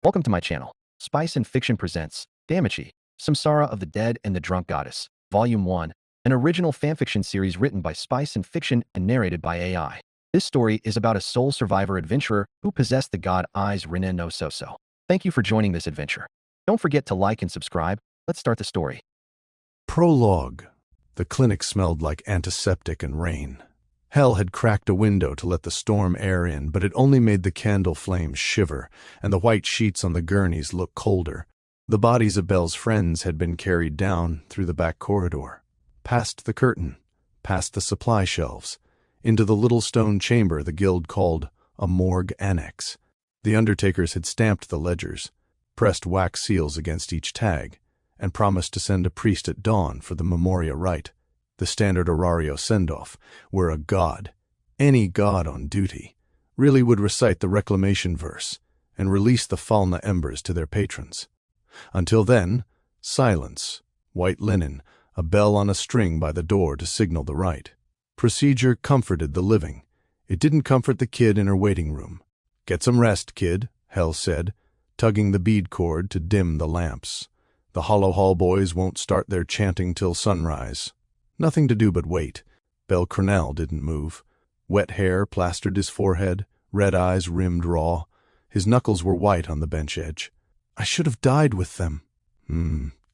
Welcome to my channel. Spice and Fiction presents Danmachi, Samsara of the Dead and the Drunk Goddess, Volume 1, an original fanfiction series written by Spice and Fiction and narrated by AI. This story is about a soul survivor adventurer who possessed the god Eyes Rinne No Soso. Thank you for joining this adventure. Don't forget to like and subscribe. Let's start the story. Prologue. The clinic smelled like antiseptic and rain. Hell had cracked a window to let the storm air in, but it only made the candle flames shiver, and the white sheets on the gurneys look colder. The bodies of Belle's friends had been carried down through the back corridor, past the curtain, past the supply shelves, into the little stone chamber the guild called a morgue annex. The undertakers had stamped the ledgers, pressed wax seals against each tag, and promised to send a priest at dawn for the memoria rite, the standard orario send-off, where a god, any god on duty, really would recite the reclamation verse and release the falna embers to their patrons. Until then, silence, white linen, a bell on a string by the door to signal the rite. Procedure comforted the living. It didn't comfort the kid in her waiting room. "Get some rest, kid," Hell said, tugging the bead cord to dim the lamps. "The Hollow Hall boys won't start their chanting till sunrise." Nothing to do but wait. Belle Cornell didn't move. Wet hair plastered his forehead, red eyes rimmed raw. His knuckles were white on the bench edge. "I should have died with them."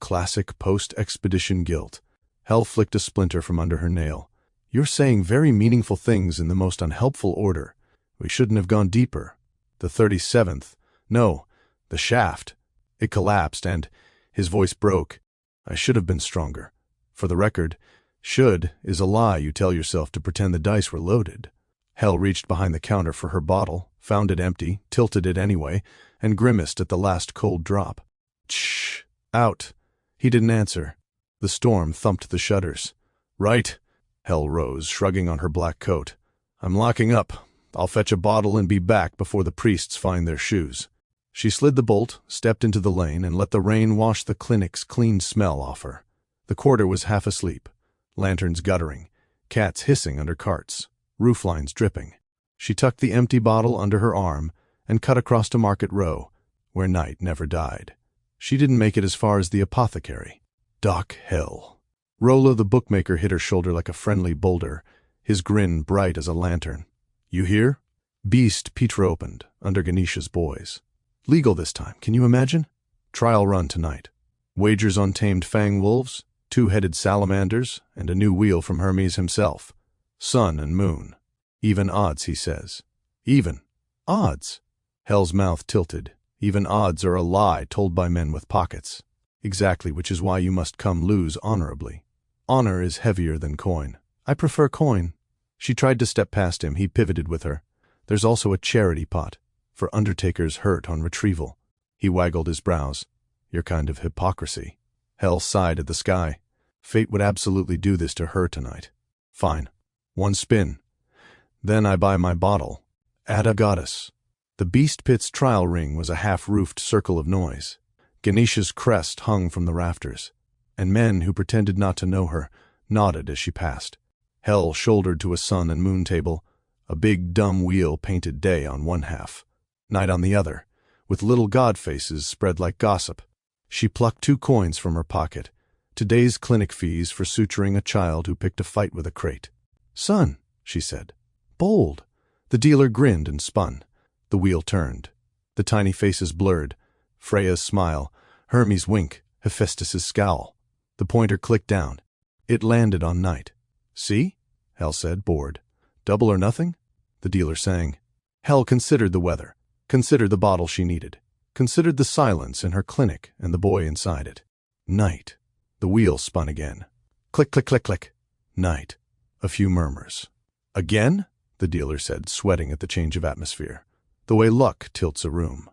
Classic post-expedition guilt. Hell flicked a splinter from under her nail. "You're saying very meaningful things in the most unhelpful order. We shouldn't have gone deeper. The 37th. No, the shaft." It collapsed, and his voice broke. "I should have been stronger. For the record, should is a lie you tell yourself to pretend the dice were loaded." Hell reached behind the counter for her bottle, found it empty, tilted it anyway, and grimaced at the last cold drop. "Shh, out." He didn't answer. The storm thumped the shutters. "Right." Hell rose, shrugging on her black coat. "I'm locking up. I'll fetch a bottle and be back before the priests find their shoes." She slid the bolt, stepped into the lane, and let the rain wash the clinic's clean smell off her. The quarter was half asleep. Lanterns guttering, cats hissing under carts, rooflines dripping. She tucked the empty bottle under her arm and cut across to Market Row, where night never died. She didn't make it as far as the apothecary. Doc Hell. Rollo the bookmaker hit her shoulder like a friendly boulder, his grin bright as a lantern. "You here?" Beast Petra opened, under Ganesha's boys. "Legal this time, can you imagine? Trial run tonight. Wagers on tamed fang wolves, two-headed salamanders, and a new wheel from Hermes himself. Sun and moon. Even odds, he says." "Even odds?" Hell's mouth tilted. "Even odds are a lie told by men with pockets. Exactly, which is why you must come lose honorably. Honor is heavier than coin. I prefer coin." She tried to step past him. He pivoted with her. "There's also a charity pot, for undertakers hurt on retrieval." He waggled his brows. "Your kind of hypocrisy." Hell sighed at the sky. Fate would absolutely do this to her tonight. "Fine. One spin. Then I buy my bottle. Add a goddess." The Beast Pit's trial ring was a half-roofed circle of noise. Ganesha's crest hung from the rafters, and men who pretended not to know her nodded as she passed. Hell shouldered to a sun and moon table, a big dumb wheel painted day on one half, night on the other, with little god faces spread like gossip. She plucked 2 coins from her pocket. Today's clinic fees for suturing a child who picked a fight with a crate. "Son," she said. "Bold." The dealer grinned and spun. The wheel turned. The tiny faces blurred. Freya's smile, Hermes' wink, Hephaestus's scowl. The pointer clicked down. It landed on night. "See?" Hell said, bored. "Double or nothing?" The dealer sang. Hell considered the weather, considered the bottle she needed, considered the silence in her clinic and the boy inside it. Night. The wheel spun again. Click, click, click, click. Night. A few murmurs. "Again?" the dealer said, sweating at the change of atmosphere. The way luck tilts a room.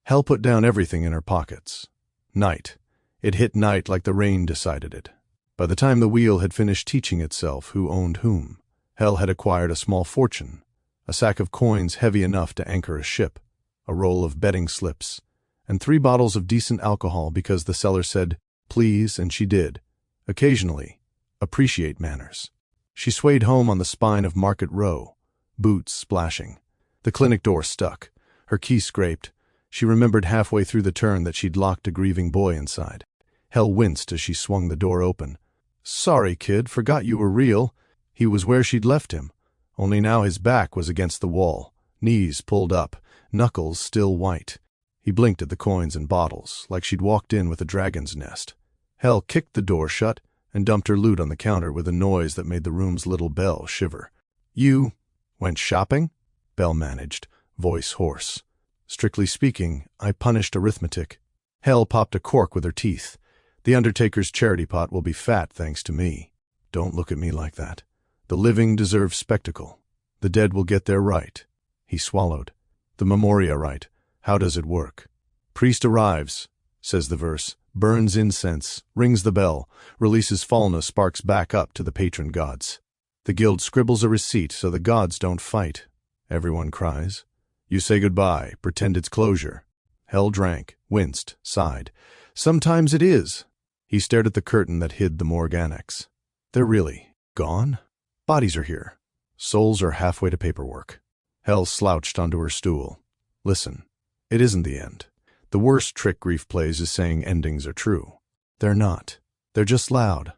Hell put down everything in her pockets. Night. It hit night like the rain decided it. By the time the wheel had finished teaching itself who owned whom, Hell had acquired a small fortune, a sack of coins heavy enough to anchor a ship, a roll of betting slips, and 3 bottles of decent alcohol because the seller said, please, and she did. Occasionally, appreciate manners. She swayed home on the spine of Market Row, boots splashing. The clinic door stuck. Her key scraped. She remembered halfway through the turn that she'd locked a grieving boy inside. Hell winced as she swung the door open. "Sorry, kid, forgot you were real." He was where she'd left him, only now his back was against the wall, knees pulled up, knuckles still white. He blinked at the coins and bottles, like she'd walked in with a dragon's nest. Hell kicked the door shut and dumped her loot on the counter with a noise that made the room's little bell shiver. "You went shopping?" Bell managed, voice hoarse. "Strictly speaking, I punished arithmetic." Hell popped a cork with her teeth. "The Undertaker's charity pot will be fat thanks to me." "Don't look at me like that. The living deserve spectacle. The dead will get their right." He swallowed. "The Memoria rite. How does it work?" "Priest arrives," says the verse, burns incense, rings the bell, releases Falna sparks back up to the patron gods. The guild scribbles a receipt so the gods don't fight. Everyone cries. You say goodbye, pretend it's closure. Hell drank, winced, sighed. "Sometimes it is." He stared at the curtain that hid the morgue annex. "They're really gone? Bodies are here. Souls are halfway to paperwork." Hell slouched onto her stool. "Listen, it isn't the end. The worst trick grief plays is saying endings are true. They're not. They're just loud.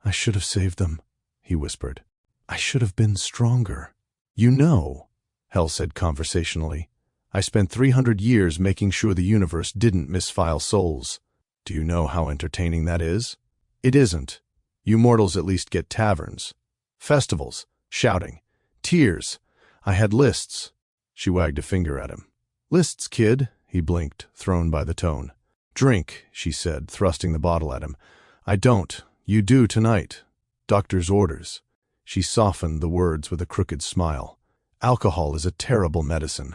I should have saved them," he whispered. "I should have been stronger." "You know," Hell said conversationally, "I spent 300 years making sure the universe didn't misfile souls. Do you know how entertaining that is? It isn't. You mortals at least get taverns. Festivals, shouting, tears. I had lists." She wagged a finger at him. "Lists, kid," he blinked, thrown by the tone. "Drink," she said, thrusting the bottle at him. "I don't. You do tonight. Doctor's orders." She softened the words with a crooked smile. "Alcohol is a terrible medicine.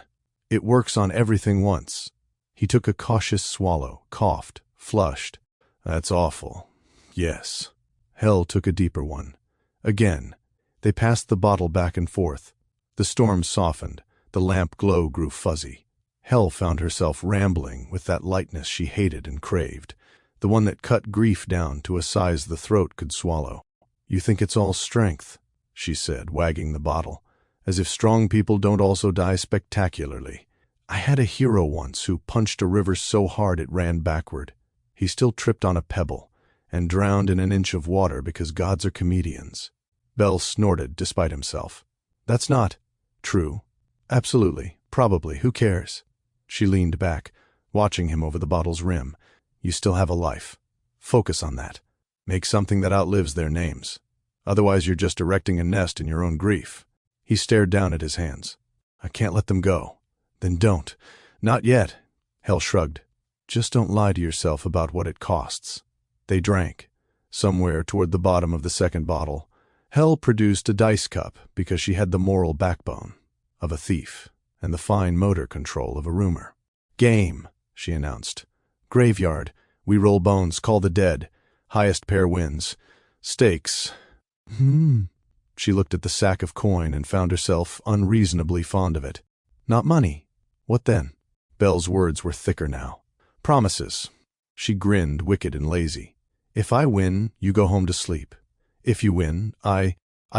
It works on everything once." He took a cautious swallow, coughed, flushed. "That's awful. Yes." Hell took a deeper one. Again. They passed the bottle back and forth. The storm softened. The lamp glow grew fuzzy. Hell found herself rambling with that lightness she hated and craved, the one that cut grief down to a size the throat could swallow. "You think it's all strength," she said, wagging the bottle, "as if strong people don't also die spectacularly. I had a hero once who punched a river so hard it ran backward. He still tripped on a pebble and drowned in an inch of water because gods are comedians." Bell snorted despite himself. "That's not true." "Absolutely. Probably. Who cares?" She leaned back, watching him over the bottle's rim. "You still have a life. Focus on that. Make something that outlives their names. Otherwise you're just erecting a nest in your own grief." He stared down at his hands. "I can't let them go." "Then don't. Not yet." Hell shrugged. "Just don't lie to yourself about what it costs." They drank. Somewhere toward the bottom of the second bottle, Hell produced a dice cup because she had the moral backbone of a thief and the fine motor control of a roomer. "Game," she announced. "Graveyard. We roll bones, call the dead. Highest pair wins. Stakes." She looked at the sack of coin and found herself unreasonably fond of it. "Not money." "What then?" Bell's words were thicker now. "Promises." She grinned, wicked and lazy. "If I win, you go home to sleep. If you win, I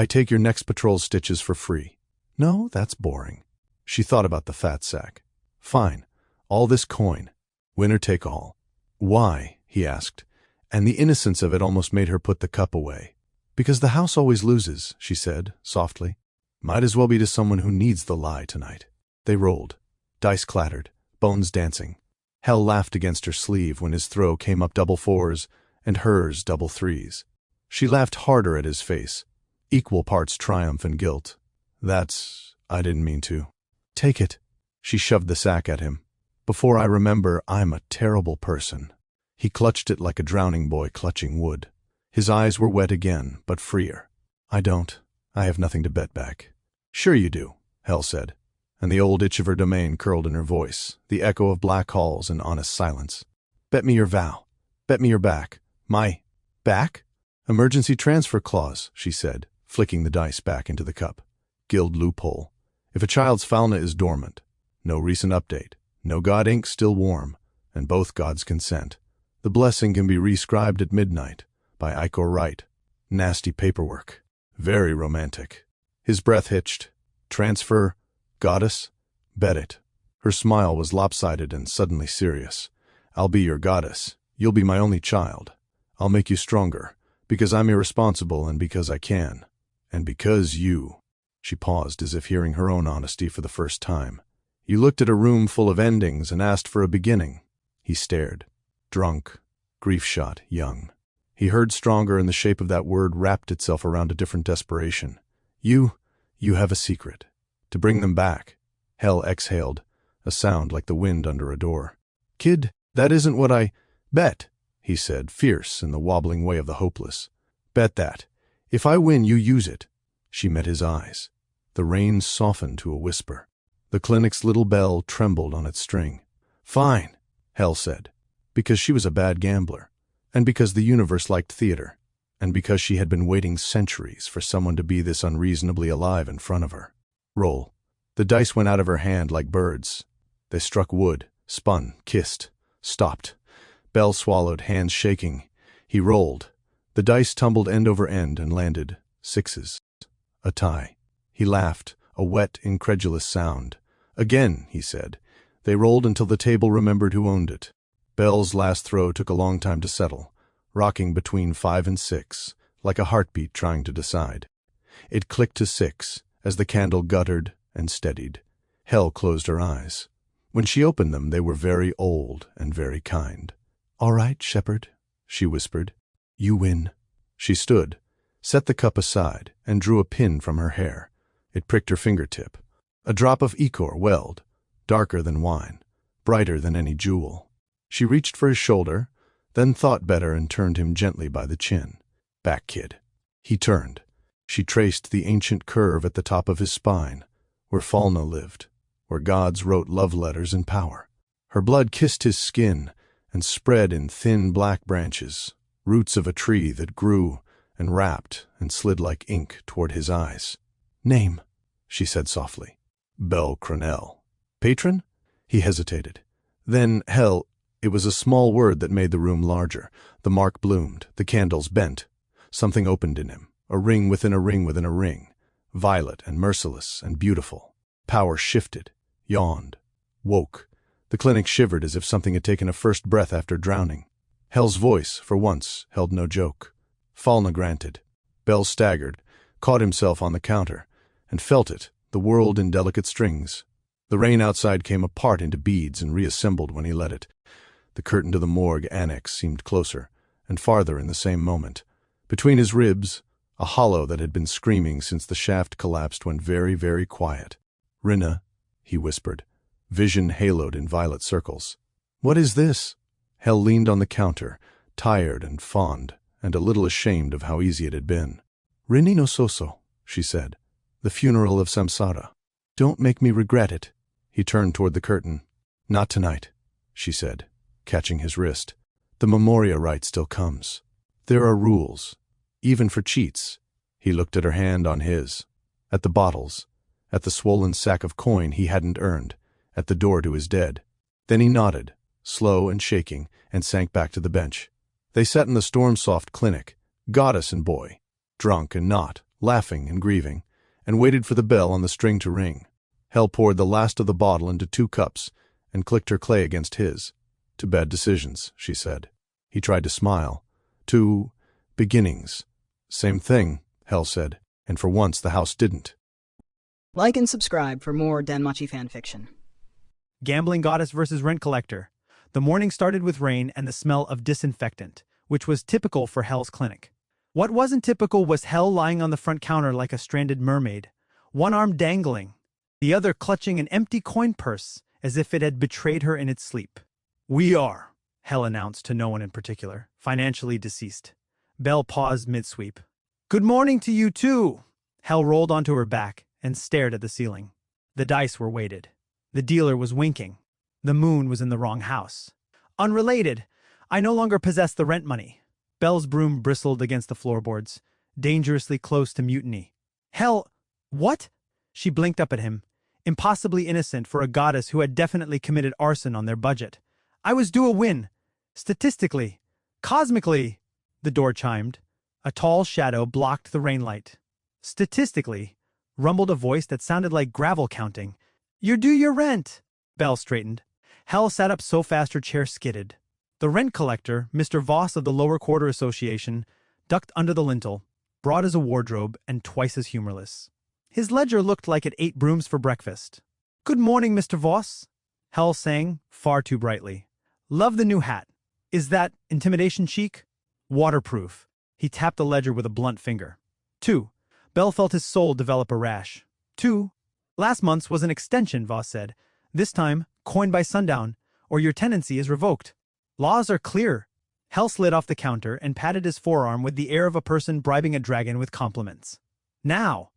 take your next patrol stitches for free." "No, that's boring." She thought about the fat sack. "Fine. All this coin. Winner take all." "Why?" he asked, and the innocence of it almost made her put the cup away. "Because the house always loses," she said, softly. "Might as well be to someone who needs the lie tonight." They rolled. Dice clattered, bones dancing. Hell laughed against her sleeve when his throw came up double fours and hers double threes. She laughed harder at his face, equal parts triumph and guilt. I didn't mean to." "Take it." She shoved the sack at him. "Before I remember, I'm a terrible person." He clutched it like a drowning boy clutching wood. His eyes were wet again, but freer. "I don't. I have nothing to bet back." "Sure you do," Hell said, and the old itch of her domain curled in her voice, the echo of black halls and honest silence. "Bet me your vow. Bet me your back." "My back?" "Emergency transfer clause," she said, flicking the dice back into the cup. "Guild loophole. If a child's Falna is dormant, no recent update, no god ink still warm, and both gods consent, the blessing can be rescribed at midnight by Icor Right. Nasty paperwork. Very romantic." His breath hitched. "Transfer, goddess, bet it." Her smile was lopsided and suddenly serious. "I'll be your goddess. You'll be my only child. I'll make you stronger, because I'm irresponsible and because I can. And because you—" She paused as if hearing her own honesty for the first time. "You looked at a room full of endings and asked for a beginning." He stared. Drunk, grief-shot, young. He heard stronger, and the shape of that word wrapped itself around a different desperation. You have a secret. To bring them back." Hell exhaled, a sound like the wind under a door. "Kid, that isn't what I—" "Bet," he said, fierce in the wobbling way of the hopeless. "Bet that. If I win, you use it." She met his eyes. The rain softened to a whisper. The clinic's little bell trembled on its string. "Fine," Hell said, because she was a bad gambler, and because the universe liked theater, and because she had been waiting centuries for someone to be this unreasonably alive in front of her. "Roll." The dice went out of her hand like birds. They struck wood, spun, kissed, stopped. Bell swallowed, hands shaking. He rolled. The dice tumbled end over end and landed sixes. A tie. He laughed, a wet, incredulous sound. "Again," he said. They rolled until the table remembered who owned it. Bell's last throw took a long time to settle, rocking between 5 and 6, like a heartbeat trying to decide. It clicked to 6 as the candle guttered and steadied. Hell closed her eyes. When she opened them, they were very old and very kind. "All right, Shepherd," she whispered. "You win." She stood, set the cup aside, and drew a pin from her hair. It pricked her fingertip. A drop of ichor welled, darker than wine, brighter than any jewel. She reached for his shoulder, then thought better and turned him gently by the chin. "Back, kid." He turned. She traced the ancient curve at the top of his spine, where Falna lived, where gods wrote love letters in power. Her blood kissed his skin and spread in thin black branches, roots of a tree that grew and wrapped and slid like ink toward his eyes. "Name," she said softly. "Bell Cronell." "Patron?" He hesitated. Then Hell. It was a small word that made the room larger. The mark bloomed, the candles bent. Something opened in him, a ring within a ring within a ring, violet and merciless and beautiful. Power shifted, yawned, woke. The clinic shivered as if something had taken a first breath after drowning. Hell's voice, for once, held no joke. Falna granted. Bell staggered, caught himself on the counter, and felt it, the world in delicate strings. The rain outside came apart into beads and reassembled when he let it. The curtain to the morgue annex seemed closer, and farther in the same moment. Between his ribs, a hollow that had been screaming since the shaft collapsed went very, very quiet. "Rinne," he whispered, vision haloed in violet circles. "What is this?" Hell leaned on the counter, tired and fond, and a little ashamed of how easy it had been. "Rinne No Soso," she said. "The funeral of Samsara. Don't make me regret it." He turned toward the curtain. "Not tonight," she said, catching his wrist. "The Memoria rite still comes. There are rules, even for cheats." He looked at her hand on his, at the bottles, at the swollen sack of coin he hadn't earned, at the door to his dead. Then he nodded, slow and shaking, and sank back to the bench. They sat in the storm-soft clinic, goddess and boy, drunk and not, laughing and grieving, and waited for the bell on the string to ring. Hell poured the last of the bottle into 2 cups and clicked her clay against his. "To bad decisions," she said. He tried to smile. "To beginnings." "Same thing," Hell said, and for once the house didn't. Like and subscribe for more Danmachi fanfiction. Gambling goddess versus rent collector. The morning started with rain and the smell of disinfectant, which was typical for Hell's clinic. What wasn't typical was Hell lying on the front counter like a stranded mermaid, one arm dangling, the other clutching an empty coin purse as if it had betrayed her in its sleep. "We are," Hell announced to no one in particular, financially deceased. Bell paused mid-sweep. "Good morning to you too." Hell rolled onto her back and stared at the ceiling. The dice were weighted. The dealer was winking. The moon was in the wrong house. "Unrelated, I no longer possess the rent money." Bell's broom bristled against the floorboards, dangerously close to mutiny. "Hell, what?" She blinked up at him, impossibly innocent for a goddess who had definitely committed arson on their budget. "I was due a win. Statistically. Cosmically." The door chimed. A tall shadow blocked the rainlight. "Statistically," rumbled a voice that sounded like gravel counting. "You're due your rent." Belle straightened. Hell sat up so fast her chair skidded. The rent collector, Mr. Voss of the Lower Quarter Association, ducked under the lintel, broad as a wardrobe and twice as humorless. His ledger looked like it ate brooms for breakfast. "Good morning, Mr. Voss," Hell sang, far too brightly. "Love the new hat. Is that intimidation chic?" "Waterproof." He tapped the ledger with a blunt finger. 2. Belle felt his soul develop a rash. 2. Last month's was an extension, Voss said. This time, coin by sundown, or your tenancy is revoked. Laws are clear. Hell slid off the counter and patted his forearm with the air of a person bribing a dragon with compliments. Now,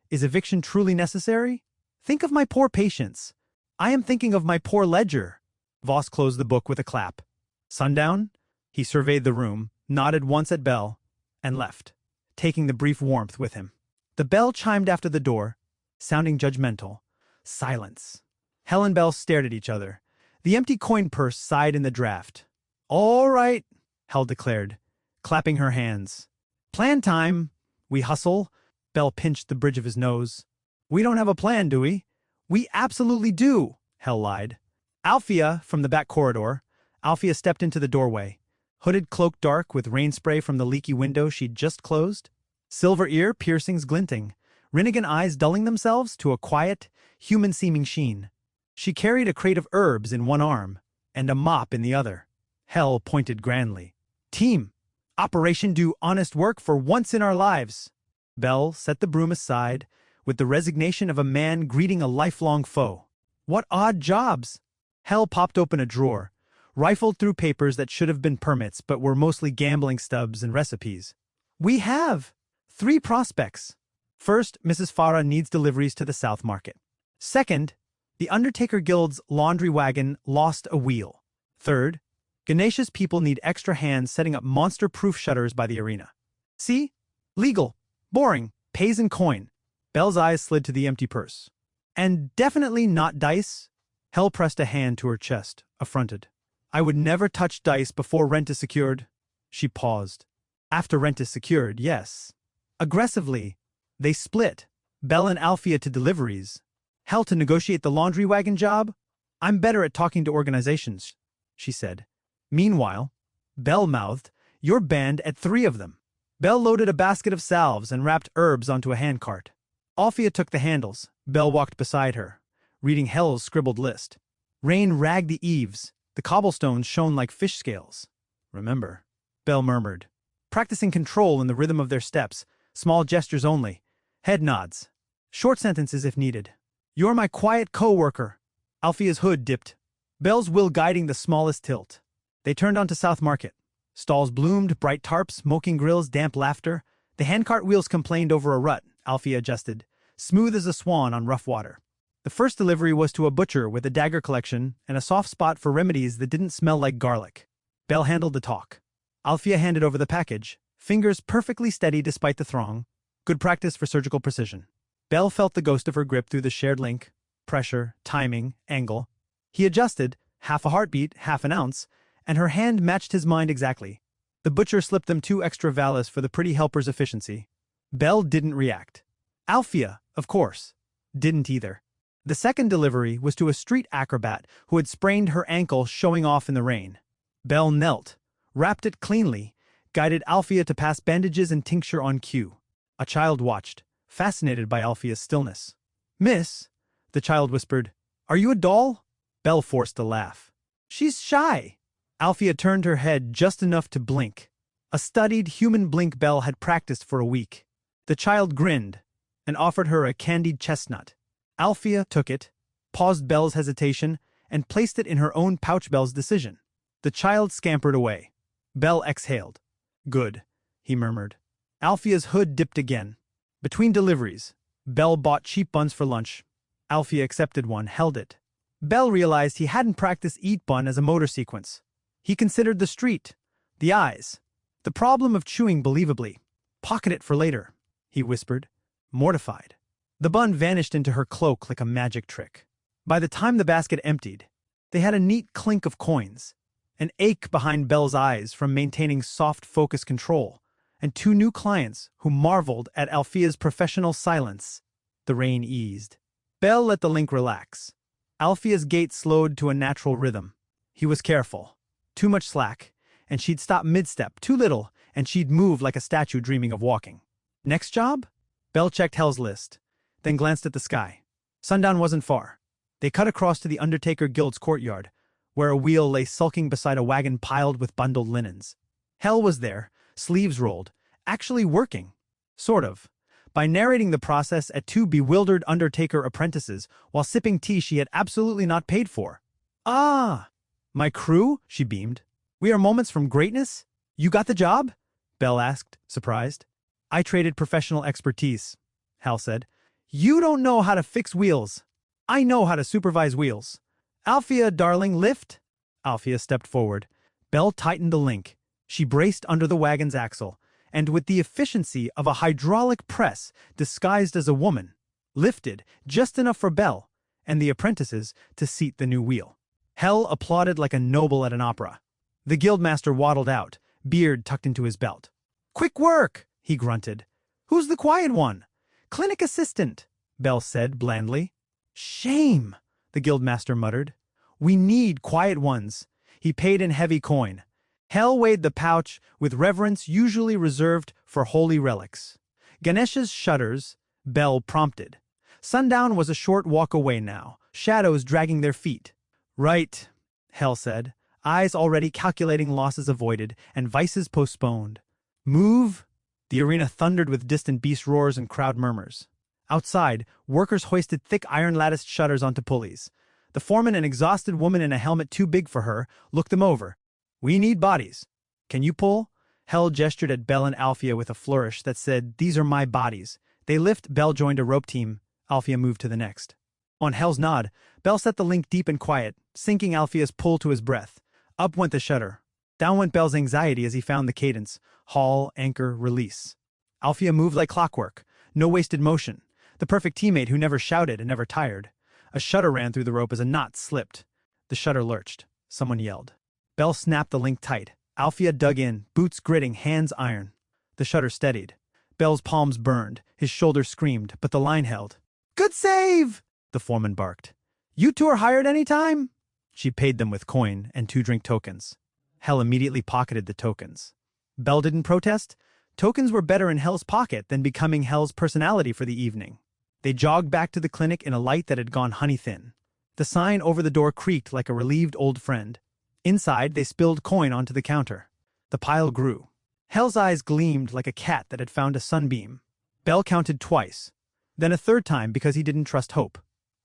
is eviction truly necessary? Think of my poor patients. I am thinking of my poor ledger. Voss closed the book with a clap. Sundown? He surveyed the room, nodded once at Belle, and left, taking the brief warmth with him. The bell chimed after the door, sounding judgmental. Silence. Hell and Belle stared at each other. The empty coin purse sighed in the draft. "All right," Hell declared, clapping her hands. "Plan time. We hustle." Belle pinched the bridge of his nose. "We don't have a plan, do we?" "We absolutely do," Hell lied. Alfia, from the back corridor. Alfia stepped into the doorway. Hooded cloak dark with rain spray from the leaky window she'd just closed. Silver ear piercings glinting. Rinnigan eyes dulling themselves to a quiet, human-seeming sheen. She carried a crate of herbs in one arm and a mop in the other. Hell pointed grandly. "Team, Operation Do Honest Work for once in our lives." Belle set the broom aside with the resignation of a man greeting a lifelong foe. "What odd jobs." Hell popped open a drawer, rifled through papers that should have been permits but were mostly gambling stubs and recipes. "We have 3 prospects. First, Mrs. Farah needs deliveries to the South Market. Second, the Undertaker Guild's laundry wagon lost a wheel. Third, Ganesha's people need extra hands setting up monster-proof shutters by the arena. See? Legal. Boring. Pays in coin." Belle's eyes slid to the empty purse. "And definitely not dice?" Hell pressed a hand to her chest, affronted. "I would never touch dice before rent is secured." She paused. "After rent is secured, yes." Aggressively, they split. Belle and Alfia to deliveries. Hell to negotiate the laundry wagon job? "I'm better at talking to organizations," she said. Meanwhile, Belle mouthed, "You're banned at 3 of them." Belle loaded a basket of salves and wrapped herbs onto a handcart. Alfia took the handles. Belle walked beside her, reading Hell's scribbled list. Rain ragged the eaves. The cobblestones shone like fish scales. "Remember," Belle murmured, practicing control in the rhythm of their steps, small gestures only, head nods, short sentences if needed. "You're my quiet co-worker." Alfia's hood dipped, Belle's will guiding the smallest tilt. They turned onto South Market. Stalls bloomed, bright tarps, smoking grills, damp laughter. The handcart wheels complained over a rut, Alfia adjusted, smooth as a swan on rough water. The first delivery was to a butcher with a dagger collection and a soft spot for remedies that didn't smell like garlic. Belle handled the talk. Alfia handed over the package, fingers perfectly steady despite the throng. Good practice for surgical precision. Belle felt the ghost of her grip through the shared link, pressure, timing, angle. He adjusted, half a heartbeat, half an ounce, and her hand matched his mind exactly. The butcher slipped them 2 extra vallis for the pretty helper's efficiency. Belle didn't react. Alfia, of course, didn't either. The second delivery was to a street acrobat who had sprained her ankle showing off in the rain. Belle knelt, wrapped it cleanly, guided Alfia to pass bandages and tincture on cue. A child watched, fascinated by Alfia's stillness. "Miss," the child whispered, "are you a doll?" Belle forced a laugh. "She's shy." Alfia turned her head just enough to blink. A studied human blink Belle had practiced for a week. The child grinned and offered her a candied chestnut. Alfia took it, paused Belle's hesitation, and placed it in her own pouch. Belle's decision. The child scampered away. Belle exhaled. "Good," he murmured. Alfia's hood dipped again. Between deliveries, Belle bought cheap buns for lunch. Alfia accepted one, held it. Belle realized he hadn't practiced eat bun as a motor sequence. He considered the street, the eyes, the problem of chewing believably. "Pocket it for later," he whispered, mortified. The bun vanished into her cloak like a magic trick. By the time the basket emptied, they had a neat clink of coins, an ache behind Belle's eyes from maintaining soft focus control, and 2 new clients who marveled at Alfia's professional silence. The rain eased. Belle let the link relax. Alfia's gait slowed to a natural rhythm. He was careful. Too much slack, and she'd stop mid-step. Too little, and she'd move like a statue dreaming of walking. Next job? Belle checked Hell's list, then glanced at the sky. Sundown wasn't far. They cut across to the Undertaker Guild's courtyard, where a wheel lay sulking beside a wagon piled with bundled linens. Hell was there, sleeves rolled, actually working. Sort of. By narrating the process at two bewildered Undertaker apprentices while sipping tea she had absolutely not paid for. Ah! My crew? She beamed. We are moments from greatness? You got the job? Belle asked, surprised. I traded professional expertise, Hal said. You don't know how to fix wheels. I know how to supervise wheels. Alfia, darling, lift. Alfia stepped forward. Belle tightened the link. She braced under the wagon's axle, and with the efficiency of a hydraulic press disguised as a woman, lifted just enough for Belle and the apprentices to seat the new wheel. Hell applauded like a noble at an opera. The guildmaster waddled out, beard tucked into his belt. Quick work, he grunted. Who's the quiet one? Clinic assistant, Belle said blandly. Shame, the guildmaster muttered. We need quiet ones. He paid in heavy coin. Hell weighed the pouch with reverence usually reserved for holy relics. Ganesha's shudders, Belle prompted. Sundown was a short walk away now, shadows dragging their feet. Right, Hell said, eyes already calculating losses avoided and vices postponed. Move? The arena thundered with distant beast roars and crowd murmurs. Outside, workers hoisted thick iron-latticed shutters onto pulleys. The foreman, an exhausted woman in a helmet too big for her, looked them over. We need bodies. Can you pull? Hell gestured at Belle and Alfia with a flourish that said, These are my bodies. They lift. Belle joined a rope team. Alfia moved to the next. On Hell's nod, Belle set the link deep and quiet, sinking Alfia's pull to his breath. Up went the shutter. Down went Belle's anxiety as he found the cadence. Haul, anchor, release. Alfia moved like clockwork. No wasted motion. The perfect teammate who never shouted and never tired. A shudder ran through the rope as a knot slipped. The shutter lurched. Someone yelled. Belle snapped the link tight. Alfia dug in, boots gritting, hands iron. The shutter steadied. Belle's palms burned. His shoulders screamed, but the line held. Good save! The foreman barked. You two are hired any time? She paid them with coin and 2 drink tokens. Hell immediately pocketed the tokens. Belle didn't protest. Tokens were better in Hell's pocket than becoming Hell's personality for the evening. They jogged back to the clinic in a light that had gone honey-thin. The sign over the door creaked like a relieved old friend. Inside, they spilled coin onto the counter. The pile grew. Hell's eyes gleamed like a cat that had found a sunbeam. Belle counted twice, then a third time because he didn't trust hope.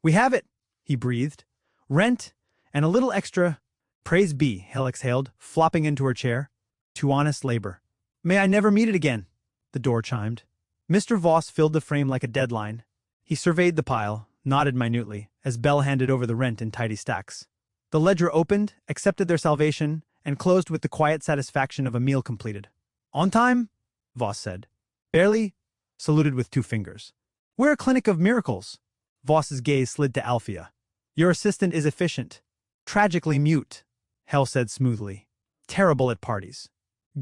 We have it, he breathed. Rent, and a little extra. Praise be, Hell exhaled, flopping into her chair. To honest labor. May I never meet it again, the door chimed. Mr. Voss filled the frame like a deadline. He surveyed the pile, nodded minutely, as Belle handed over the rent in tidy stacks. The ledger opened, accepted their salvation, and closed with the quiet satisfaction of a meal completed. On time? Voss said. Barely, saluted with 2 fingers. We're a clinic of miracles. Voss's gaze slid to Alfia. Your assistant is efficient. Tragically mute, Hell said smoothly. Terrible at parties.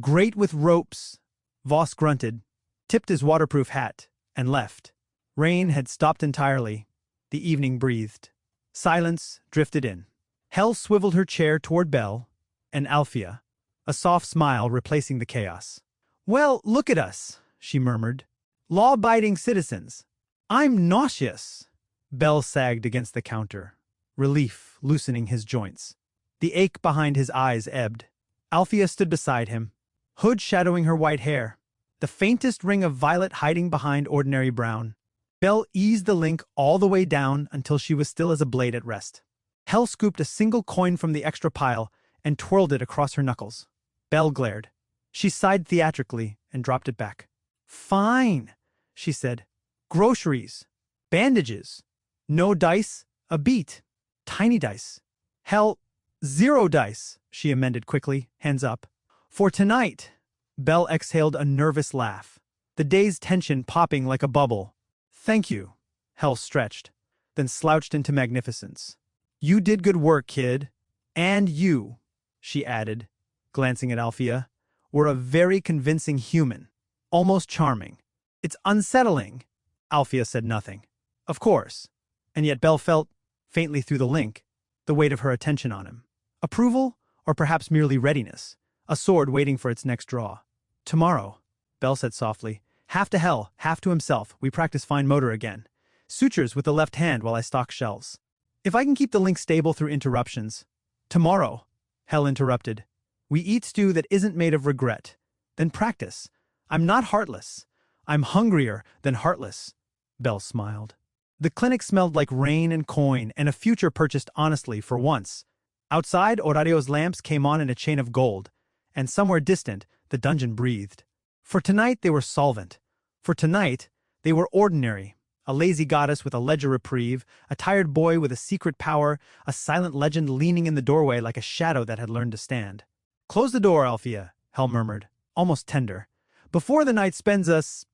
Great with ropes. Voss grunted, tipped his waterproof hat, and left. Rain had stopped entirely. The evening breathed. Silence drifted in. Hell swiveled her chair toward Belle and Alfia, a soft smile replacing the chaos. Well, look at us, she murmured. Law-abiding citizens. I'm nauseous. Belle sagged against the counter, relief loosening his joints. The ache behind his eyes ebbed. Alfia stood beside him, hood shadowing her white hair, the faintest ring of violet hiding behind ordinary brown. Belle eased the link all the way down until she was still as a blade at rest. Hell scooped a single coin from the extra pile and twirled it across her knuckles. Belle glared. She sighed theatrically and dropped it back. Fine, she said. Groceries. Bandages. No dice. A beat. Tiny dice. Hell, 0 dice, she amended quickly, hands up. For tonight. Belle exhaled a nervous laugh, the day's tension popping like a bubble. Thank you, Hell stretched, then slouched into magnificence. You did good work, kid. And you, she added, glancing at Alfia, were a very convincing human, almost charming. It's unsettling. Alfia said nothing. Of course. And yet Belle felt faintly through the link, the weight of her attention on him. Approval, or perhaps merely readiness, a sword waiting for its next draw. Tomorrow, Bell said softly, half to Hell, half to himself, we practice fine motor again. Sutures with the left hand while I stock shells. If I can keep the link stable through interruptions. Tomorrow, Hell interrupted. We eat stew that isn't made of regret. Then practice. I'm not heartless. I'm hungrier than heartless. Bell smiled. The clinic smelled like rain and coin and a future purchased honestly for once. Outside, Horario's lamps came on in a chain of gold, and somewhere distant, the dungeon breathed. For tonight they were solvent. For tonight, they were ordinary. A lazy goddess with a ledger reprieve, a tired boy with a secret power, a silent legend leaning in the doorway like a shadow that had learned to stand. Close the door, Althea, Hell murmured, almost tender. Before the night spends us...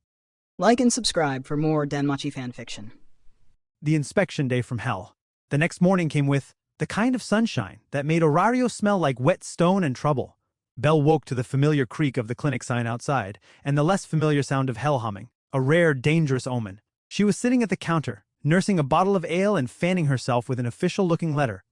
Like and subscribe for more Danmachi fanfiction. The inspection day from Hell. The next morning came with the kind of sunshine that made Horario smell like wet stone and trouble. Bell woke to the familiar creak of the clinic sign outside, and the less familiar sound of Hell humming, a rare, dangerous omen. She was sitting at the counter, nursing a bottle of ale and fanning herself with an official-looking letter.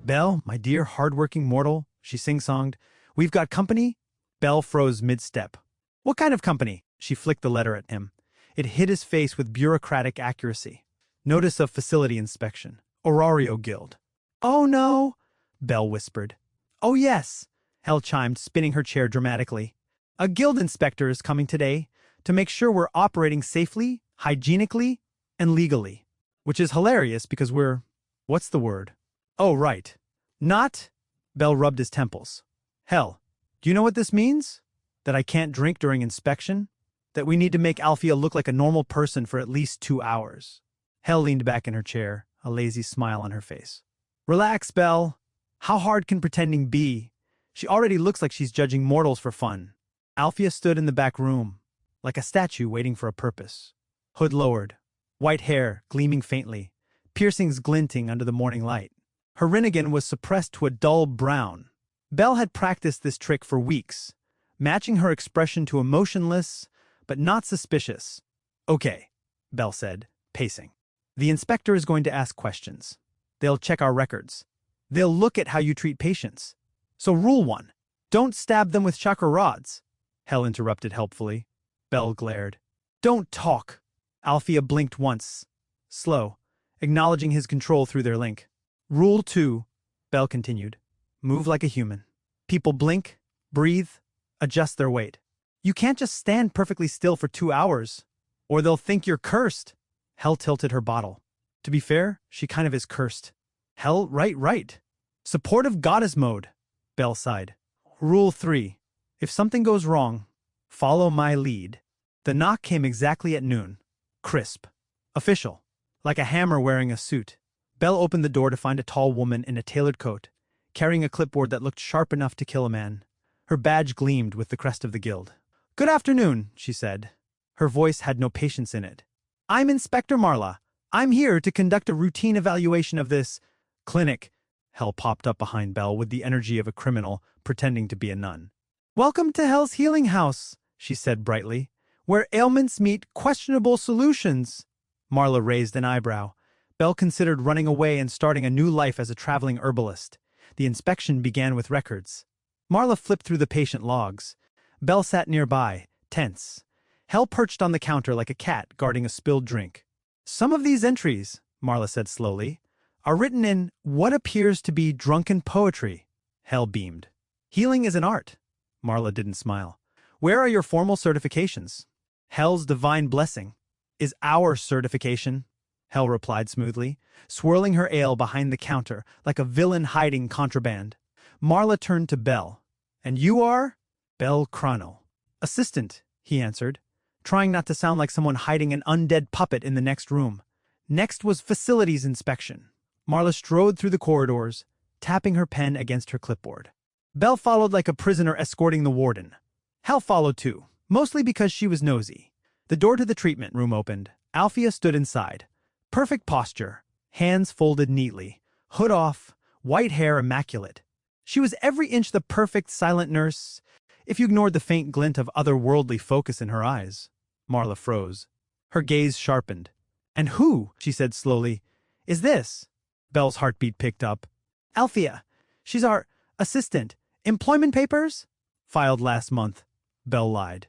Bell, my dear hard-working mortal, she sing-songed, we've got company? Bell froze mid-step. What kind of company? She flicked the letter at him. It hit his face with bureaucratic accuracy. Notice of facility inspection. Horario Guild. Oh no, Bell whispered. Oh yes, Hell chimed, spinning her chair dramatically. A guild inspector is coming today to make sure we're operating safely, hygienically, and legally. Which is hilarious because we're... what's the word? Oh, right. Not... Bell rubbed his temples. Hell, do you know what this means? That I can't drink during inspection? That we need to make Althea look like a normal person for at least 2 hours? Hell leaned back in her chair, a lazy smile on her face. Relax, Bell. How hard can pretending be? She already looks like she's judging mortals for fun. Althea stood in the back room, like a statue waiting for a purpose. Hood lowered, white hair gleaming faintly, piercings glinting under the morning light. Her Rinnegan was suppressed to a dull brown. Bell had practiced this trick for weeks, matching her expression to emotionless, but not suspicious. Okay, Bell said, pacing. The inspector is going to ask questions. They'll check our records. They'll look at how you treat patients. So rule 1, don't stab them with chakra rods. Hell interrupted helpfully. Bell glared. Don't talk. Althea blinked once, slow, acknowledging his control through their link. Rule 2, Bell continued. Move like a human. People blink, breathe, adjust their weight. You can't just stand perfectly still for 2 hours, or they'll think you're cursed. Hell tilted her bottle. To be fair, she kind of is cursed. Hell, right. Supportive goddess mode, Bell sighed. Rule 3, if something goes wrong, follow my lead. The knock came exactly at noon. Crisp. Official. Like a hammer wearing a suit. Bell opened the door to find a tall woman in a tailored coat, carrying a clipboard that looked sharp enough to kill a man. Her badge gleamed with the crest of the guild. Good afternoon, she said. Her voice had no patience in it. I'm Inspector Marla. I'm here to conduct a routine evaluation of this clinic. Hell popped up behind Bell with the energy of a criminal pretending to be a nun. Welcome to Hell's Healing House, she said brightly, where ailments meet questionable solutions. Marla raised an eyebrow. Bell considered running away and starting a new life as a traveling herbalist. The inspection began with records. Marla flipped through the patient logs. Bell sat nearby, tense. Hell perched on the counter like a cat guarding a spilled drink. Some of these entries, Marla said slowly, are written in what appears to be drunken poetry. Hell beamed. Healing is an art. Marla didn't smile. Where are your formal certifications? Hell's divine blessing is our certification, Hell replied smoothly, swirling her ale behind the counter like a villain hiding contraband. Marla turned to Bell. And you are? Bell Chrono. Assistant, he answered, trying not to sound like someone hiding an undead puppet in the next room. Next was facilities inspection. Marla strode through the corridors, tapping her pen against her clipboard. Bell followed like a prisoner escorting the warden. Hell followed too, mostly because she was nosy. The door to the treatment room opened. Althea stood inside. Perfect posture, hands folded neatly, hood off, white hair immaculate. She was every inch the perfect silent nurse, if you ignored the faint glint of otherworldly focus in her eyes. Marla froze. Her gaze sharpened. And who, she said slowly, is this? Belle's heartbeat picked up. Althea, she's our assistant. Employment papers? Filed last month. Belle lied.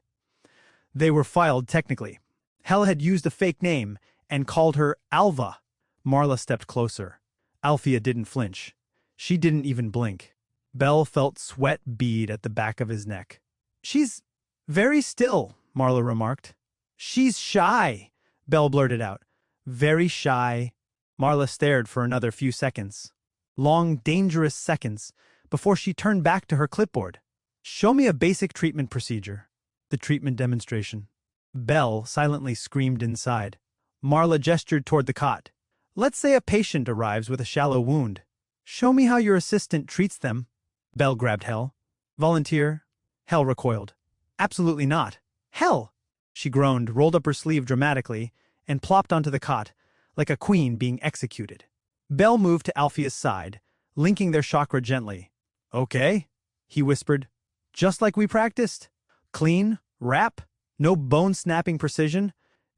They were filed technically. Hell had used a fake name and called her Alva. Marla stepped closer. Althea didn't flinch. She didn't even blink. Belle felt sweat bead at the back of his neck. She's very still, Marla remarked. She's shy, Belle blurted out. Very shy. Marla stared for another few seconds. Long, dangerous seconds before she turned back to her clipboard. Show me a basic treatment procedure. The treatment demonstration. Belle silently screamed inside. Marla gestured toward the cot. Let's say a patient arrives with a shallow wound. Show me how your assistant treats them. Belle grabbed Hell. Volunteer? Hell recoiled. Absolutely not. Hell! She groaned, rolled up her sleeve dramatically, and plopped onto the cot, like a queen being executed. Belle moved to Althea's side, linking their chakra gently. Okay, he whispered. Just like we practiced. Clean, rap, no bone-snapping precision.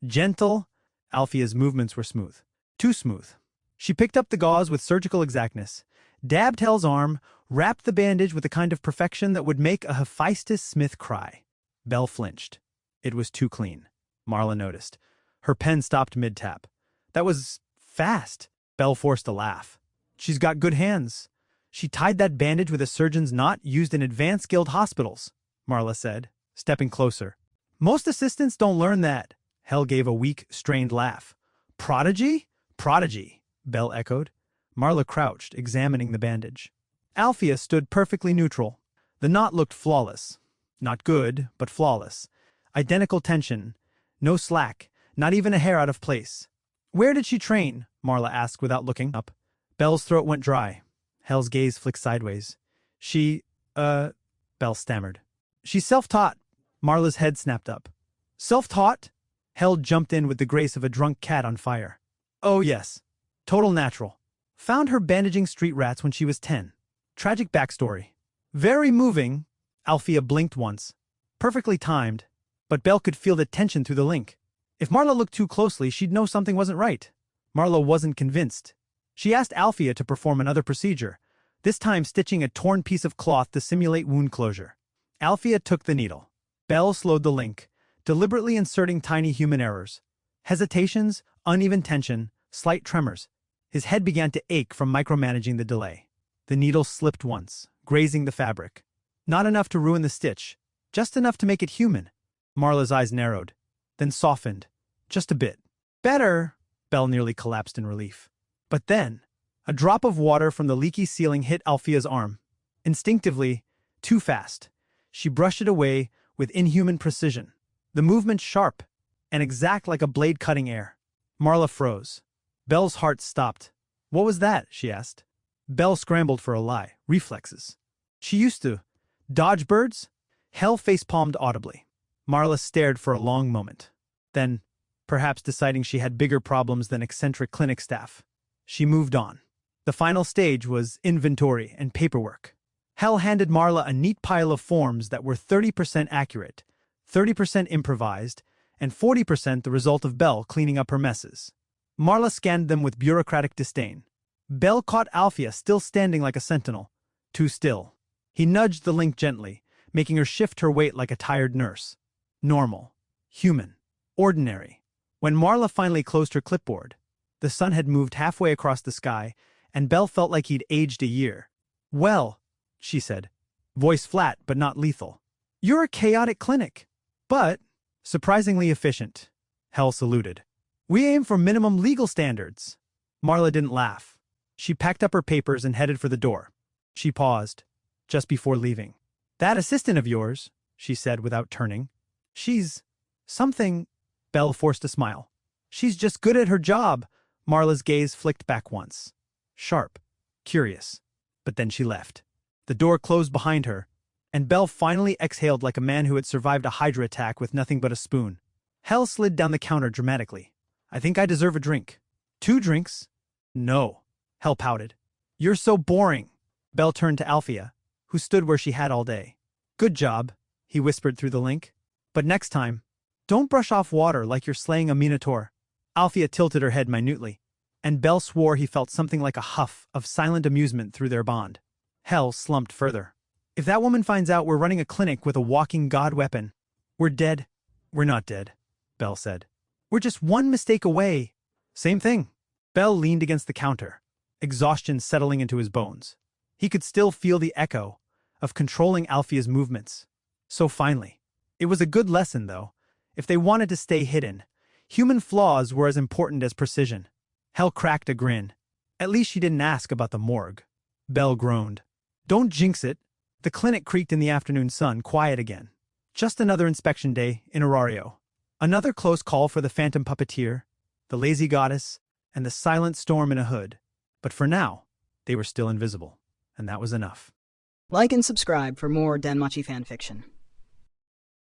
Gentle. Althea's movements were smooth. Too smooth. She picked up the gauze with surgical exactness, dabbed Hell's arm, wrapped the bandage with a kind of perfection that would make a Hephaestus Smith cry. Belle flinched. It was too clean, Marla noticed. Her pen stopped mid-tap. That was fast. Belle forced a laugh. She's got good hands. She tied that bandage with a surgeon's knot used in advanced guild hospitals, Marla said, stepping closer. Most assistants don't learn that. Hell gave a weak, strained laugh. Prodigy? Prodigy, Belle echoed. Marla crouched, examining the bandage. Althea stood perfectly neutral. The knot looked flawless. Not good, but flawless. Identical tension. No slack, not even a hair out of place. Where did she train? Marla asked without looking up. Belle's throat went dry. Hell's gaze flicked sideways. Belle stammered. She's self-taught. Marla's head snapped up. Self-taught? Hell jumped in with the grace of a drunk cat on fire. Oh yes. Total natural. Found her bandaging street rats when she was 10. Tragic backstory. Very moving. Althea blinked once. Perfectly timed. But Belle could feel the tension through the link. If Marla looked too closely, she'd know something wasn't right. Marla wasn't convinced. She asked Althea to perform another procedure, this time stitching a torn piece of cloth to simulate wound closure. Althea took the needle. Belle slowed the link, deliberately inserting tiny human errors. Hesitations, uneven tension, slight tremors. His head began to ache from micromanaging the delay. The needle slipped once, grazing the fabric. Not enough to ruin the stitch, just enough to make it human. Marla's eyes narrowed, then softened, just a bit. Better! Belle nearly collapsed in relief. But then, a drop of water from the leaky ceiling hit Althea's arm. Instinctively, too fast, she brushed it away with inhuman precision. The movement sharp and exact like a blade cutting air. Marla froze. Belle's heart stopped. What was that? She asked. Belle scrambled for a lie. Reflexes. She used to dodge birds? Hell face-palmed audibly. Marla stared for a long moment. Then, perhaps deciding she had bigger problems than eccentric clinic staff, she moved on. The final stage was inventory and paperwork. Hell handed Marla a neat pile of forms that were 30% accurate, 30% improvised, and 40% the result of Belle cleaning up her messes. Marla scanned them with bureaucratic disdain. Belle caught Althea still standing like a sentinel. Too still. He nudged the link gently, making her shift her weight like a tired nurse. Normal. Human. Ordinary. When Marla finally closed her clipboard, the sun had moved halfway across the sky, and Belle felt like he'd aged a year. Well, she said, voice flat but not lethal. You're a chaotic clinic, but surprisingly efficient. Hell saluted. We aim for minimum legal standards. Marla didn't laugh. She packed up her papers and headed for the door. She paused, just before leaving. That assistant of yours, she said without turning. She's something. Belle forced a smile. She's just good at her job. Marla's gaze flicked back once. Sharp. Curious. But then she left. The door closed behind her, and Belle finally exhaled like a man who had survived a Hydra attack with nothing but a spoon. Hell slid down the counter dramatically. I think I deserve a drink. 2 drinks? No. Hell pouted. You're so boring. Belle turned to Althea, who stood where she had all day. Good job, he whispered through the link. But next time, don't brush off water like you're slaying a minotaur. Althea tilted her head minutely. and Bell swore he felt something like a huff of silent amusement through their bond. Hell slumped further. If that woman finds out we're running a clinic with a walking god weapon, we're dead. We're not dead, Bell said. We're just one mistake away. Same thing. Bell leaned against the counter, exhaustion settling into his bones. He could still feel the echo of controlling Alfia's movements. So finally. It was a good lesson, though. If they wanted to stay hidden, human flaws were as important as precision. Hell cracked a grin. At least she didn't ask about the morgue. Bell groaned. Don't jinx it. The clinic creaked in the afternoon sun, quiet again. Just another inspection day in Horario. Another close call for the phantom puppeteer, the lazy goddess, and the silent storm in a hood. But for now, they were still invisible, and that was enough. Like and subscribe for more Danmachi fanfiction.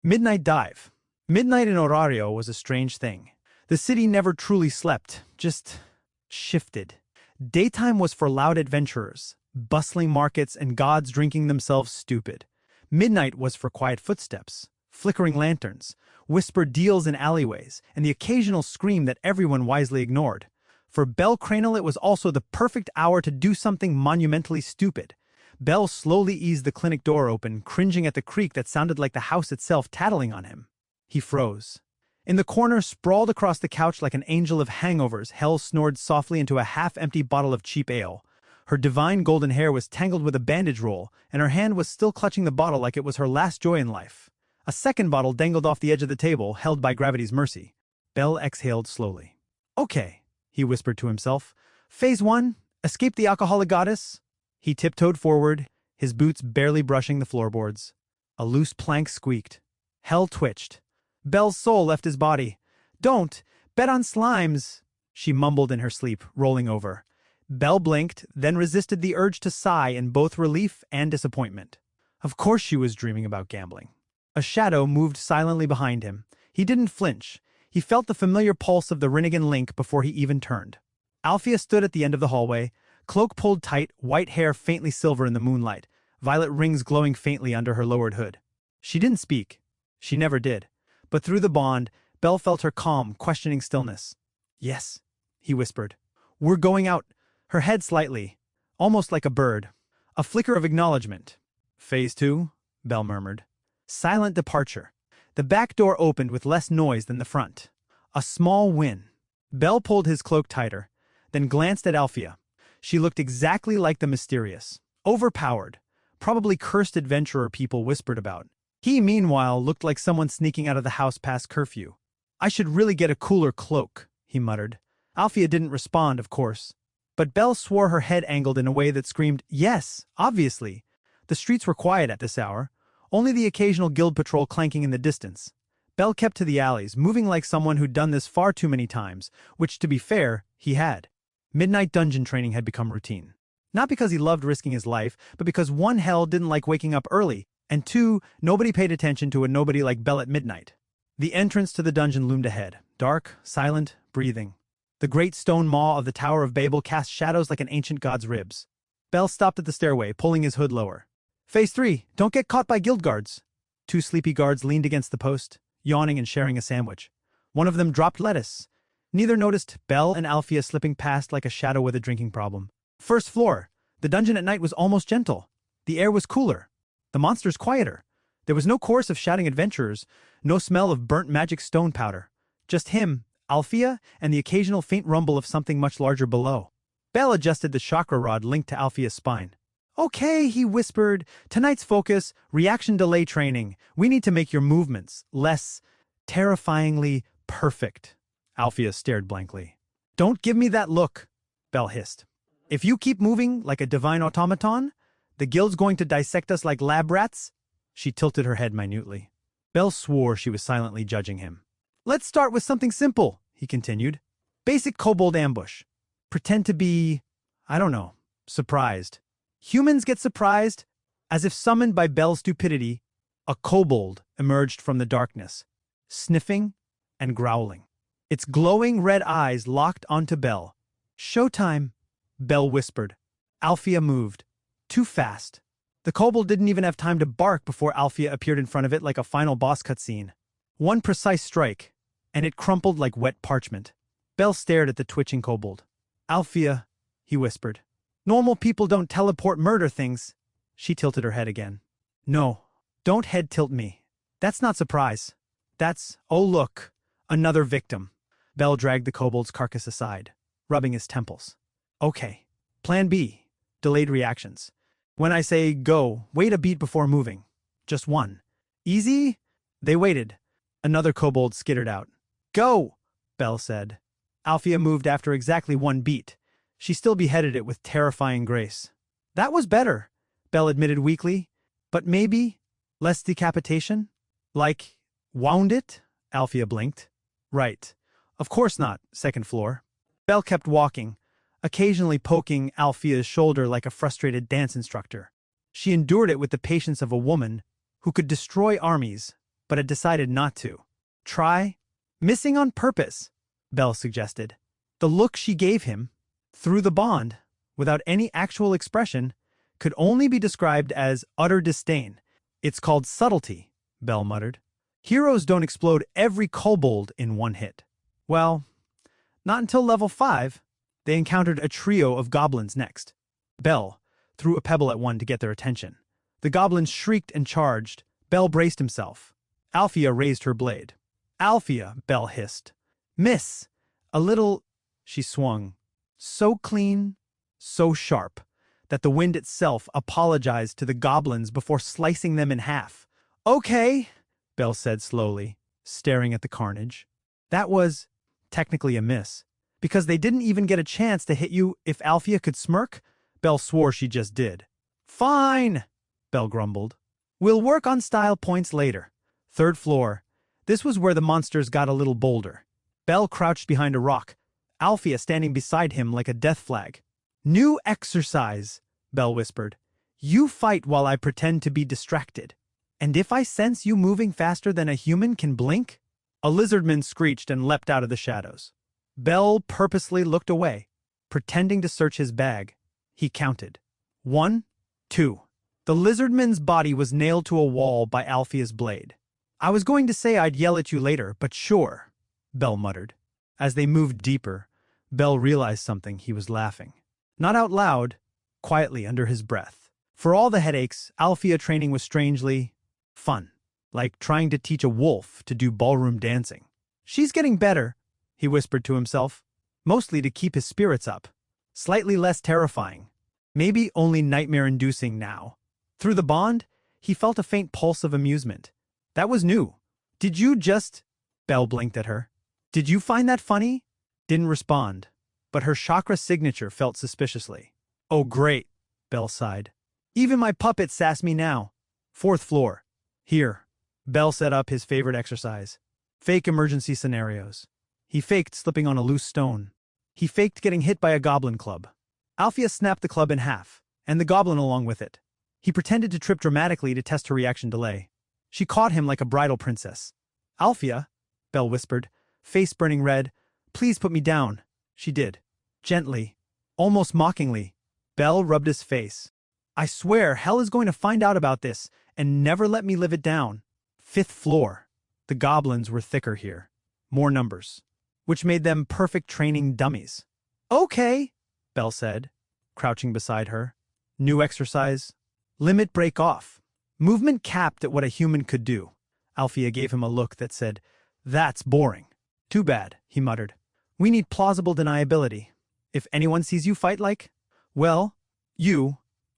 Midnight dive. Midnight in Horario was a strange thing. The city never truly slept, just shifted. Daytime was for loud adventurers, bustling markets, and gods drinking themselves stupid. Midnight was for quiet footsteps, flickering lanterns, whispered deals in alleyways, and the occasional scream that everyone wisely ignored. For Bell Cranel, it was also the perfect hour to do something monumentally stupid. Bell slowly eased the clinic door open, cringing at the creak that sounded like the house itself tattling on him. He froze. In the corner, sprawled across the couch like an angel of hangovers, Hell snored softly into a half-empty bottle of cheap ale. Her divine golden hair was tangled with a bandage roll, and her hand was still clutching the bottle like it was her last joy in life. A second bottle dangled off the edge of the table, held by gravity's mercy. Bell exhaled slowly. Okay, he whispered to himself. Phase 1, escape the alcoholic goddess. He tiptoed forward, his boots barely brushing the floorboards. A loose plank squeaked. Hell twitched. Bell's soul left his body. Don't! Bet on slimes! She mumbled in her sleep, rolling over. Bell blinked, then resisted the urge to sigh in both relief and disappointment. Of course she was dreaming about gambling. A shadow moved silently behind him. He didn't flinch. He felt the familiar pulse of the Rinnigan link before he even turned. Alfia stood at the end of the hallway, cloak pulled tight, white hair faintly silver in the moonlight, violet rings glowing faintly under her lowered hood. She didn't speak. She never did. But through the bond, Bell felt her calm, questioning stillness. Yes, he whispered. We're going out. Her head slightly, almost like a bird. A flicker of acknowledgement. Phase 2, Bell murmured. Silent departure. The back door opened with less noise than the front. A small win. Bell pulled his cloak tighter, then glanced at Alfia. She looked exactly like the mysterious, overpowered, probably cursed adventurer people whispered about. He, meanwhile, looked like someone sneaking out of the house past curfew. I should really get a cooler cloak, he muttered. Alfia didn't respond, of course. But Bell swore her head angled in a way that screamed, yes, obviously. The streets were quiet at this hour, only the occasional guild patrol clanking in the distance. Bell kept to the alleys, moving like someone who'd done this far too many times, which, to be fair, he had. Midnight dungeon training had become routine. Not because he loved risking his life, but because 1, Hell didn't like waking up early, and 2, nobody paid attention to a nobody like Bell at midnight. The entrance to the dungeon loomed ahead, dark, silent, breathing. The great stone maw of the Tower of Babel cast shadows like an ancient god's ribs. Bell stopped at the stairway, pulling his hood lower. Phase 3, don't get caught by guild guards. 2 sleepy guards leaned against the post, yawning and sharing a sandwich. One of them dropped lettuce. Neither noticed Bell and Alfia slipping past like a shadow with a drinking problem. First floor. The dungeon at night was almost gentle. The air was cooler. The monsters quieter. There was no chorus of shouting adventurers, no smell of burnt magic stone powder. Just him, Alfia, and the occasional faint rumble of something much larger below. Bell adjusted the chakra rod linked to Alfia's spine. Okay, he whispered. Tonight's focus, reaction delay training. We need to make your movements less terrifyingly perfect. Alfia stared blankly. Don't give me that look, Bell hissed. If you keep moving like a divine automaton, the guild's going to dissect us like lab rats? She tilted her head minutely. Bell swore she was silently judging him. Let's start with something simple, he continued. Basic kobold ambush. Pretend to be, I don't know, surprised. Humans get surprised. As if summoned by Bell's stupidity, a kobold emerged from the darkness, sniffing and growling. Its glowing red eyes locked onto Bell. Showtime, Bell whispered. Alfia moved. Too fast. The kobold didn't even have time to bark before Alfia appeared in front of it like a final boss cutscene. One precise strike, and it crumpled like wet parchment. Bell stared at the twitching kobold. Alfia, he whispered. Normal people don't teleport murder things. She tilted her head again. No, don't head tilt me. That's not surprise. That's, oh look, another victim. Bell dragged the kobold's carcass aside, rubbing his temples. Okay. Plan B. Delayed reactions. When I say go, wait a beat before moving. Just one. Easy? They waited. Another kobold skittered out. Go, Bell said. Alfia moved after exactly one beat. She still beheaded it with terrifying grace. That was better, Bell admitted weakly. But maybe less decapitation? Like, wound it? Alfia blinked. Right. Of course not, second floor. Bell kept walking, occasionally poking Alfia's shoulder like a frustrated dance instructor. She endured it with the patience of a woman who could destroy armies, but had decided not to. Try missing on purpose, Bell suggested. The look she gave him, through the bond, without any actual expression, could only be described as utter disdain. It's called subtlety, Bell muttered. Heroes don't explode every kobold in one hit. Well, not until level 5. They encountered a trio of goblins next. Bell threw a pebble at one to get their attention. The goblins shrieked and charged. Bell braced himself. Alfia raised her blade. Alfia, Bell hissed. Miss! A little... She swung. So clean, so sharp, that the wind itself apologized to the goblins before slicing them in half. Okay, Bell said slowly, staring at the carnage. That was technically a miss, because they didn't even get a chance to hit you if Alfia could smirk. Bell swore she just did. Fine, Bell grumbled. We'll work on style points later. Third floor. This was where the monsters got a little bolder. Bell crouched behind a rock, Alfia standing beside him like a death flag. New exercise, Bell whispered. You fight while I pretend to be distracted. And if I sense you moving faster than a human can blink? A lizardman screeched and leapt out of the shadows. Bell purposely looked away, pretending to search his bag. He counted. 1, 2. The lizardman's body was nailed to a wall by Alfia's blade. I was going to say I'd yell at you later, but sure, Bell muttered. As they moved deeper, Bell realized something. He was laughing. Not out loud, quietly under his breath. For all the headaches, Alfia training was strangely fun, like trying to teach a wolf to do ballroom dancing. She's getting better, he whispered to himself, mostly to keep his spirits up. Slightly less terrifying, maybe only nightmare-inducing now. Through the bond, he felt a faint pulse of amusement. That was new. Did you just... Bell blinked at her. Did you find that funny? Didn't respond, but her chakra signature felt suspiciously. Oh great, Bell sighed. Even my puppets sass me now. Fourth floor. Here. Bell set up his favorite exercise. Fake emergency scenarios. He faked slipping on a loose stone. He faked getting hit by a goblin club. Alfia snapped the club in half, and the goblin along with it. He pretended to trip dramatically to test her reaction delay. She caught him like a bridal princess. Alfia, Bell whispered, face burning red, please put me down. She did. Gently, almost mockingly. Bell rubbed his face. I swear hell is going to find out about this and never let me live it down. Fifth floor. The goblins were thicker here. More numbers, which made them perfect training dummies. Okay, Bell said, crouching beside her. New exercise. Limit break off. Movement capped at what a human could do. Alfia gave him a look that said, That's boring. Too bad, he muttered. We need plausible deniability. If anyone sees you fight like, well,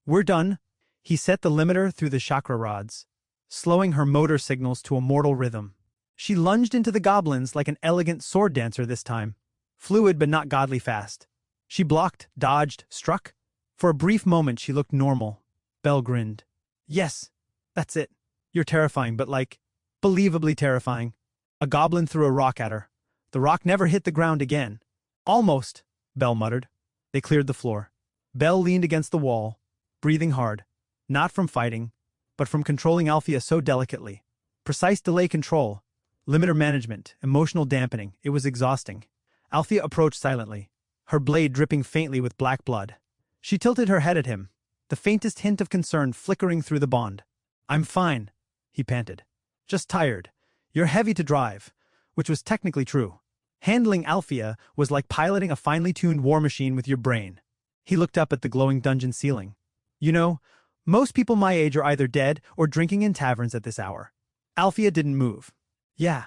we're done. He set the limiter through the chakra rods, slowing her motor signals to a mortal rhythm. She lunged into the goblins like an elegant sword dancer this time, fluid but not godly fast. She blocked, dodged, struck. For a brief moment she looked normal. Bell grinned. Yes, that's it. You're terrifying, but like, believably terrifying. A goblin threw a rock at her. The rock never hit the ground again. Almost, Bell muttered. They cleared the floor. Bell leaned against the wall, breathing hard, not from fighting, but from controlling Alfia so delicately. Precise delay control, limiter management, emotional dampening. It was exhausting. Alfia approached silently, her blade dripping faintly with black blood. She tilted her head at him, the faintest hint of concern flickering through the bond. I'm fine, he panted. Just tired. You're heavy to drive, which was technically true. Handling Alfia was like piloting a finely tuned war machine with your brain. He looked up at the glowing dungeon ceiling. You know, most people my age are either dead or drinking in taverns at this hour. Alfia didn't move. Yeah,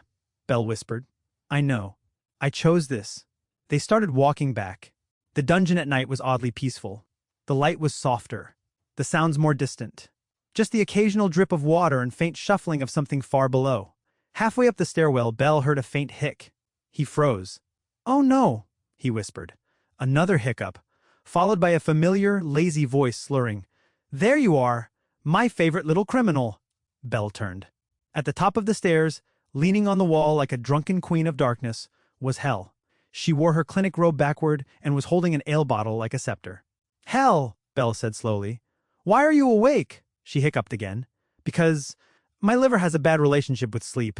Belle whispered. I know. I chose this. They started walking back. The dungeon at night was oddly peaceful. The light was softer. The sounds more distant. Just the occasional drip of water and faint shuffling of something far below. Halfway up the stairwell, Belle heard a faint hic. He froze. Oh no, he whispered. Another hiccup, followed by a familiar, lazy voice slurring. There you are, my favorite little criminal. Belle turned. At the top of the stairs, leaning on the wall like a drunken queen of darkness, was Hel. She wore her clinic robe backward and was holding an ale bottle like a scepter. Hel, Belle said slowly. Why are you awake? She hiccuped again. Because my liver has a bad relationship with sleep.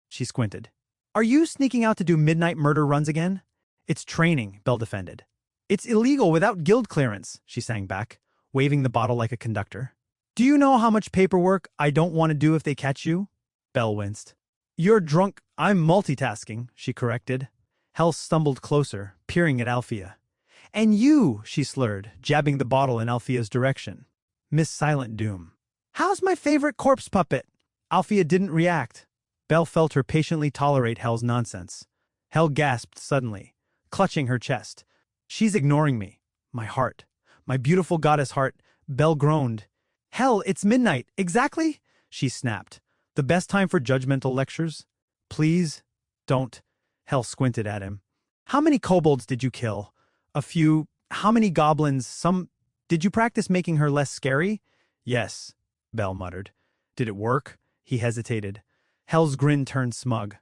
She squinted. Are you sneaking out to do midnight murder runs again? It's training, Belle defended. It's illegal without guild clearance, she sang back, waving the bottle like a conductor. Do you know how much paperwork I don't want to do if they catch you? Belle winced. You're drunk. I'm multitasking, she corrected. Hel stumbled closer, peering at Alfia. And you, she slurred, jabbing the bottle in Alfia's direction. Miss Silent Doom. How's my favorite corpse puppet? Alfia didn't react. Belle felt her patiently tolerate Hel's nonsense. Hel gasped suddenly, clutching her chest. She's ignoring me. My heart. My beautiful goddess heart. Belle groaned. Hel, it's midnight. Exactly? She snapped. The best time for judgmental lectures? Please, don't. Hel squinted at him. How many kobolds did you kill? A few. How many goblins? Some. Did you practice making her less scary? Yes, Belle muttered. Did it work? He hesitated. Hel's grin turned smug.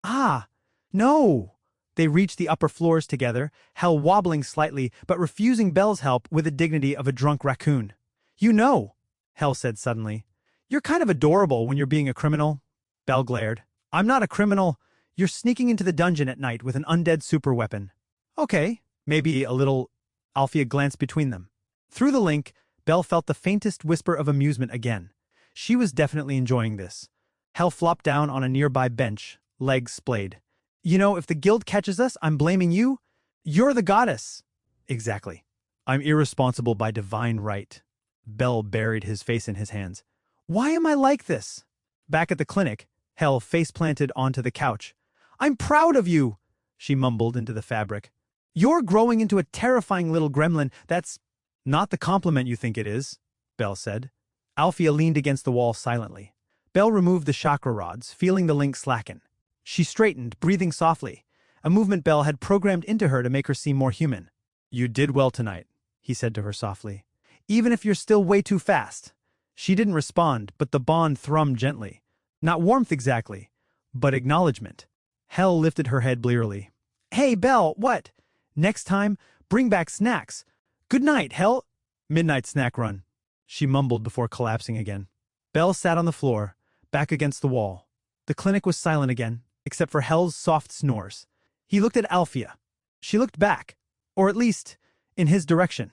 Ah, no. They reached the upper floors together, Hel wobbling slightly but refusing Belle's help with the dignity of a drunk raccoon. You know, Hel said suddenly. You're kind of adorable when you're being a criminal. Belle glared. I'm not a criminal. You're sneaking into the dungeon at night with an undead superweapon. Okay, maybe a little. Alfia glanced between them. Through the link, Belle felt the faintest whisper of amusement again. She was definitely enjoying this. Hel flopped down on a nearby bench, legs splayed. You know, if the guild catches us, I'm blaming you. You're the goddess. Exactly. I'm irresponsible by divine right. Belle buried his face in his hands. Why am I like this? Back at the clinic, Hel face-planted onto the couch. I'm proud of you, she mumbled into the fabric. You're growing into a terrifying little gremlin. That's not the compliment you think it is, Belle said. Alfia leaned against the wall silently. Belle removed the chakra rods, feeling the link slacken. She straightened, breathing softly, a movement Belle had programmed into her to make her seem more human. You did well tonight, he said to her softly. Even if you're still way too fast. She didn't respond, but the bond thrummed gently. Not warmth exactly, but acknowledgement. Hel lifted her head blearily. Hey, Belle, what? Next time, bring back snacks. Good night, Hel. Midnight snack run, she mumbled before collapsing again. Belle sat on the floor, back against the wall. The clinic was silent again, except for Hel's soft snores. He looked at Alfia. She looked back, or at least, in his direction.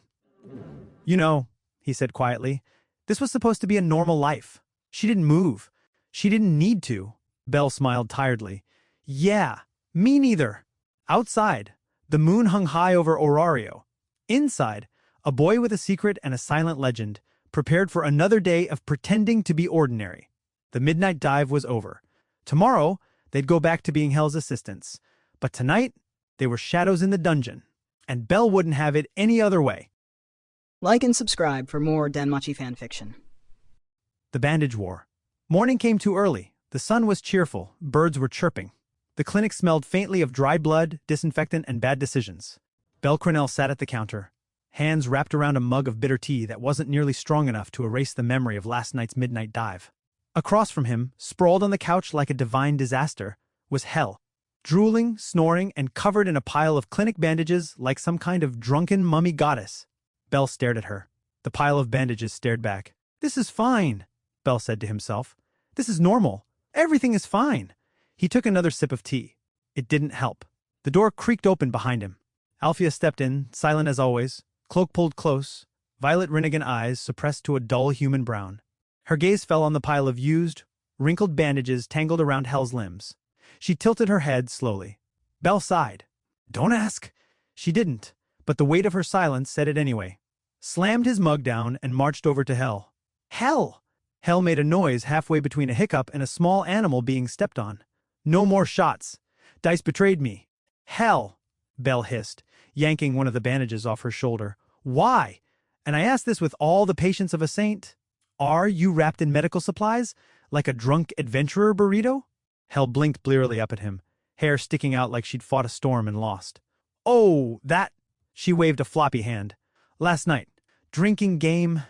You know, he said quietly, this was supposed to be a normal life. She didn't move. She didn't need to. Belle smiled tiredly. Yeah, me neither. Outside, the moon hung high over Orario. Inside, a boy with a secret and a silent legend, prepared for another day of pretending to be ordinary. The midnight dive was over. Tomorrow, they'd go back to being Hel's assistants. But tonight, they were shadows in the dungeon. And Belle wouldn't have it any other way. Like and subscribe for more Danmachi fanfiction. The bandage war. Morning came too early. The sun was cheerful. Birds were chirping. The clinic smelled faintly of dried blood, disinfectant, and bad decisions. Belle Crenell sat at the counter, hands wrapped around a mug of bitter tea that wasn't nearly strong enough to erase the memory of last night's midnight dive. Across from him, sprawled on the couch like a divine disaster, was Hel, drooling, snoring, and covered in a pile of clinic bandages like some kind of drunken mummy goddess. Belle stared at her. The pile of bandages stared back. This is fine, Belle said to himself. This is normal. Everything is fine. He took another sip of tea. It didn't help. The door creaked open behind him. Alfia stepped in, silent as always, cloak pulled close, violet Rinnegan eyes suppressed to a dull human brown. Her gaze fell on the pile of used, wrinkled bandages tangled around Hel's limbs. She tilted her head slowly. Belle sighed. Don't ask. She didn't, but the weight of her silence said it anyway. Slammed his mug down and marched over to Hell. Hell! Hell made a noise halfway between a hiccup and a small animal being stepped on. No more shots. Dice betrayed me. Hell! Belle hissed, yanking one of the bandages off her shoulder. Why? And I ask this with all the patience of a saint. Are you wrapped in medical supplies? Like a drunk adventurer burrito? Hell blinked blearily up at him, hair sticking out like she'd fought a storm and lost. Oh, that... She waved a floppy hand. Last night. Drinking game...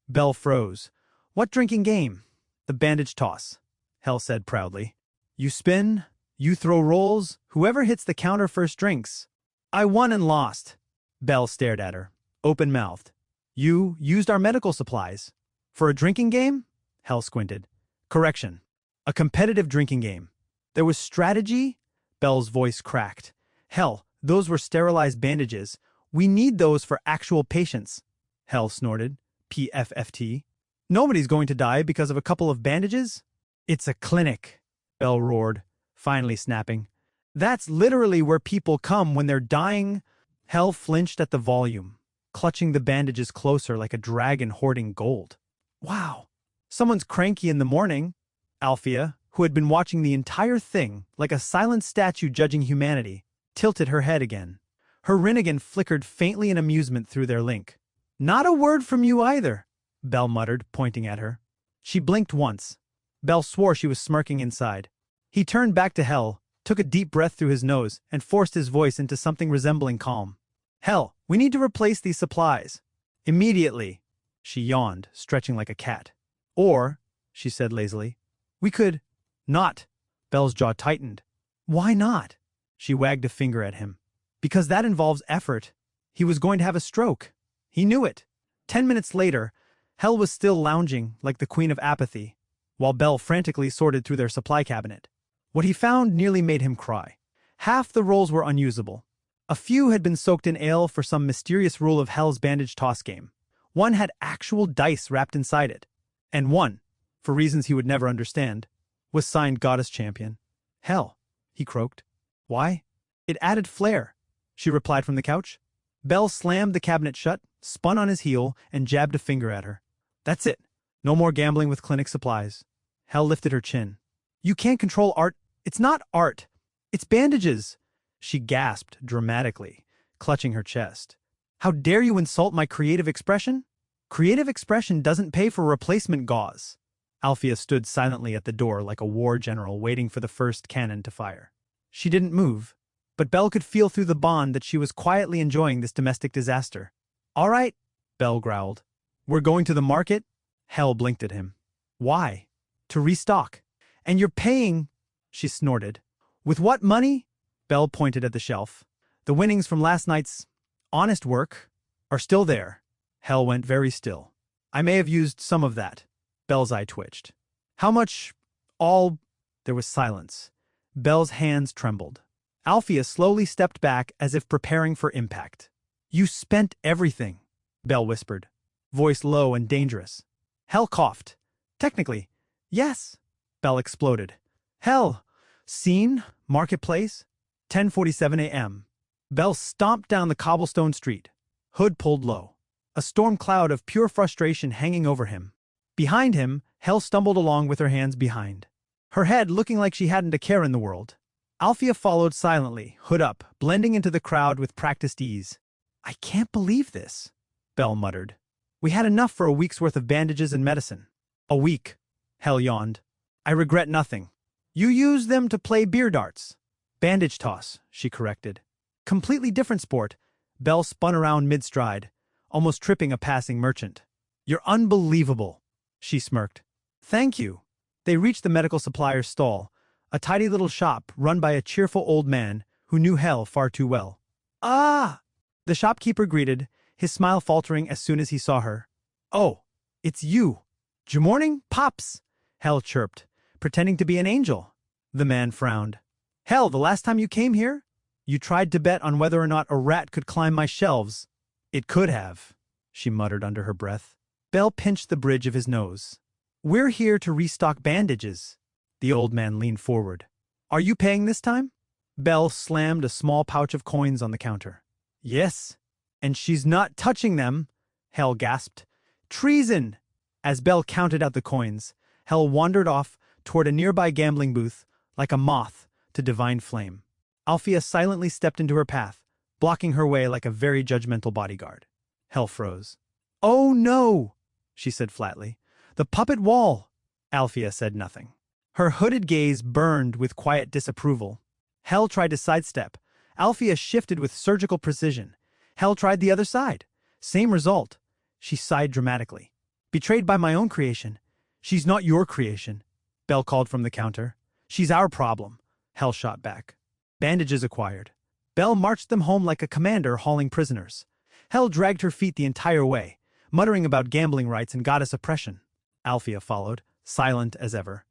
Belle froze. What drinking game? The bandage toss, Hell said proudly. You spin, you throw rolls, whoever hits the counter first drinks. I won and lost. Belle stared at her, open-mouthed. You used our medical supplies. For a drinking game? Hell squinted. Correction. A competitive drinking game. There was strategy? Belle's voice cracked. Hell, those were sterilized bandages. We need those for actual patients. Hell snorted. PFFT. Nobody's going to die because of a couple of bandages? It's a clinic, Belle roared, finally snapping. That's literally where people come when they're dying. Hell flinched at the volume, clutching the bandages closer like a dragon hoarding gold. Wow, someone's cranky in the morning. Althea, who had been watching the entire thing like a silent statue judging humanity, tilted her head again. Her Rinnegan flickered faintly in amusement through their link. Not a word from you either, Belle muttered, pointing at her. She blinked once. Belle swore she was smirking inside. He turned back to Hell, took a deep breath through his nose, and forced his voice into something resembling calm. Hell, we need to replace these supplies. Immediately. She yawned, stretching like a cat. Or, she said lazily, we could... Not. Belle's jaw tightened. Why not? She wagged a finger at him. Because that involves effort. He was going to have a stroke. He knew it. 10 minutes later, Hell was still lounging like the queen of apathy, while Belle frantically sorted through their supply cabinet. What he found nearly made him cry. Half the rolls were unusable. A few had been soaked in ale for some mysterious rule of Hell's bandage toss game. One had actual dice wrapped inside it. And one, for reasons he would never understand, was signed Goddess Champion. Hell, he croaked. Why? It added flair, she replied from the couch. Belle slammed the cabinet shut, spun on his heel, and jabbed a finger at her. That's it. No more gambling with clinic supplies. Hell lifted her chin. You can't control art. It's not art. It's bandages. She gasped dramatically, clutching her chest. How dare you insult my creative expression? Creative expression doesn't pay for replacement gauze. Althea stood silently at the door like a war general waiting for the first cannon to fire. She didn't move, but Belle could feel through the bond that she was quietly enjoying this domestic disaster. All right, Belle growled. We're going to the market? Hell blinked at him. Why? To restock. And you're paying, she snorted. With what money? Belle pointed at the shelf. The winnings from last night's honest work are still there. Hell went very still. I may have used some of that. Belle's eye twitched. How much? All? There was silence. Belle's hands trembled. Althea slowly stepped back as if preparing for impact. You spent everything, Belle whispered, voice low and dangerous. Hell coughed. Technically, yes, Belle exploded. Hell, scene, marketplace, 10:47 a.m. Belle stomped down the cobblestone street, hood pulled low, a storm cloud of pure frustration hanging over him. Behind him, Hell stumbled along with her hands behind, her head looking like she hadn't a care in the world. Althea followed silently, hood up, blending into the crowd with practiced ease. I can't believe this, Belle muttered. We had enough for a week's worth of bandages and medicine. A week, Hell yawned. I regret nothing. You used them to play beer darts. Bandage toss, she corrected. Completely different sport. Belle spun around mid-stride, almost tripping a passing merchant. You're unbelievable, she smirked. Thank you. They reached the medical supplier's stall, a tidy little shop run by a cheerful old man who knew Hell far too well. Ah! The shopkeeper greeted, his smile faltering as soon as he saw her. Oh, it's you. Good-morning, Pops, Hell chirped, pretending to be an angel. The man frowned. Hell, the last time you came here, you tried to bet on whether or not a rat could climb my shelves. It could have, she muttered under her breath. Belle pinched the bridge of his nose. We're here to restock bandages. The old man leaned forward. Are you paying this time? Belle slammed a small pouch of coins on the counter. Yes, and she's not touching them, Hell gasped. Treason! As Belle counted out the coins, Hell wandered off toward a nearby gambling booth like a moth to divine flame. Alfea silently stepped into her path, blocking her way like a very judgmental bodyguard. Hell froze. Oh no, she said flatly. The puppet wall! Alfea said nothing. Her hooded gaze burned with quiet disapproval. Hell tried to sidestep. Alfea shifted with surgical precision. Hell tried the other side. Same result. She sighed dramatically. Betrayed by my own creation. She's not your creation, Belle called from the counter. She's our problem, Hell shot back. Bandages acquired. Belle marched them home like a commander hauling prisoners. Hell dragged her feet the entire way, muttering about gambling rights and goddess oppression. Alfea followed, silent as ever.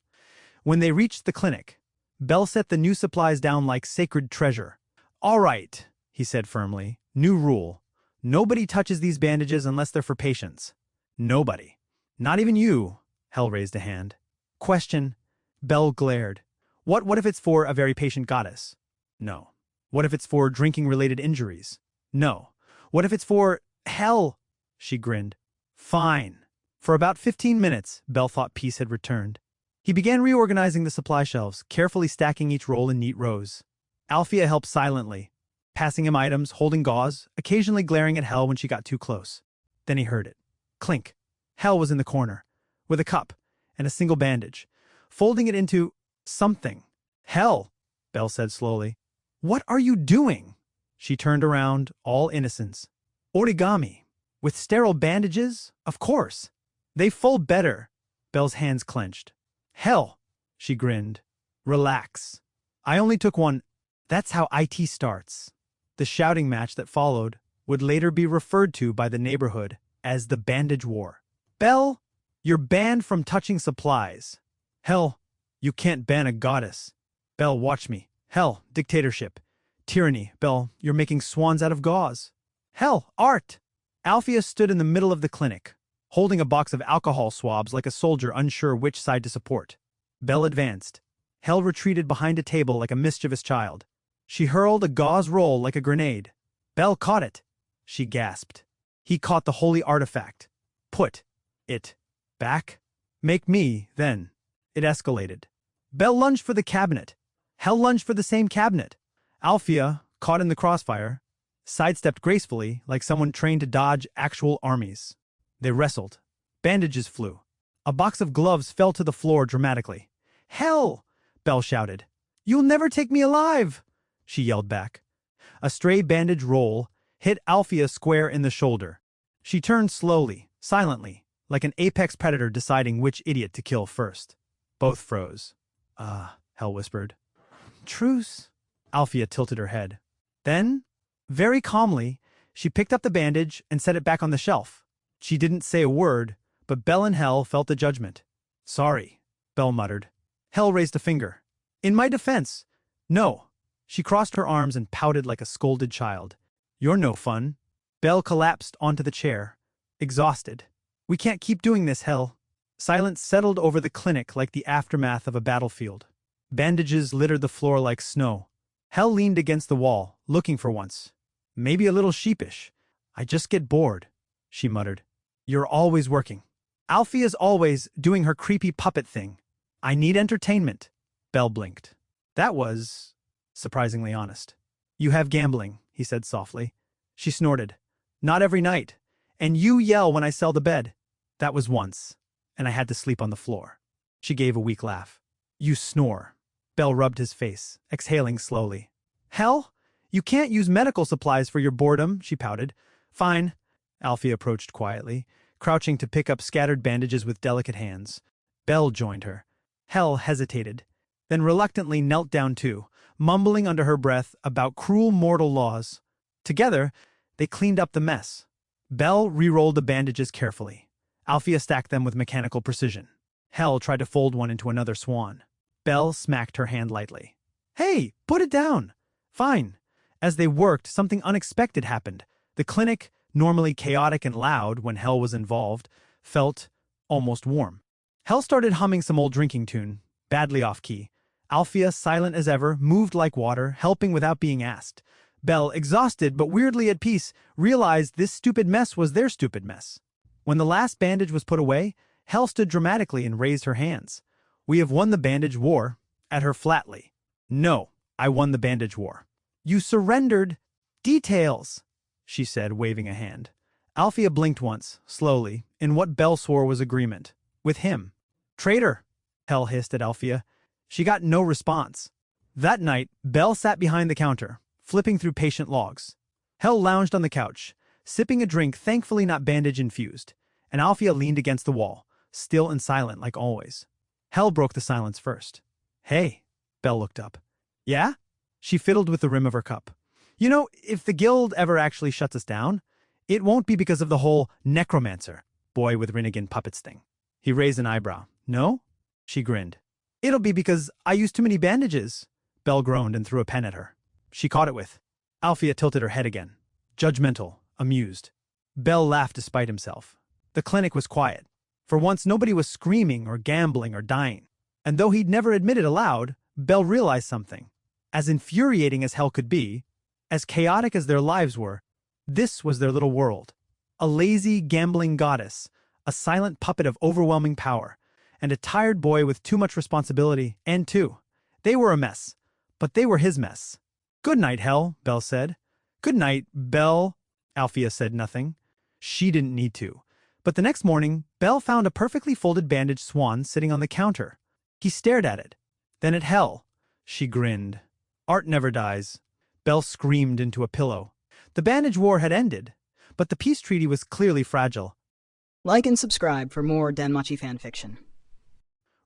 When they reached the clinic, Belle set the new supplies down like sacred treasure. All right, he said firmly. New rule. Nobody touches these bandages unless they're for patients. Nobody. Not even you, Hell raised a hand. Question. Belle glared. What if it's for a very patient goddess? No. What if it's for drinking-related injuries? No. What if it's for Hell? She grinned. Fine. For about 15 minutes, Belle thought peace had returned. He began reorganizing the supply shelves, carefully stacking each roll in neat rows. Alfea helped silently, passing him items, holding gauze, occasionally glaring at Hell when she got too close. Then he heard it. Clink. Hell was in the corner, with a cup and a single bandage, folding it into something. Hell, Belle said slowly. What are you doing? She turned around, all innocence. Origami. With sterile bandages? Of course. They fold better. Belle's hands clenched. Hell, she grinned. Relax. I only took one. That's how IT starts. The shouting match that followed would later be referred to by the neighborhood as the Bandage War. Belle, you're banned from touching supplies. Hell, you can't ban a goddess. Belle, watch me. Hell, dictatorship. Tyranny. Belle, you're making swans out of gauze. Hell, art. Alfea stood in the middle of the clinic, holding a box of alcohol swabs like a soldier unsure which side to support. Belle advanced. Hell retreated behind a table like a mischievous child. She hurled a gauze roll like a grenade. Belle caught it. She gasped. He caught the holy artifact. Put it back. Make me, then. It escalated. Belle lunged for the cabinet. Hell lunged for the same cabinet. Alfea, caught in the crossfire, sidestepped gracefully like someone trained to dodge actual armies. They wrestled. Bandages flew. A box of gloves fell to the floor dramatically. Hell! Belle shouted. You'll never take me alive! She yelled back. A stray bandage roll hit Alfea square in the shoulder. She turned slowly, silently, like an apex predator deciding which idiot to kill first. Both froze. Hell whispered. Truce? Alfea tilted her head. Then, very calmly, she picked up the bandage and set it back on the shelf. She didn't say a word, but Belle and Hell felt the judgment. Sorry, Belle muttered. Hell raised a finger. In my defense. No. She crossed her arms and pouted like a scolded child. You're no fun. Belle collapsed onto the chair, exhausted. We can't keep doing this, Hell. Silence settled over the clinic like the aftermath of a battlefield. Bandages littered the floor like snow. Hell leaned against the wall, looking for once. Maybe a little sheepish. I just get bored, she muttered. You're always working. Alfea's always doing her creepy puppet thing. I need entertainment. Belle blinked. That was surprisingly honest. You have gambling, he said softly. She snorted. Not every night. And you yell when I sell the bed. That was once. And I had to sleep on the floor. She gave a weak laugh. You snore. Belle rubbed his face, exhaling slowly. Hell, you can't use medical supplies for your boredom, she pouted. Fine. Alfea approached quietly, crouching to pick up scattered bandages with delicate hands. Belle joined her. Hell hesitated, then reluctantly knelt down too, mumbling under her breath about cruel mortal laws. Together, they cleaned up the mess. Belle re-rolled the bandages carefully. Alfea stacked them with mechanical precision. Hell tried to fold one into another swan. Belle smacked her hand lightly. Hey, put it down. Fine. As they worked, something unexpected happened. The clinic, normally chaotic and loud when Hell was involved, felt almost warm. Hell started humming some old drinking tune, badly off-key. Alfia, silent as ever, moved like water, helping without being asked. Belle, exhausted but weirdly at peace, realized this stupid mess was their stupid mess. When the last bandage was put away, Hel stood dramatically and raised her hands. "We have won the bandage war," at her flatly. "No, I won the bandage war." "You surrendered." "Details," she said, waving a hand. Alfia blinked once, slowly, in what Belle swore was agreement. With him. "Traitor," Hel hissed at Alfia. She got no response. That night, Belle sat behind the counter, flipping through patient logs. Hel lounged on the couch, sipping a drink thankfully not bandage-infused, and Alfia leaned against the wall, still and silent like always. Hel broke the silence first. "Hey." Belle looked up. "Yeah?" She fiddled with the rim of her cup. "You know, if the guild ever actually shuts us down, it won't be because of the whole necromancer, boy with Rinnegan puppets thing." He raised an eyebrow. "No?" She grinned. "It'll be because I used too many bandages." Belle groaned and threw a pen at her. She caught it with. Alfia tilted her head again. Judgmental, amused. Belle laughed despite himself. The clinic was quiet. For once, nobody was screaming or gambling or dying. And though he'd never admitted aloud, Belle realized something. As infuriating as Hel could be, as chaotic as their lives were, this was their little world. A lazy, gambling goddess, a silent puppet of overwhelming power, and a tired boy with too much responsibility, and too. They were a mess, but they were his mess. "Good night, Hel," Belle said. "Good night, Belle." Alfia said nothing. She didn't need to. But the next morning, Belle found a perfectly folded bandaged swan sitting on the counter. He stared at it, then at Hel. She grinned. Art never dies. Belle screamed into a pillow. The bandage war had ended, but the peace treaty was clearly fragile. Like and subscribe for more Danmachi fanfiction.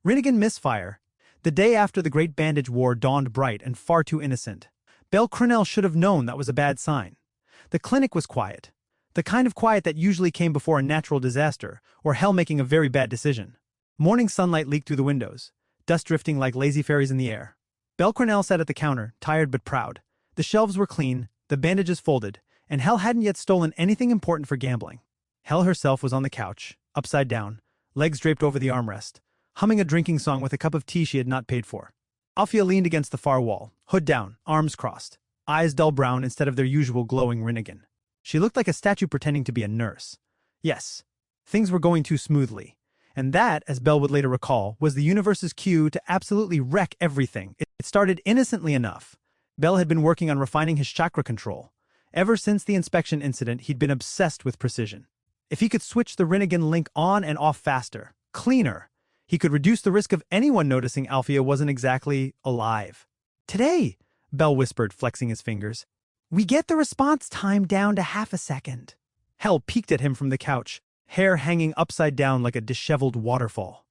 Rinnegan misfire. The day after the Great Bandage War dawned bright and far too innocent. Belle Crunell should have known that was a bad sign. The clinic was quiet. The kind of quiet that usually came before a natural disaster, or Hel making a very bad decision. Morning sunlight leaked through the windows, dust drifting like lazy fairies in the air. Belle Crunell sat at the counter, tired but proud. The shelves were clean, the bandages folded, and Hel hadn't yet stolen anything important for gambling. Hel herself was on the couch, upside down, legs draped over the armrest, humming a drinking song with a cup of tea she had not paid for. Alfia leaned against the far wall, hood down, arms crossed, eyes dull brown instead of their usual glowing Rinnegan. She looked like a statue pretending to be a nurse. Yes, things were going too smoothly. And that, as Belle would later recall, was the universe's cue to absolutely wreck everything. It started innocently enough. Belle had been working on refining his chakra control. Ever since the inspection incident, he'd been obsessed with precision. If he could switch the Rinnegan link on and off faster, cleaner, he could reduce the risk of anyone noticing Alfia wasn't exactly alive. "Today," Belle whispered, flexing his fingers, "we get the response time down to half a second." Hel peeked at him from the couch, hair hanging upside down like a disheveled waterfall.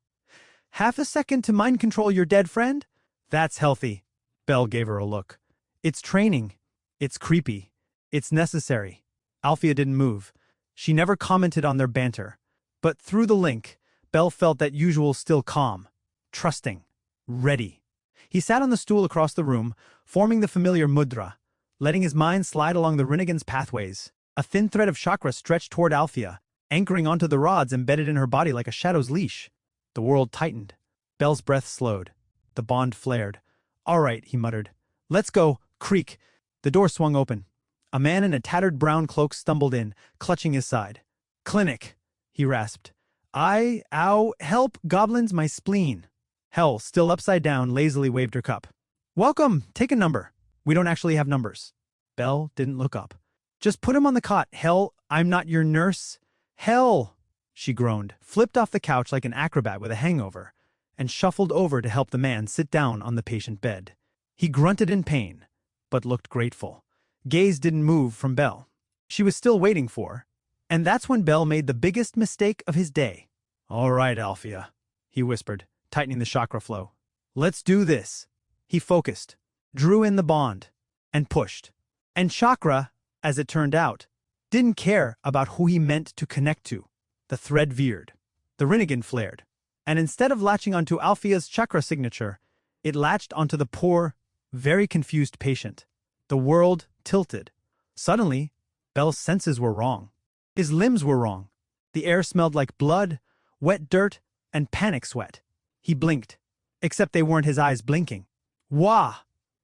"Half a second to mind control your dead friend? That's healthy." Belle gave her a look. "It's training. It's creepy. It's necessary." Alfia didn't move. She never commented on their banter. But through the link, Belle felt that usual still calm, trusting, ready. He sat on the stool across the room, forming the familiar mudra, letting his mind slide along the Rinnegan's pathways. A thin thread of chakra stretched toward Alfia, anchoring onto the rods embedded in her body like a shadow's leash. The world tightened. Belle's breath slowed. The bond flared. "All right," he muttered. "Let's go." Creak. The door swung open. A man in a tattered brown cloak stumbled in, clutching his side. "Clinic," he rasped. Ow, help, goblins, my spleen." Hel, still upside down, lazily waved her cup. "Welcome, take a number." "We don't actually have numbers." Belle didn't look up. "Just put him on the cot, Hel. I'm not your nurse." "Hel," she groaned, flipped off the couch like an acrobat with a hangover, and shuffled over to help the man sit down on the patient bed. He grunted in pain, but looked grateful. Gaze didn't move from Belle. She was still waiting for, and that's when Belle made the biggest mistake of his day. "All right, Alfia," he whispered, tightening the chakra flow. "Let's do this." He focused, drew in the bond, and pushed. And chakra, as it turned out, didn't care about who he meant to connect to. The thread veered. The Rinnegan flared. And instead of latching onto Alfia's chakra signature, it latched onto the poor, very confused patient. The world tilted. Suddenly, Belle's senses were wrong. His limbs were wrong. The air smelled like blood, wet dirt, and panic sweat. He blinked, except they weren't his eyes blinking. Wah!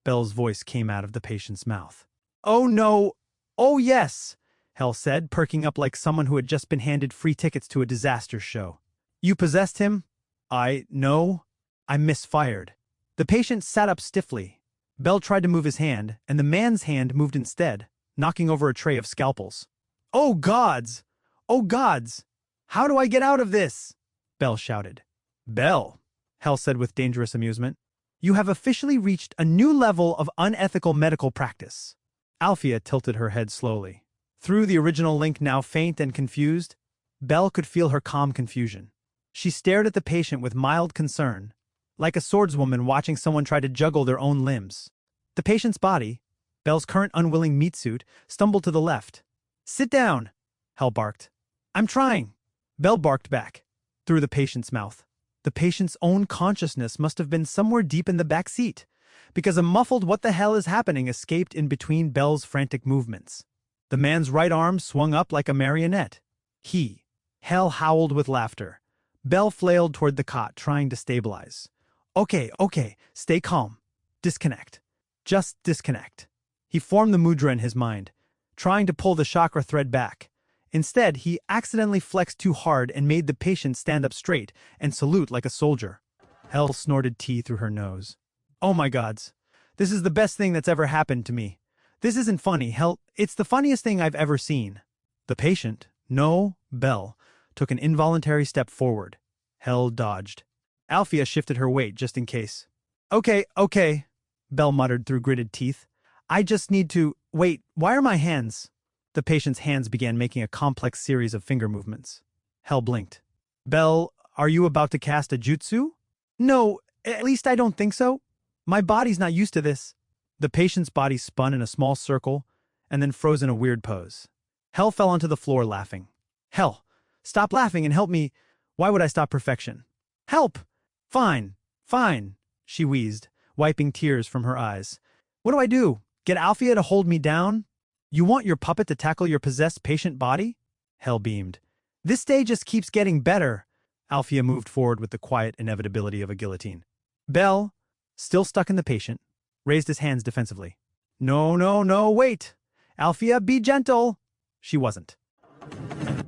Belle's voice came out of the patient's mouth. Oh no! Oh yes! Hell said, perking up like someone who had just been handed free tickets to a disaster show. You possessed him? No. I misfired. The patient sat up stiffly. Belle tried to move his hand, and the man's hand moved instead, knocking over a tray of scalpels. Oh gods! Oh gods! How do I get out of this? Belle shouted. Belle, Hell said with dangerous amusement, you have officially reached a new level of unethical medical practice. Alfea tilted her head slowly. Through the original link, now faint and confused, Belle could feel her calm confusion. She stared at the patient with mild concern, like a swordswoman watching someone try to juggle their own limbs. The patient's body, Belle's current unwilling meat suit, stumbled to the left. Sit down, Hell barked. I'm trying. Belle barked back, through the patient's mouth. The patient's own consciousness must have been somewhere deep in the back seat, because a muffled "what the hell is happening" escaped in between Belle's frantic movements. The man's right arm swung up like a marionette. Hell howled with laughter. Belle flailed toward the cot, trying to stabilize. Okay, stay calm. Disconnect. Just disconnect. He formed the mudra in his mind, trying to pull the chakra thread back. Instead, he accidentally flexed too hard and made the patient stand up straight and salute like a soldier. Hell snorted tea through her nose. Oh my gods. This is the best thing that's ever happened to me. This isn't funny, Hell. It's the funniest thing I've ever seen. The patient, no, Belle, took an involuntary step forward. Hell dodged. Alfea shifted her weight just in case. Okay, Belle muttered through gritted teeth. I just need to… Wait, why are my hands… The patient's hands began making a complex series of finger movements. Hell blinked. Belle, are you about to cast a jutsu? No, at least I don't think so. My body's not used to this. The patient's body spun in a small circle and then froze in a weird pose. Hell fell onto the floor laughing. Hell, stop laughing and help me. Why would I stop perfection? Help! Fine, she wheezed, wiping tears from her eyes. What do I do? Get Alfea to hold me down? You want your puppet to tackle your possessed patient body? Hell beamed. This day just keeps getting better. Alfea moved forward with the quiet inevitability of a guillotine. Belle, still stuck in the patient, raised his hands defensively. No, wait. Alfea, be gentle. She wasn't.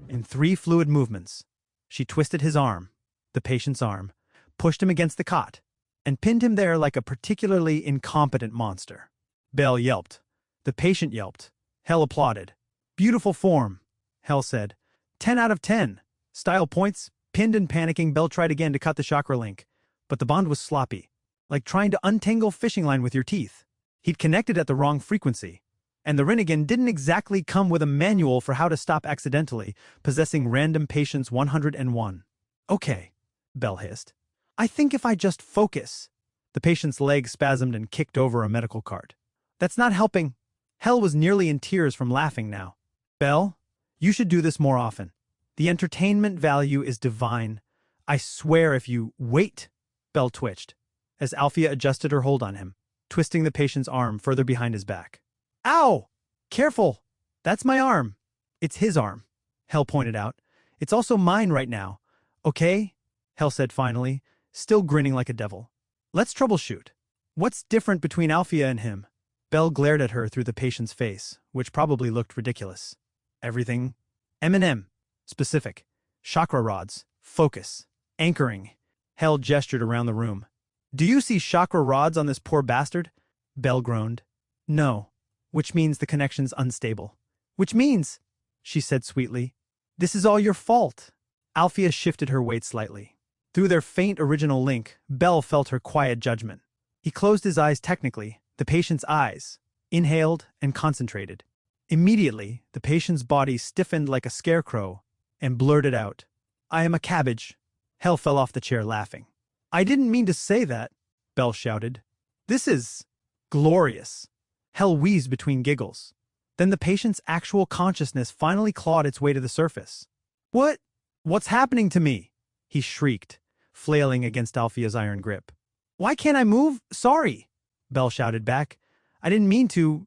In 3 fluid movements, she twisted his arm, the patient's arm, pushed him against the cot, and pinned him there like a particularly incompetent monster. Belle yelped. The patient yelped. Hell applauded. Beautiful form, Hell said. 10 out of 10. Style points. Pinned and panicking, Belle tried again to cut the chakra link, but the bond was sloppy, like trying to untangle fishing line with your teeth. He'd connected at the wrong frequency, and the Rinnegan didn't exactly come with a manual for how to stop accidentally possessing random patients 101. Okay, Belle hissed. I think if I just focus. The patient's leg spasmed and kicked over a medical cart. That's not helping. Hell was nearly in tears from laughing now. Belle, you should do this more often. The entertainment value is divine. I swear if you… Wait! Belle twitched, as Alfea adjusted her hold on him, twisting the patient's arm further behind his back. Ow! Careful! That's my arm. It's his arm, Hell pointed out. It's also mine right now. Okay? Hell said finally, still grinning like a devil. Let's troubleshoot. What's different between Alfea and him? Belle glared at her through the patient's face, which probably looked ridiculous. Everything. M&M. Specific. Chakra rods. Focus. Anchoring. Hell gestured around the room. Do you see chakra rods on this poor bastard? Belle groaned. No. Which means the connection's unstable. Which means, she said sweetly, this is all your fault. Alfea shifted her weight slightly. Through their faint original link, Belle felt her quiet judgment. He closed his eyes technically, the patient's eyes, inhaled and concentrated. Immediately, the patient's body stiffened like a scarecrow and blurted out, I am a cabbage. Hell fell off the chair laughing. I didn't mean to say that, Belle shouted. This is glorious. Hell wheezed between giggles. Then the patient's actual consciousness finally clawed its way to the surface. What's happening to me? He shrieked, flailing against Alfea's iron grip. Why can't I move? Sorry, Belle shouted back. I didn't mean to,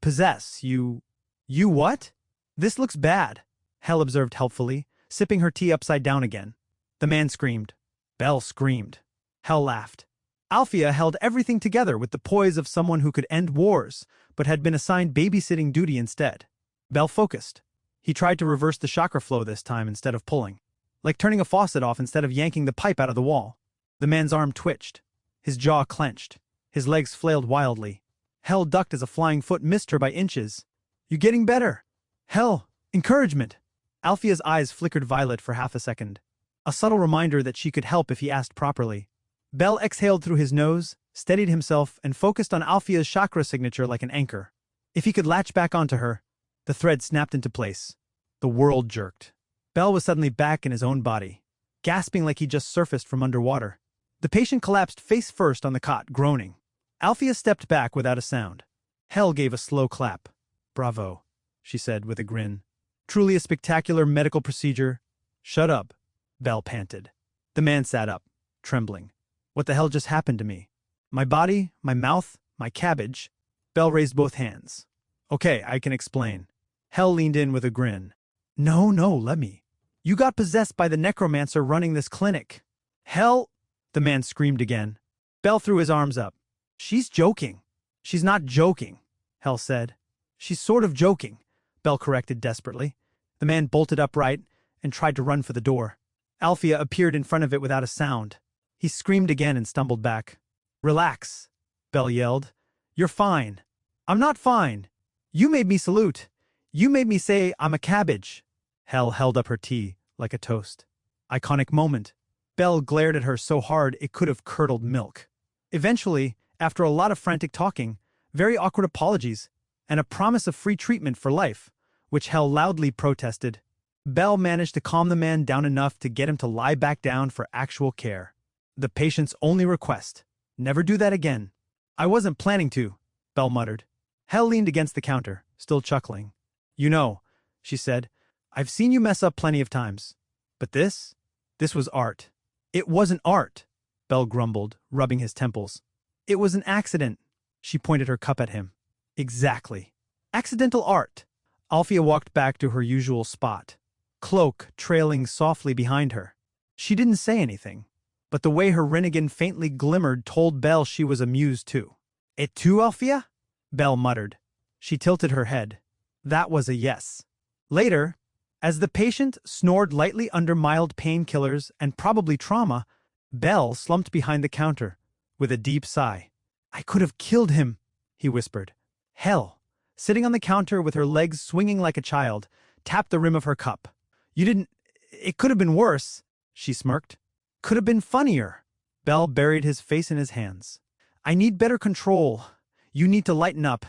possess you. You what? This looks bad, Hell observed helpfully, sipping her tea upside down again. The man screamed. Belle screamed. Hell laughed. Alfia held everything together with the poise of someone who could end wars, but had been assigned babysitting duty instead. Bell focused. He tried to reverse the chakra flow this time instead of pulling, like turning a faucet off instead of yanking the pipe out of the wall. The man's arm twitched. His jaw clenched. His legs flailed wildly. Hell ducked as a flying foot missed her by inches. "You're getting better." Hell, encouragement. Alfia's eyes flickered violet for half a second. A subtle reminder that she could help if he asked properly. Bell exhaled through his nose, steadied himself, and focused on Alfia's chakra signature like an anchor. If he could latch back onto her, the thread snapped into place. The world jerked. Bell was suddenly back in his own body, gasping like he just surfaced from underwater. The patient collapsed face first on the cot, groaning. Alfia stepped back without a sound. Hell gave a slow clap. "Bravo," she said with a grin. "Truly a spectacular medical procedure." "Shut up," Bell panted. The man sat up, trembling. "What the hell just happened to me? My body, my mouth, my cabbage." Bell raised both hands. "Okay, I can explain." Hell leaned in with a grin. No, let me. You got possessed by the necromancer running this clinic." "Hell!" the man screamed again. Bell threw his arms up. "She's joking." "She's not joking," Hell said. "She's sort of joking," Bell corrected desperately. The man bolted upright and tried to run for the door. Alfia appeared in front of it without a sound. He screamed again and stumbled back. "Relax," Bell yelled. "You're fine." "I'm not fine. You made me salute. You made me say I'm a cabbage." Hell held up her tea like a toast. Iconic moment. Bell glared at her so hard it could have curdled milk. Eventually, after a lot of frantic talking, very awkward apologies, and a promise of free treatment for life, which Hell loudly protested, Bell managed to calm the man down enough to get him to lie back down for actual care. The patient's only request: never do that again. "I wasn't planning to," Bell muttered. Hell leaned against the counter, still chuckling. "You know," she said, "I've seen you mess up plenty of times. But this was art." "It wasn't art," Bell grumbled, rubbing his temples. "It was an accident." She pointed her cup at him. "Exactly. Accidental art." Alfia walked back to her usual spot, cloak trailing softly behind her. She didn't say anything, but the way her Rinnegan faintly glimmered told Bell she was amused too. "Et tu, Alfia?" Bell muttered. She tilted her head. That was a yes. Later, as the patient snored lightly under mild painkillers and probably trauma, Bell slumped behind the counter with a deep sigh. "I could have killed him," he whispered. Hell, sitting on the counter with her legs swinging like a child, tapped the rim of her cup. "You didn't... It could have been worse," she smirked. "Could have been funnier." Bell buried his face in his hands. "I need better control. You need to lighten up.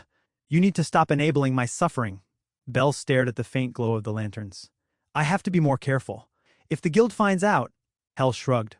You need to stop enabling my suffering." Bell stared at the faint glow of the lanterns. "I have to be more careful. If the guild finds out..." Hell shrugged.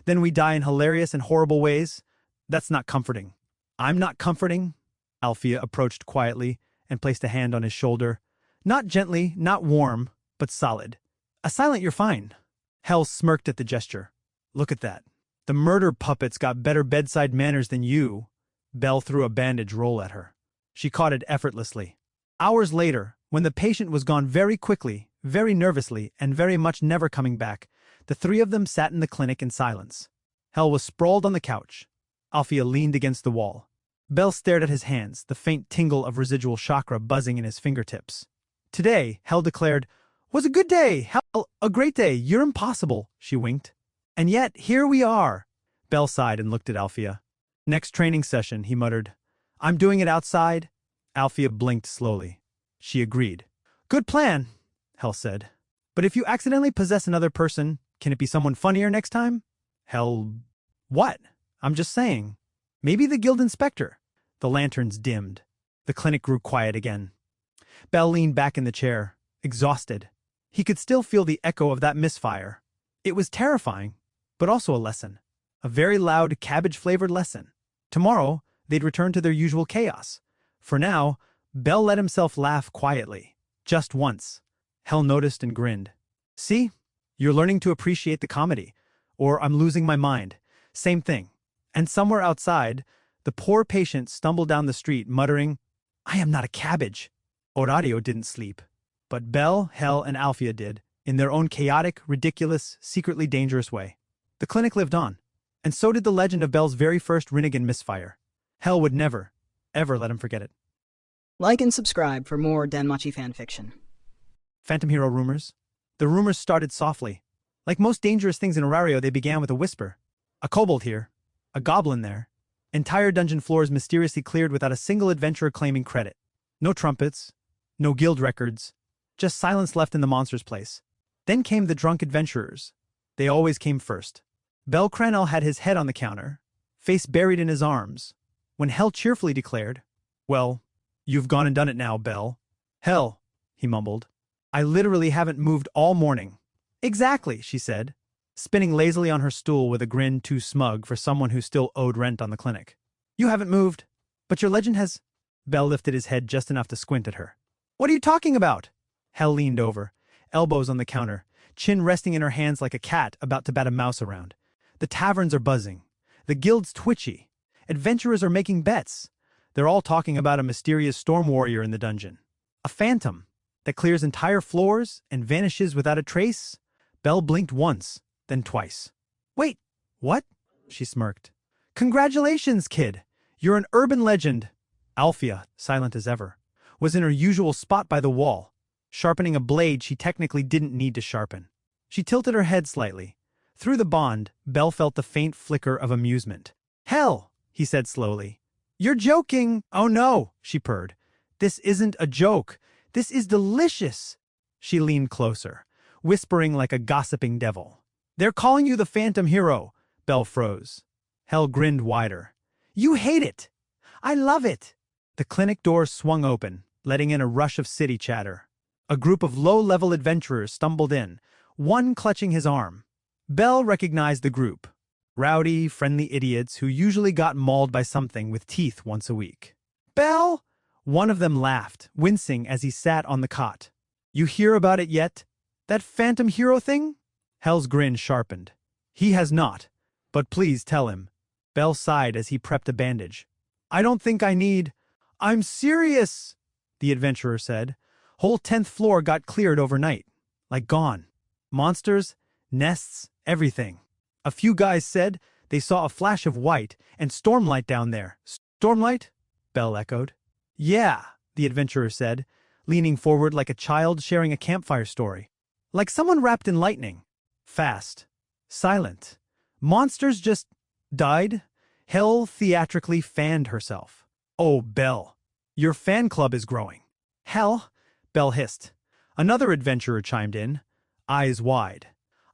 "Then we die in hilarious and horrible ways? That's not comforting." "I'm not comforting." Alfia approached quietly and placed a hand on his shoulder. Not gently, not warm, but solid. "A silent you're fine." Hell smirked at the gesture. "Look at that. The murder puppet's got better bedside manners than you." Bell threw a bandage roll at her. She caught it effortlessly. Hours later, when the patient was gone very quickly, very nervously, and very much never coming back, the three of them sat in the clinic in silence. Hell was sprawled on the couch. Alfia leaned against the wall. Bell stared at his hands, the faint tingle of residual chakra buzzing in his fingertips. "Today," Hell declared, "was a good day. Hell, a great day. You're impossible," she winked. "And yet, here we are." Bell sighed and looked at Alfia. "Next training session," he muttered. "I'm doing it outside." Alfia blinked slowly. She agreed. "Good plan," Hell said. "But if you accidentally possess another person, can it be someone funnier next time?" Hell... "What? I'm just saying. Maybe the guild inspector." The lanterns dimmed. The clinic grew quiet again. Bell leaned back in the chair, exhausted. He could still feel the echo of that misfire. It was terrifying, but also a lesson. A very loud, cabbage-flavored lesson. Tomorrow, they'd return to their usual chaos. For now, Bell let himself laugh quietly. Just once. Hell noticed and grinned. "See? You're learning to appreciate the comedy. Or I'm losing my mind. Same thing." And somewhere outside, the poor patient stumbled down the street, muttering, "I am not a cabbage." Horario didn't sleep. But Bell, Hell, and Alfia did, in their own chaotic, ridiculous, secretly dangerous way. The clinic lived on. And so did the legend of Bell's very first Rinnegan misfire. Hell would never, ever let him forget it. Like and subscribe for more Danmachi fanfiction. Phantom Hero rumors? The rumors started softly. Like most dangerous things in Orario, they began with a whisper. A kobold here. A goblin there. Entire dungeon floors mysteriously cleared without a single adventurer claiming credit. No trumpets. No guild records. Just silence left in the monster's place. Then came the drunk adventurers. They always came first. Bell Cranell had his head on the counter, face buried in his arms, when Hell cheerfully declared, "Well, you've gone and done it now, Bell." "Hell," he mumbled. "I literally haven't moved all morning." "Exactly," she said, spinning lazily on her stool with a grin too smug for someone who still owed rent on the clinic. "You haven't moved, but your legend has—" Bell lifted his head just enough to squint at her. "What are you talking about?" Hell leaned over, elbows on the counter, chin resting in her hands like a cat about to bat a mouse around. "The taverns are buzzing. The guild's twitchy. Adventurers are making bets. They're all talking about a mysterious storm warrior in the dungeon. A phantom that clears entire floors and vanishes without a trace." Bell blinked once, then twice. "Wait, what?" she smirked. "Congratulations, kid. You're an urban legend." Alfia, silent as ever, was in her usual spot by the wall, sharpening a blade she technically didn't need to sharpen. She tilted her head slightly. Through the bond, Bell felt the faint flicker of amusement. "Hell," he said slowly. "You're joking." "Oh no," she purred. "This isn't a joke. This is delicious." She leaned closer, whispering like a gossiping devil. "They're calling you the Phantom Hero." Bell froze. Hell grinned wider. "You hate it. I love it." The clinic door swung open, letting in a rush of city chatter. A group of low-level adventurers stumbled in, one clutching his arm. Bell recognized the group. Rowdy, friendly idiots who usually got mauled by something with teeth once a week. "Bell!" One of them laughed, wincing as he sat on the cot. "You hear about it yet? That Phantom Hero thing?" Hell's grin sharpened. "He has not, but please tell him." Bell sighed as he prepped a bandage. "I don't think I need—" "I'm serious," the adventurer said. "Whole 10th floor got cleared overnight. Like gone. Monsters, nests, everything. A few guys said they saw a flash of white and stormlight down there." "Stormlight?" Bell echoed. "Yeah," the adventurer said, leaning forward like a child sharing a campfire story. "Like someone wrapped in lightning. Fast. Silent. Monsters just died." Hell theatrically fanned herself. "Oh, Bell, your fan club is growing." "Hell," Bell hissed. Another adventurer chimed in, eyes wide.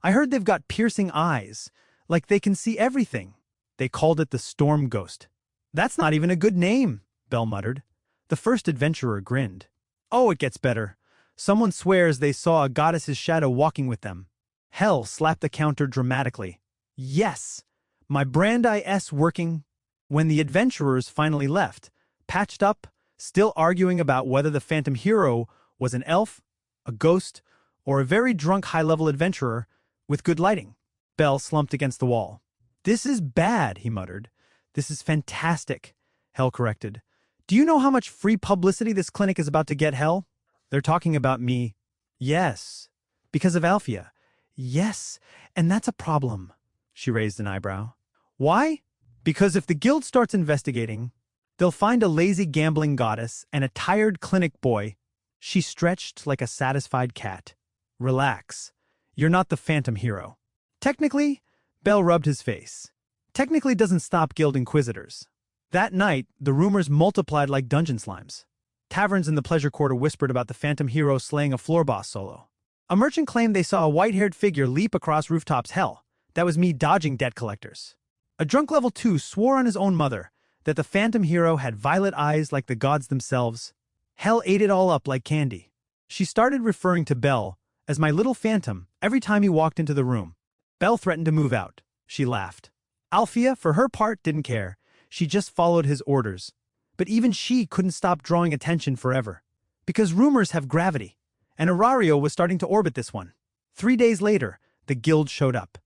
"I heard they've got piercing eyes, like they can see everything. They called it the Storm Ghost." "That's not even a good name," Bell muttered. The first adventurer grinned. "Oh, it gets better. Someone swears they saw a goddess's shadow walking with them." Hell slapped the counter dramatically. "Yes, my brand IS working." When the adventurers finally left, patched up, still arguing about whether the Phantom Hero was an elf, a ghost, or a very drunk high-level adventurer with good lighting, Bell slumped against the wall. "This is bad," he muttered. "This is fantastic," Hell corrected. "Do you know how much free publicity this clinic is about to get, Hell?" "They're talking about me." "Yes. Because of Alfia." "Yes, and that's a problem." She raised an eyebrow. "Why?" "Because if the guild starts investigating, they'll find a lazy gambling goddess and a tired clinic boy." She stretched like a satisfied cat. "Relax. You're not the Phantom Hero." "Technically," Bell rubbed his face. "Technically doesn't stop guild inquisitors." That night, the rumors multiplied like dungeon slimes. Taverns in the pleasure quarter whispered about the Phantom Hero slaying a floor boss solo. A merchant claimed they saw a white-haired figure leap across rooftops. Hell, that was me dodging debt collectors. A drunk level 2 swore on his own mother that the Phantom Hero had violet eyes like the gods themselves. Hell ate it all up like candy. She started referring to Bell as my little phantom every time he walked into the room. Bell threatened to move out. She laughed. Alfia, for her part, didn't care. She just followed his orders. But even she couldn't stop drawing attention forever. Because rumors have gravity. And Orario was starting to orbit this one. 3 days later, the guild showed up.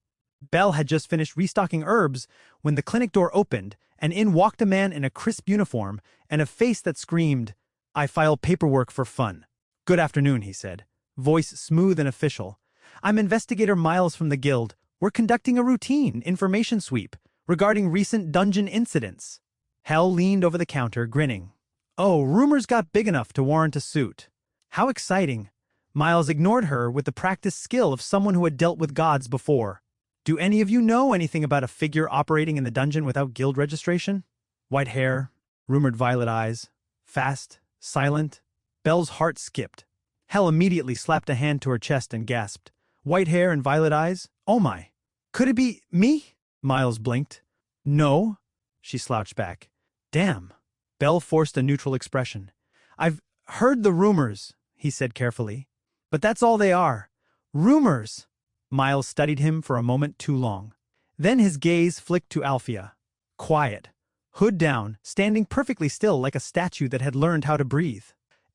Bell had just finished restocking herbs when the clinic door opened, and in walked a man in a crisp uniform and a face that screamed, "I file paperwork for fun." "Good afternoon," he said, voice smooth and official. "I'm investigator Miles from the guild. We're conducting a routine information sweep. regarding recent dungeon incidents. Hell leaned over the counter, grinning. Oh, rumors got big enough to warrant a suit. How exciting. Miles ignored her with the practiced skill of someone who had dealt with gods before. Do any of you know anything about a figure operating in the dungeon without guild registration? White hair, rumored violet eyes, fast, silent. Belle's heart skipped. Hell immediately slapped a hand to her chest and gasped. White hair and violet eyes? Oh my. Could it be me? Miles blinked. No, she slouched back. Damn. Belle forced a neutral expression. I've heard the rumors, he said carefully. But that's all they are. Rumors. Miles studied him for a moment too long. Then his gaze flicked to Alfea. Quiet. Hood down, standing perfectly still like a statue that had learned how to breathe.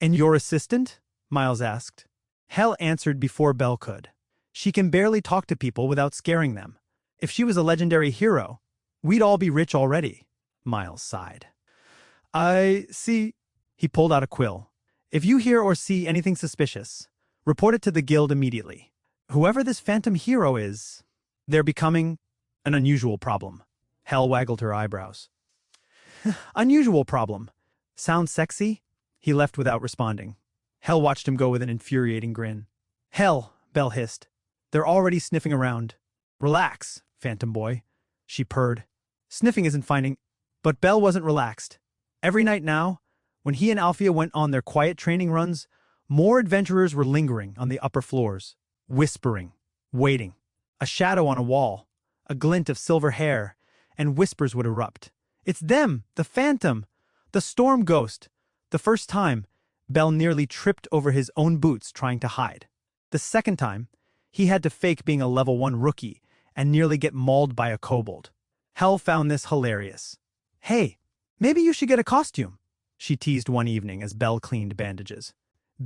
And your assistant? Miles asked. Hell answered before Belle could. She can barely talk to people without scaring them. If she was a legendary hero, we'd all be rich already. Miles sighed. I see. He pulled out a quill. If you hear or see anything suspicious, report it to the guild immediately. Whoever this phantom hero is, they're becoming an unusual problem. Hell waggled her eyebrows. Unusual problem. Sounds sexy? He left without responding. Hell watched him go with an infuriating grin. Hell, Belle hissed. They're already sniffing around. Relax, phantom boy, she purred. Sniffing isn't finding. But Belle wasn't relaxed. Every night now, when he and Alfea went on their quiet training runs, more adventurers were lingering on the upper floors, whispering, waiting. A shadow on a wall, a glint of silver hair, and whispers would erupt. It's them, the phantom, the storm ghost. The first time, Belle nearly tripped over his own boots trying to hide. The second time, he had to fake being a level 1 rookie and nearly get mauled by a kobold. Hell found this hilarious. Hey, maybe you should get a costume, she teased one evening as Belle cleaned bandages.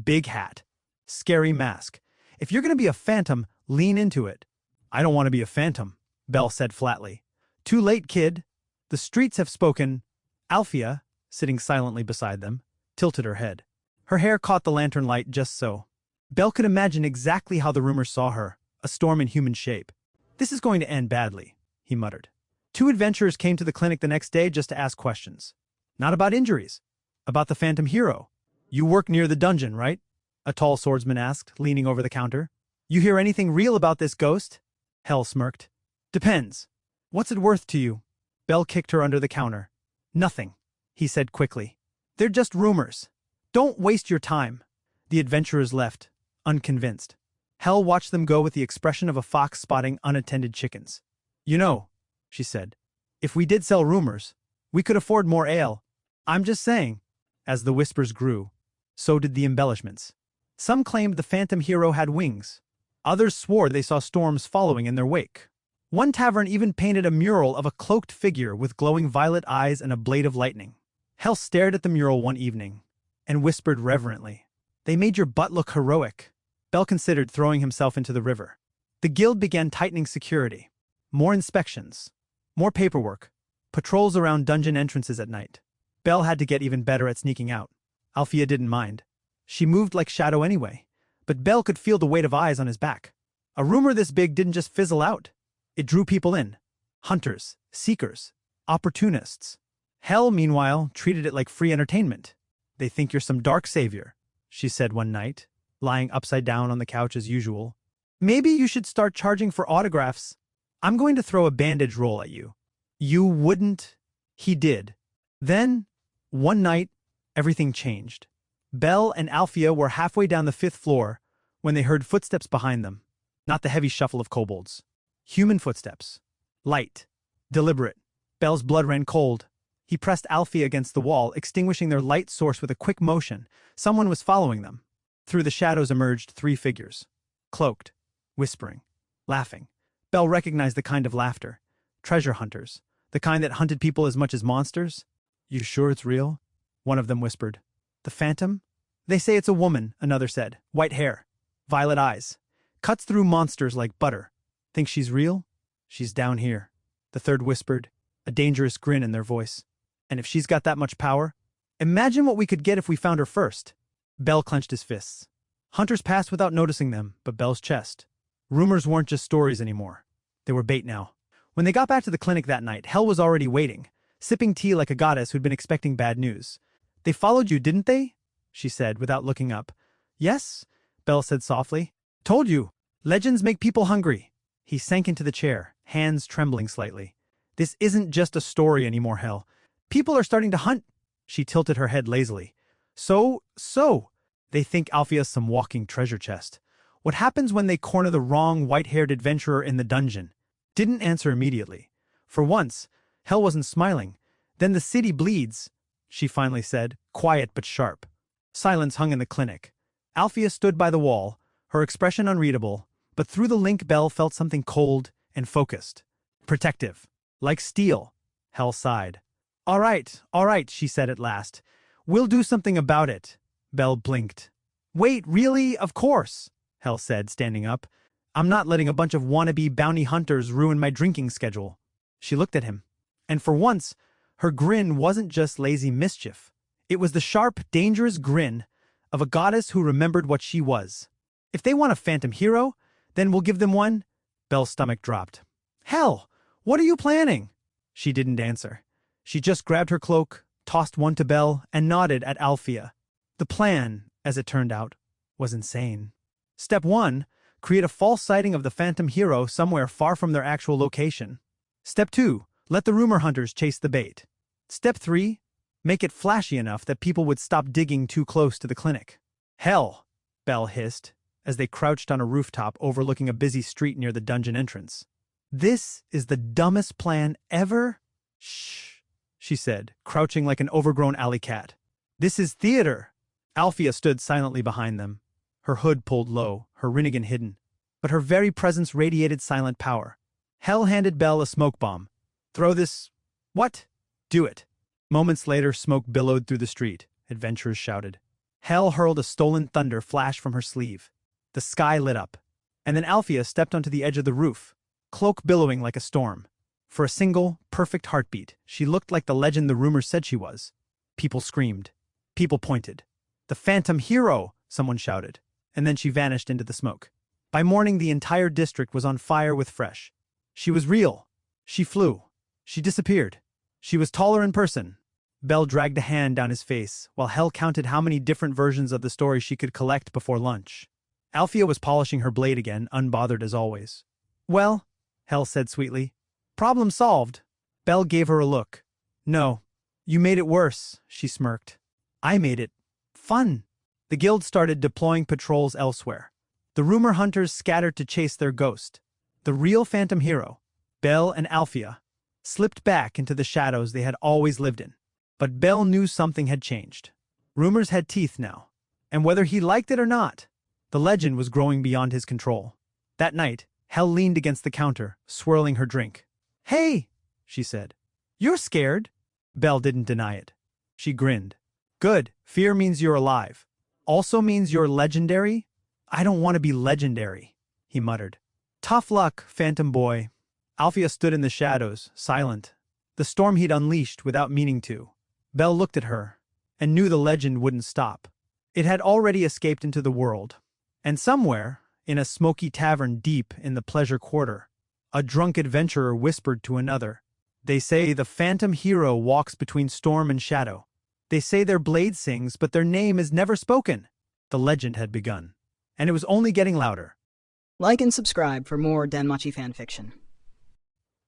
Big hat. Scary mask. If you're going to be a phantom, lean into it. I don't want to be a phantom, Belle said flatly. Too late, kid. The streets have spoken. Alfea, sitting silently beside them, tilted her head. Her hair caught the lantern light just so. Belle could imagine exactly how the rumors saw her, a storm in human shape. This is going to end badly, he muttered. 2 adventurers came to the clinic the next day just to ask questions. Not about injuries, about the phantom hero. You work near the dungeon, right? A tall swordsman asked, leaning over the counter. You hear anything real about this ghost? Hell smirked. Depends. What's it worth to you? Belle kicked her under the counter. Nothing, he said quickly. They're just rumors. Don't waste your time. The adventurers left, unconvinced. Hell watched them go with the expression of a fox spotting unattended chickens. You know, she said, if we did sell rumors, we could afford more ale. I'm just saying. As the whispers grew, so did the embellishments. Some claimed the phantom hero had wings. Others swore they saw storms following in their wake. One tavern even painted a mural of a cloaked figure with glowing violet eyes and a blade of lightning. Hell stared at the mural one evening and whispered reverently, They made your butt look heroic. Belle considered throwing himself into the river. The guild began tightening security. More inspections. More paperwork. Patrols around dungeon entrances at night. Belle had to get even better at sneaking out. Alfea didn't mind. She moved like shadow anyway, but Belle could feel the weight of eyes on his back. A rumor this big didn't just fizzle out. It drew people in. Hunters, seekers, opportunists. Hell, meanwhile, treated it like free entertainment. They think you're some dark savior, she said one night, lying upside down on the couch as usual. Maybe you should start charging for autographs. I'm going to throw a bandage roll at you. You wouldn't? He did. Then, one night, everything changed. Belle and Alfea were halfway down the 5th floor when they heard footsteps behind them. Not the heavy shuffle of kobolds. Human footsteps. Light. Deliberate. Belle's blood ran cold. He pressed Alfea against the wall, extinguishing their light source with a quick motion. Someone was following them. Through the shadows emerged 3 figures. Cloaked. Whispering. Laughing. Belle recognized the kind of laughter. Treasure hunters. The kind that hunted people as much as monsters. You sure it's real? One of them whispered. The phantom? They say it's a woman, another said. White hair. Violet eyes. Cuts through monsters like butter. Think she's real? She's down here. The third whispered, a dangerous grin in their voice. And if she's got that much power, imagine what we could get if we found her first. Belle clenched his fists. Hunters passed without noticing them, but Belle's chest. Rumors weren't just stories anymore. They were bait now. When they got back to the clinic that night, Hel was already waiting, sipping tea like a goddess who'd been expecting bad news. "They followed you, didn't they?" she said without looking up. "Yes," Belle said softly. "Told you. Legends make people hungry." He sank into the chair, hands trembling slightly. "This isn't just a story anymore, Hel. People are starting to hunt." She tilted her head lazily. So, they think Alphea's some walking treasure chest. What happens when they corner the wrong white-haired adventurer in the dungeon?" Didn't answer immediately. For once, Hel wasn't smiling. "Then the city bleeds," she finally said, quiet but sharp. Silence hung in the clinic. Alphea stood by the wall, her expression unreadable, but through the link Belle felt something cold and focused. Protective. Like steel. Hel sighed. All right, she said at last. "We'll do something about it." Belle blinked. "Wait, really? Of course," Hel said, standing up. "I'm not letting a bunch of wannabe bounty hunters ruin my drinking schedule." She looked at him, and for once, her grin wasn't just lazy mischief. It was the sharp, dangerous grin of a goddess who remembered what she was. "If they want a phantom hero, then we'll give them one." Belle's stomach dropped. "Hel, what are you planning?" She didn't answer. She just grabbed her cloak, tossed one to Belle, and nodded at Alphea. The plan, as it turned out, was insane. Step 1, create a false sighting of the phantom hero somewhere far from their actual location. Step 2, let the rumor hunters chase the bait. Step 3, make it flashy enough that people would stop digging too close to the clinic. "Hell," Belle hissed, as they crouched on a rooftop overlooking a busy street near the dungeon entrance. "This is the dumbest plan ever." "Shh," she said, crouching like an overgrown alley cat. "This is theater." Alphea stood silently behind them, her hood pulled low, her Rinnegan hidden. But her very presence radiated silent power. Hel handed Belle a smoke bomb. "Throw this." "What?" "Do it." Moments later, smoke billowed through the street. Adventurers shouted. Hel hurled a stolen thunder flash from her sleeve. The sky lit up. And then Alphea stepped onto the edge of the roof, cloak billowing like a storm. For a single, perfect heartbeat, she looked like the legend the rumors said she was. People screamed. People pointed. "The phantom hero!" someone shouted. And then she vanished into the smoke. By morning, the entire district was on fire with fresh. She was real. She flew. She disappeared. She was taller in person. Belle dragged a hand down his face, while Hel counted how many different versions of the story she could collect before lunch. Alphea was polishing her blade again, unbothered as always. "Well," Hel said sweetly. "Problem solved." Belle gave her a look. "No, you made it worse," she smirked. "I made it fun." The guild started deploying patrols elsewhere. The rumor hunters scattered to chase their ghost. The real phantom hero, Belle and Alphea, slipped back into the shadows they had always lived in. But Belle knew something had changed. Rumors had teeth now, and whether he liked it or not, the legend was growing beyond his control. That night, Hel leaned against the counter, swirling her drink. "Hey," she said. "You're scared." Belle didn't deny it. She grinned. "Good, fear means you're alive. Also means you're legendary?" "I don't want to be legendary," he muttered. "Tough luck, phantom boy." Alphea stood in the shadows, silent, the storm he'd unleashed without meaning to. Belle looked at her, and knew the legend wouldn't stop. It had already escaped into the world, and somewhere, in a smoky tavern deep in the pleasure quarter, a drunk adventurer whispered to another, "They say the phantom hero walks between storm and shadow. They say their blade sings, but their name is never spoken." The legend had begun, and it was only getting louder. Like and subscribe for more Danmachi fanfiction.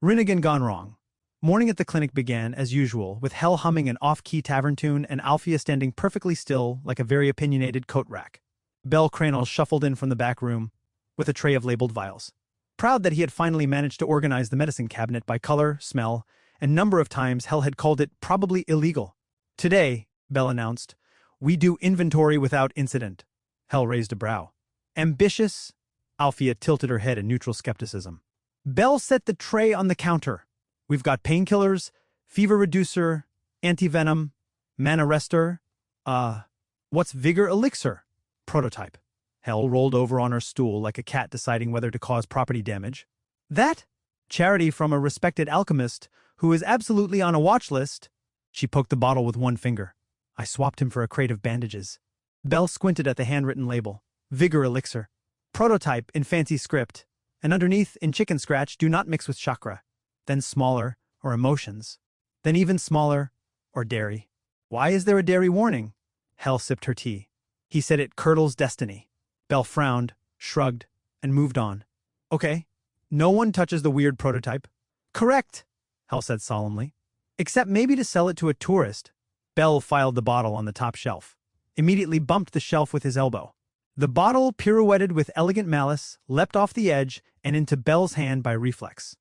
Rinnegan gone wrong. Morning at the clinic began, as usual, with Hel humming an off-key tavern tune and Alphea standing perfectly still like a very opinionated coat rack. Belle Cranel shuffled in from the back room with a tray of labeled vials. Proud that he had finally managed to organize the medicine cabinet by color, smell, and number of times Hel had called it probably illegal. "Today," Belle announced, "we do inventory without incident." Hel raised a brow. "Ambitious?" Alphea tilted her head in neutral skepticism. Belle set the tray on the counter. "We've got painkillers, fever reducer, antivenom, mana rester. What's vigor elixir?" "Prototype." Hel rolled over on her stool like a cat deciding whether to cause property damage. "That? Charity from a respected alchemist who is absolutely on a watch list." She poked the bottle with one finger. "I swapped him for a crate of bandages." Belle squinted at the handwritten label. "Vigor elixir. Prototype in fancy script. And underneath, in chicken scratch, do not mix with chakra." then smaller, or emotions, then even smaller, or dairy. Why is there a dairy warning? Hell sipped her tea. He said it curdles destiny. Belle frowned, shrugged, and moved on. Okay. No one touches the weird prototype. Correct, Hell said solemnly. Except maybe to sell it to a tourist. Belle filed the bottle on the top shelf, immediately bumped the shelf with his elbow. The bottle, pirouetted with elegant malice, leapt off the edge and into Belle's hand by reflex.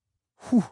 Whew!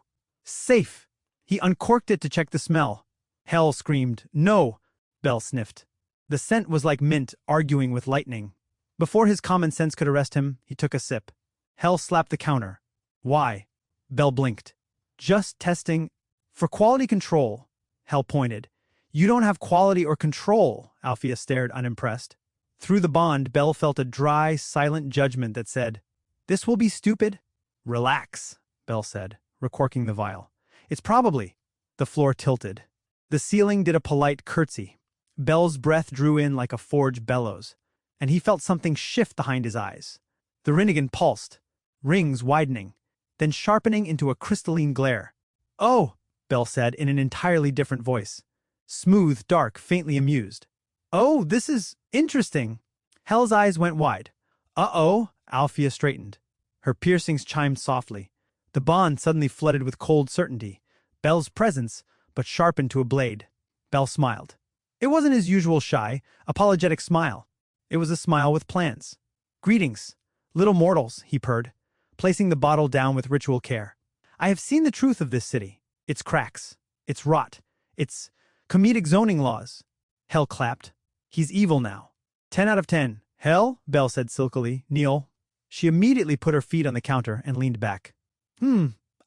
Safe! He uncorked it to check the smell. Hell screamed, "No!" Belle sniffed. The scent was like mint arguing with lightning. Before his common sense could arrest him, he took a sip. Hell slapped the counter. Why? Belle blinked. Just testing. For quality control, Hell pointed. You don't have quality or control, Althea stared unimpressed. Through the bond, Belle felt a dry, silent judgment that said, "This will be stupid." "Relax," Belle said, recorking the vial. "It's probably—" The floor tilted. The ceiling did a polite curtsy. Belle's breath drew in like a forge bellows, and he felt something shift behind his eyes. The Rinnegan pulsed, rings widening, then sharpening into a crystalline glare. "Oh," Belle said in an entirely different voice. Smooth, dark, faintly amused. "Oh, this is interesting." Hell's eyes went wide. "Uh-oh," Althea straightened. Her piercings chimed softly. The bond suddenly flooded with cold certainty. Belle's presence, but sharpened to a blade. Belle smiled. It wasn't his usual shy, apologetic smile. It was a smile with plans. "Greetings, little mortals," he purred, placing the bottle down with ritual care. "I have seen the truth of this city. Its cracks, its rot, its comedic zoning laws." Hell clapped. "He's evil now." 10 out of 10. Hell, Belle said silkily. "Kneel." She immediately put her feet on the counter and leaned back.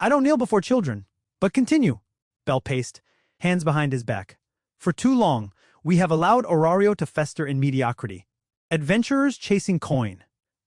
I don't kneel before children. But continue." Belle paced, hands behind his back. "For too long, we have allowed Orario to fester in mediocrity. Adventurers chasing coin.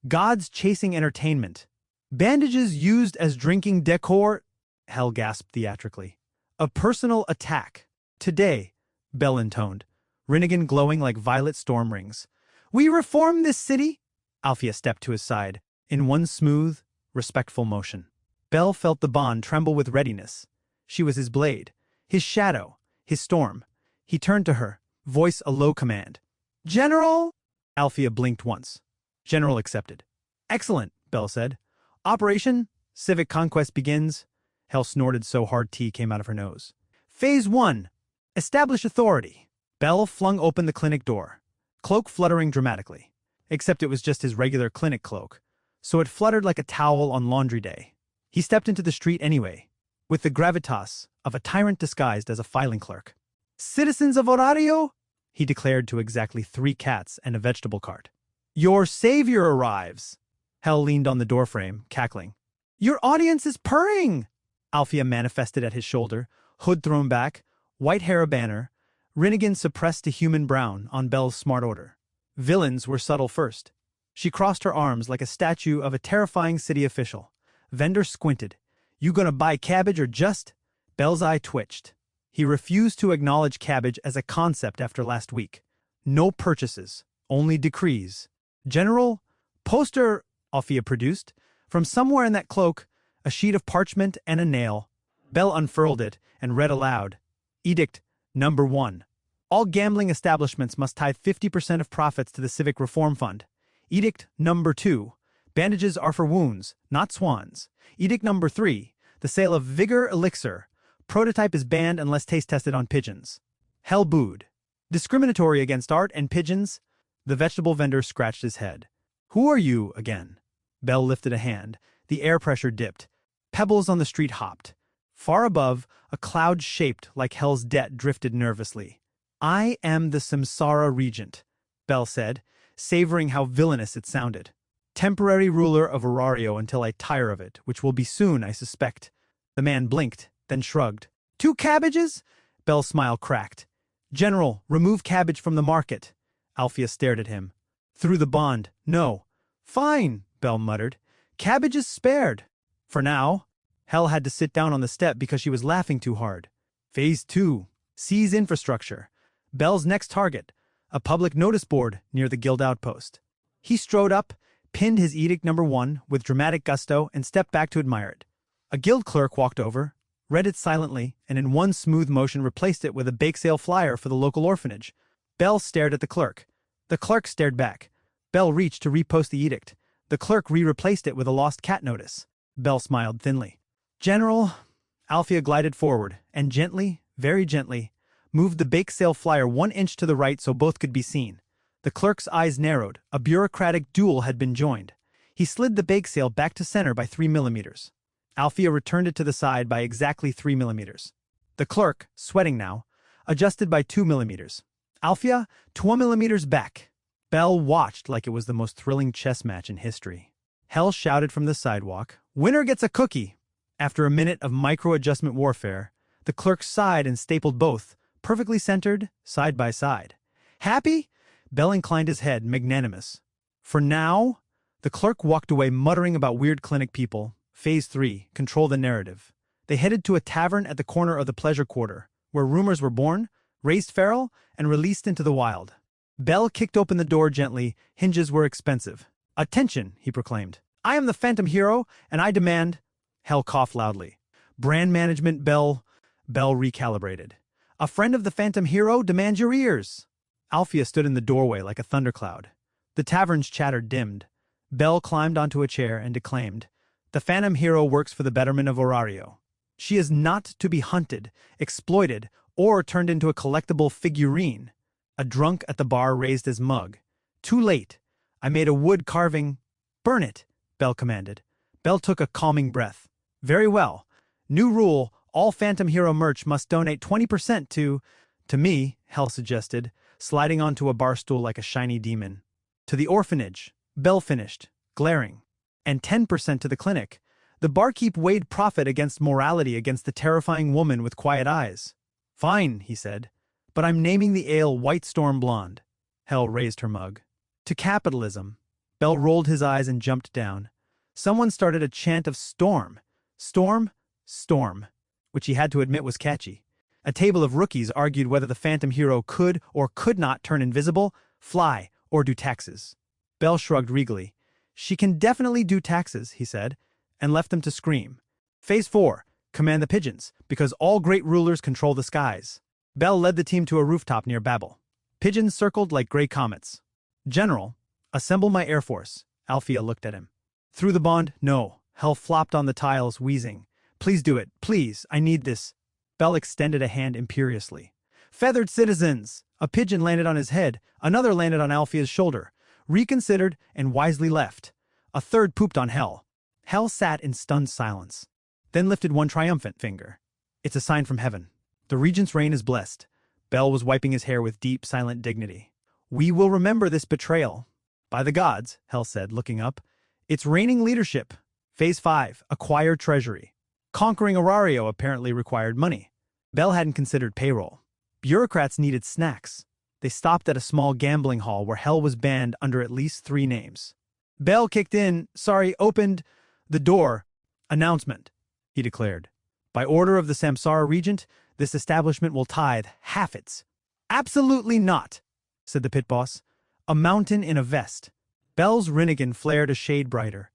Gods chasing entertainment. Bandages used as drinking decor." Hell gasped theatrically. "A personal attack. Today," Belle intoned, Rinnegan glowing like violet storm rings. "We reform this city." Althea stepped to his side, in one smooth, respectful motion. Belle felt the bond tremble with readiness. She was his blade, his shadow, his storm. He turned to her, voice a low command. "General!" Althea blinked once. General accepted. "Excellent," Belle said. "Operation Civic Conquest begins." Hell snorted so hard tea came out of her nose. "Phase 1. Establish authority." Belle flung open the clinic door, cloak fluttering dramatically. Except it was just his regular clinic cloak, so it fluttered like a towel on laundry day. He stepped into the street anyway, with the gravitas of a tyrant disguised as a filing clerk. "Citizens of Orario," he declared to exactly 3 cats and a vegetable cart. "Your savior arrives." Hell leaned on the doorframe, cackling. "Your audience is purring." Althea manifested at his shoulder, hood thrown back, white hair a banner, Rinnegan suppressed to human brown on Belle's smart order. Villains were subtle first. She crossed her arms like a statue of a terrifying city official. Vendor squinted. "You gonna buy cabbage or just?" Belle's eye twitched. He refused to acknowledge cabbage as a concept after last week. No purchases, only decrees. "General, poster," Althea produced. From somewhere in that cloak, a sheet of parchment and a nail. Belle unfurled it and read aloud. "Edict Number 1. All gambling establishments must tithe 50% of profits to the Civic Reform Fund. Edict Number 2. Bandages are for wounds, not swans. Edict Number 3. The sale of Vigor Elixir. Prototype is banned unless taste tested on pigeons." Hell booed. "Discriminatory against art and pigeons?" The vegetable vendor scratched his head. "Who are you, again?" Belle lifted a hand. The air pressure dipped. Pebbles on the street hopped. Far above, a cloud shaped like Hell's debt drifted nervously. "I am the Samsara regent," Belle said, savoring how villainous it sounded. "Temporary ruler of Orario until I tire of it, which will be soon, I suspect." The man blinked, then shrugged. "2 cabbages?" Belle's smile cracked. "General, remove cabbage from the market." Althea stared at him. "Through the bond, no." "Fine," Belle muttered. "Cabbage is spared. For now." Hell had to sit down on the step because she was laughing too hard. Phase 2. Seize infrastructure. Belle's next target, a public notice board near the guild outpost. He strode up, pinned his edict number 1 with dramatic gusto, and stepped back to admire it. A guild clerk walked over, read it silently, and in one smooth motion replaced it with a bake sale flyer for the local orphanage. Belle stared at the clerk. The clerk stared back. Belle reached to repost the edict. The clerk replaced it with a lost cat notice. Belle smiled thinly. General, Alfia glided forward, and gently, very gently, moved the bake sale flyer 1 inch to the right so both could be seen. The clerk's eyes narrowed. A bureaucratic duel had been joined. He slid the bake sale back to center by 3 millimeters. Alfia returned it to the side by exactly 3 millimeters. The clerk, sweating now, adjusted by 2 millimeters. Alfia, 2 millimeters back. Belle watched like it was the most thrilling chess match in history. Hell shouted from the sidewalk, "Winner gets a cookie!" After a minute of micro-adjustment warfare, the clerk sighed and stapled both, perfectly centered, side by side. Happy? Belle inclined his head, magnanimous. For now? The clerk walked away muttering about weird clinic people. Phase 3, control the narrative. They headed to a tavern at the corner of the pleasure quarter, where rumors were born, raised feral, and released into the wild. Belle kicked open the door gently. Hinges were expensive. "Attention," he proclaimed. "I am the Phantom Hero, and I demand—" Hell coughed loudly. "Brand management, Belle." Belle recalibrated. "A friend of the Phantom Hero demands your ears." Alfia stood in the doorway like a thundercloud. The tavern's chatter dimmed. Belle climbed onto a chair and declaimed, "The Phantom Hero works for the betterment of Horario. She is not to be hunted, exploited, or turned into a collectible figurine." A drunk at the bar raised his mug. "Too late. I made a wood carving." "Burn it," Belle commanded. Belle took a calming breath. "Very well. New rule, all Phantom Hero merch must donate 20% to me," Hell suggested, sliding onto a bar stool like a shiny demon. "To the orphanage," Belle finished, glaring. "And 10% to the clinic." The barkeep weighed profit against morality against the terrifying woman with quiet eyes. "Fine," he said, "but I'm naming the ale White Storm Blonde." Hell raised her mug. "To capitalism." Belle rolled his eyes and jumped down. Someone started a chant of storm. Storm, storm, which he had to admit was catchy. A table of rookies argued whether the Phantom Hero could or could not turn invisible, fly, or do taxes. Belle shrugged regally. "She can definitely do taxes," he said, and left them to scream. Phase 4, command the pigeons, because all great rulers control the skies. Belle led the team to a rooftop near Babel. Pigeons circled like gray comets. "General, assemble my air force." Alfia looked at him. "Through the bond? No." Hell flopped on the tiles, wheezing. "Please do it. Please, I need this." Belle extended a hand imperiously. "Feathered citizens!" A pigeon landed on his head. Another landed on Alfia's shoulder. Reconsidered and wisely left. A third pooped on Hell. Hell sat in stunned silence. Then lifted one triumphant finger. "It's a sign from heaven. The regent's reign is blessed." Belle was wiping his hair with deep, silent dignity. "We will remember this betrayal." "By the gods," Hell said, looking up. "It's reigning leadership." Phase 5, acquire treasury. Conquering Horario apparently required money. Belle hadn't considered payroll. Bureaucrats needed snacks. They stopped at a small gambling hall where Hell was banned under at least 3 names. Belle opened the door. "Announcement," he declared. "By order of the Samsara regent, this establishment will tithe half its—" "Absolutely not," said the pit boss. A mountain in a vest. Belle's Rinnigan flared a shade brighter.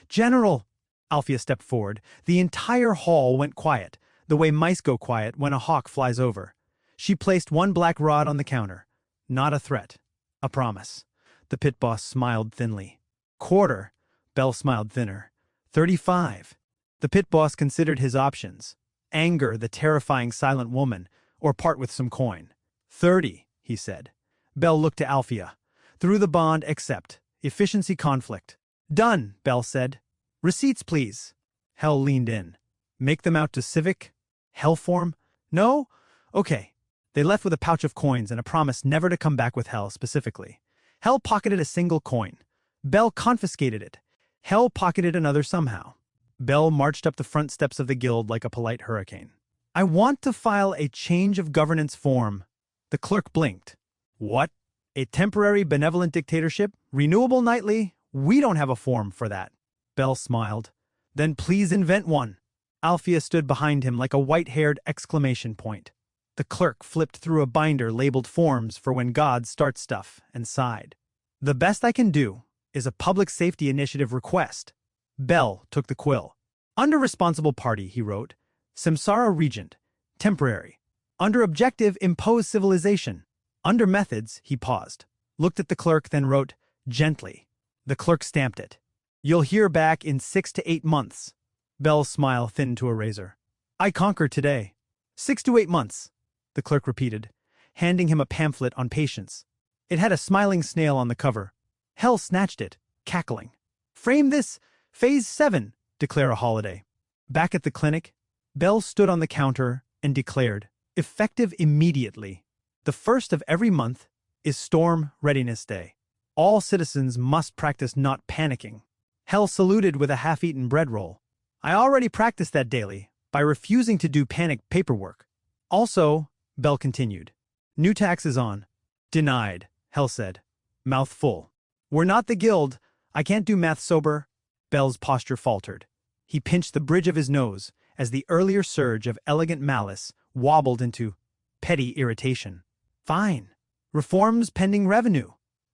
"General!" Alfia stepped forward. The entire hall went quiet, the way mice go quiet when a hawk flies over. She placed one black rod on the counter. Not a threat. A promise. The pit boss smiled thinly. "Quarter." Belle smiled thinner. 35. The pit boss considered his options. Anger the terrifying silent woman, or part with some coin. 30, he said. Belle looked to Alfia. "Through the bond, accept. Efficiency conflict." "Done," Belle said. "Receipts, please." Hell leaned in. "Make them out to Civic? Hellform? No? Okay." They left with a pouch of coins and a promise never to come back with Hell specifically. Hell pocketed a single coin. Belle confiscated it. Hell pocketed another somehow. Belle marched up the front steps of the guild like a polite hurricane. "I want to file a change of governance form." The clerk blinked. "What? A temporary benevolent dictatorship? Renewable nightly? We don't have a form for that." Belle smiled. "Then please invent one." Alfia stood behind him like a white-haired exclamation point. The clerk flipped through a binder labeled Forms for When God Starts Stuff and sighed. "The best I can do is a public safety initiative request." Belle took the quill. "Under responsible party," he wrote, Samsara Regent. Temporary. Under objective, impose civilization. Under methods, he paused. Looked at the clerk, then wrote, gently. The clerk stamped it. You'll hear back in 6 to 8 months. Bell's smile thinned to a razor. I conquered today. 6 to 8 months, the clerk repeated, handing him a pamphlet on patience. It had a smiling snail on the cover. Hell snatched it, cackling. Frame this, Phase 7, declare a holiday. Back at the clinic, Bell stood on the counter and declared, effective immediately. The first of every month is Storm Readiness Day. All citizens must practice not panicking. Hell saluted with a half-eaten bread roll. I already practiced that daily, by refusing to do panic paperwork. Also, Bell continued, new taxes on. Denied, Hell said, mouth full. We're not the guild. I can't do math sober. Bell's posture faltered. He pinched the bridge of his nose as the earlier surge of elegant malice wobbled into petty irritation. Fine. Reforms pending revenue.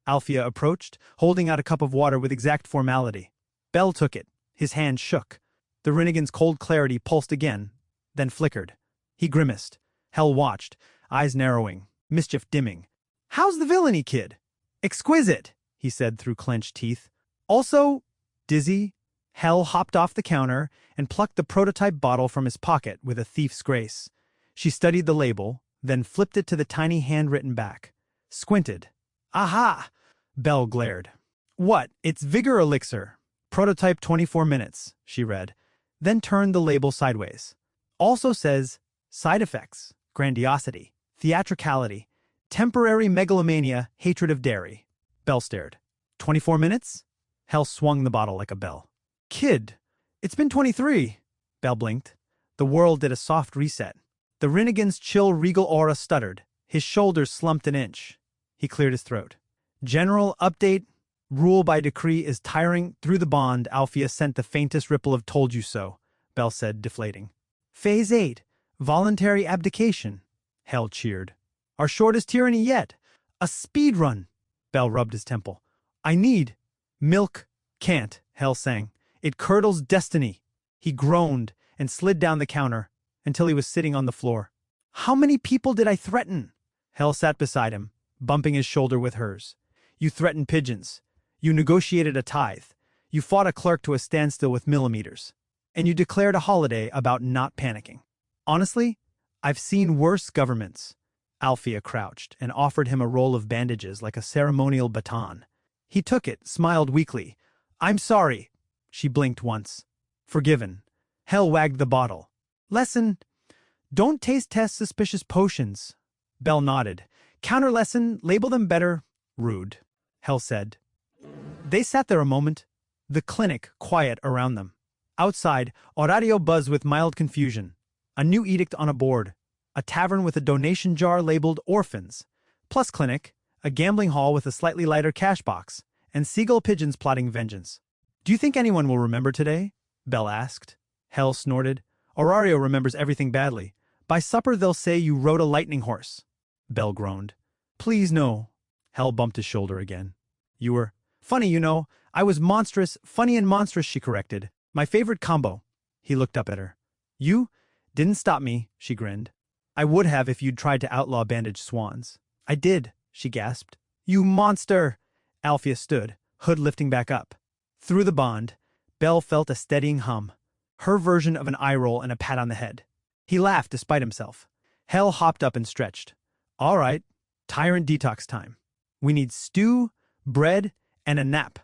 Alfia approached, holding out a cup of water with exact formality. Bell took it. His hand shook. The Rinnegan's cold clarity pulsed again, then flickered. He grimaced. Hell watched, eyes narrowing, mischief dimming. How's the villainy, kid? Exquisite, he said through clenched teeth. Also, dizzy. Hell hopped off the counter and plucked the prototype bottle from his pocket with a thief's grace. She studied the label, then flipped it to the tiny handwritten back. Squinted. Aha! Bell glared. What? It's Vigor Elixir. Prototype 24 minutes, she read, then turned the label sideways. Also says, side effects, grandiosity, theatricality, temporary megalomania, hatred of dairy. Bell stared. 24 minutes? Hell swung the bottle like a bell. Kid, it's been 23. Bell blinked. The world did a soft reset. The Rinnegan's chill regal aura stuttered. His shoulders slumped an inch. He cleared his throat. General update. Rule by decree is tiring. Through the bond, Alfia sent the faintest ripple of told you so, Bell said, deflating. Phase 8. Voluntary abdication. Hell cheered. Our shortest tyranny yet. A speed run. Bell rubbed his temple. I need. Milk. Can't, Hell sang. It curdles destiny. He groaned and slid down the counter until he was sitting on the floor. How many people did I threaten? Hell sat beside him, bumping his shoulder with hers. You threatened pigeons. You negotiated a tithe. You fought a clerk to a standstill with millimeters. And you declared a holiday about not panicking. Honestly, I've seen worse governments. Alfia crouched and offered him a roll of bandages like a ceremonial baton. He took it, smiled weakly. I'm sorry. She blinked once. Forgiven. Hell wagged the bottle. Lesson. Don't test suspicious potions. Bell nodded. Counter lesson, label them better. Rude. Hell said. They sat there a moment, the clinic quiet around them. Outside, Horario buzzed with mild confusion. A new edict on a board. A tavern with a donation jar labeled Orphans. Plus clinic, a gambling hall with a slightly lighter cash box, and seagull pigeons plotting vengeance. Do you think anyone will remember today? Bell asked. Hell snorted. Horario remembers everything badly. By supper they'll say you rode a lightning horse. Bell groaned. Please no. Hell bumped his shoulder again. You were funny, you know. I was monstrous, funny and monstrous, she corrected. My favorite combo. He looked up at her. You didn't stop me, she grinned. I would have if you'd tried to outlaw bandaged swans. I did, she gasped. You monster! Alfia stood, hood lifting back up. Through the bond, Bell felt a steadying hum. Her version of an eye roll and a pat on the head. He laughed despite himself. Hell hopped up and stretched. All right, tyrant detox time. We need stew, bread, and a nap.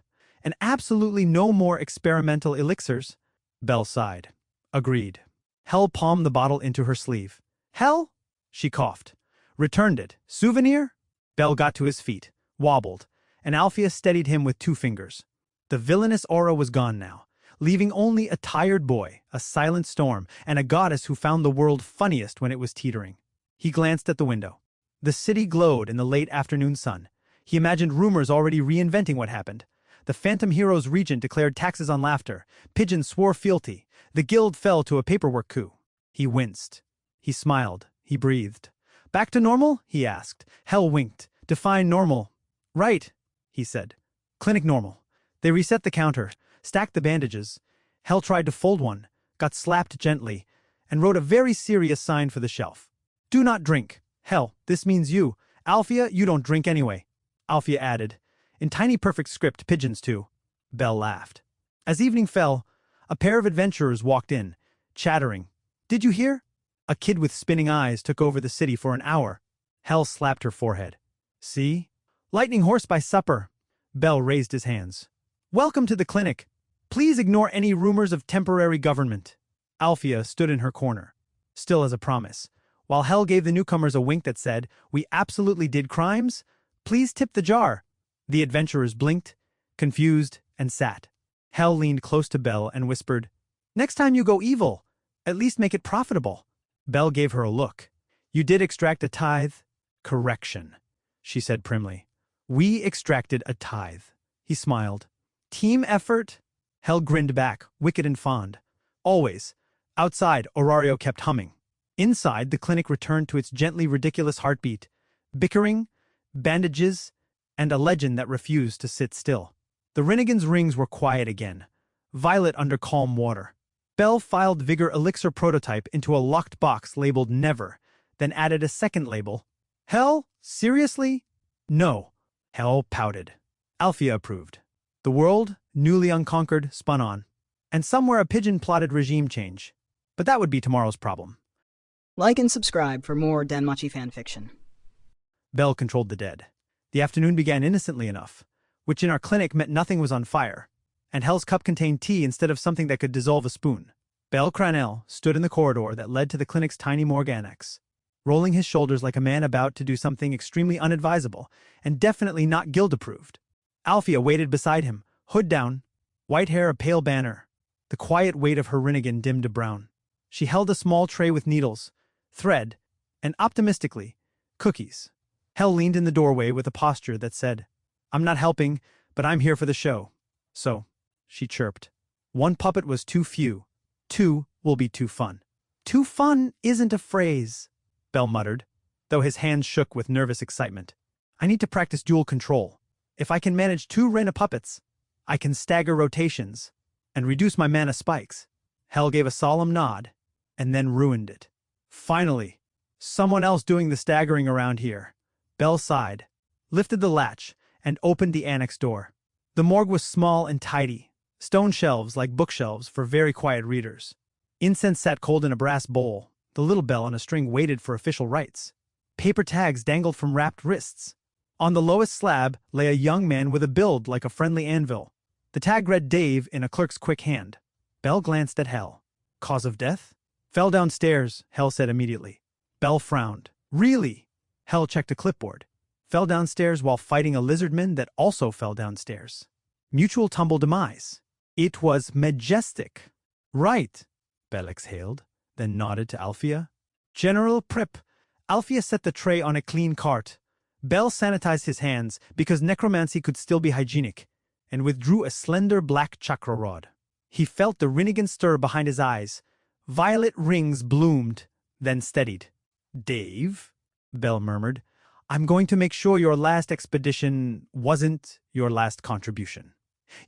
And absolutely no more experimental elixirs. Bell sighed. Agreed. Hell palmed the bottle into her sleeve. Hell? She coughed. Returned it. Souvenir? Bell got to his feet, wobbled, and Alfia steadied him with 2 fingers. The villainous aura was gone now, leaving only a tired boy, a silent storm, and a goddess who found the world funniest when it was teetering. He glanced at the window. The city glowed in the late afternoon sun. He imagined rumors already reinventing what happened. The Phantom Heroes Regent declared taxes on laughter. Pigeons swore fealty. The guild fell to a paperwork coup. He winced. He smiled. He breathed. Back to normal? He asked. Hell winked. Define normal. Right, he said. Clinic normal. They reset the counter, stacked the bandages. Hell tried to fold one, got slapped gently, and wrote a very serious sign for the shelf. Do not drink. Hell, this means you. Alfia, you don't drink anyway. Alfia added, in tiny perfect script, pigeons too. Belle laughed. As evening fell, a pair of adventurers walked in, chattering. Did you hear? A kid with spinning eyes took over the city for an hour. Hell slapped her forehead. See? Lightning horse by supper. Belle raised his hands. Welcome to the clinic. Please ignore any rumors of temporary government. Alfia stood in her corner, still as a promise, while Hell gave the newcomers a wink that said, we absolutely did crimes. Please tip the jar. The adventurers blinked, confused, and sat. Hell leaned close to Belle and whispered, next time you go evil, at least make it profitable. Belle gave her a look. You did extract a tithe? Correction, she said primly. We extracted a tithe. He smiled. Team effort? Hell grinned back, wicked and fond. Always. Outside, Orario kept humming. Inside, the clinic returned to its gently ridiculous heartbeat. Bickering, bandages, and a legend that refused to sit still. The Renegans' rings were quiet again, violet under calm water. Belle filed Vigor Elixir prototype into a locked box labeled Never, then added a second label. Hell? Seriously? No. Hell pouted. Alfia approved. The world, newly unconquered, spun on. And somewhere a pigeon plotted regime change. But that would be tomorrow's problem. Like and subscribe for more Danmachi fanfiction. Belle controlled the dead. The afternoon began innocently enough, which in our clinic meant nothing was on fire, and Hell's cup contained tea instead of something that could dissolve a spoon. Belle Cranel stood in the corridor that led to the clinic's tiny morgue annex, rolling his shoulders like a man about to do something extremely unadvisable and definitely not guild-approved. Alfia waited beside him, hood down, white hair a pale banner. The quiet weight of her Rinnegan dimmed to brown. She held a small tray with needles, thread, and optimistically, cookies. Hell leaned in the doorway with a posture that said, I'm not helping, but I'm here for the show. So, she chirped. One puppet was too few. Two will be too fun. Too fun isn't a phrase, Belle muttered, though his hands shook with nervous excitement. I need to practice dual control. If I can manage 2 Rinne puppets, I can stagger rotations and reduce my mana spikes. Hell gave a solemn nod and then ruined it. Finally, someone else doing the staggering around here. Belle sighed, lifted the latch, and opened the annex door. The morgue was small and tidy, stone shelves like bookshelves for very quiet readers. Incense sat cold in a brass bowl. The little bell on a string waited for official rites. Paper tags dangled from wrapped wrists. On the lowest slab lay a young man with a build like a friendly anvil. The tag read Dave in a clerk's quick hand. Belle glanced at Hell. Cause of death? Fell downstairs, Hell said immediately. Belle frowned. Really? Hell checked a clipboard. Fell downstairs while fighting a lizardman that also fell downstairs. Mutual tumble demise. It was majestic. Right, Belle exhaled, then nodded to Alfia. General prep. Alfia set the tray on a clean cart. Belle sanitized his hands because necromancy could still be hygienic, and withdrew a slender black chakra rod. He felt the Rinnegan stir behind his eyes. Violet rings bloomed, then steadied. Dave, Belle murmured, I'm going to make sure your last expedition wasn't your last contribution.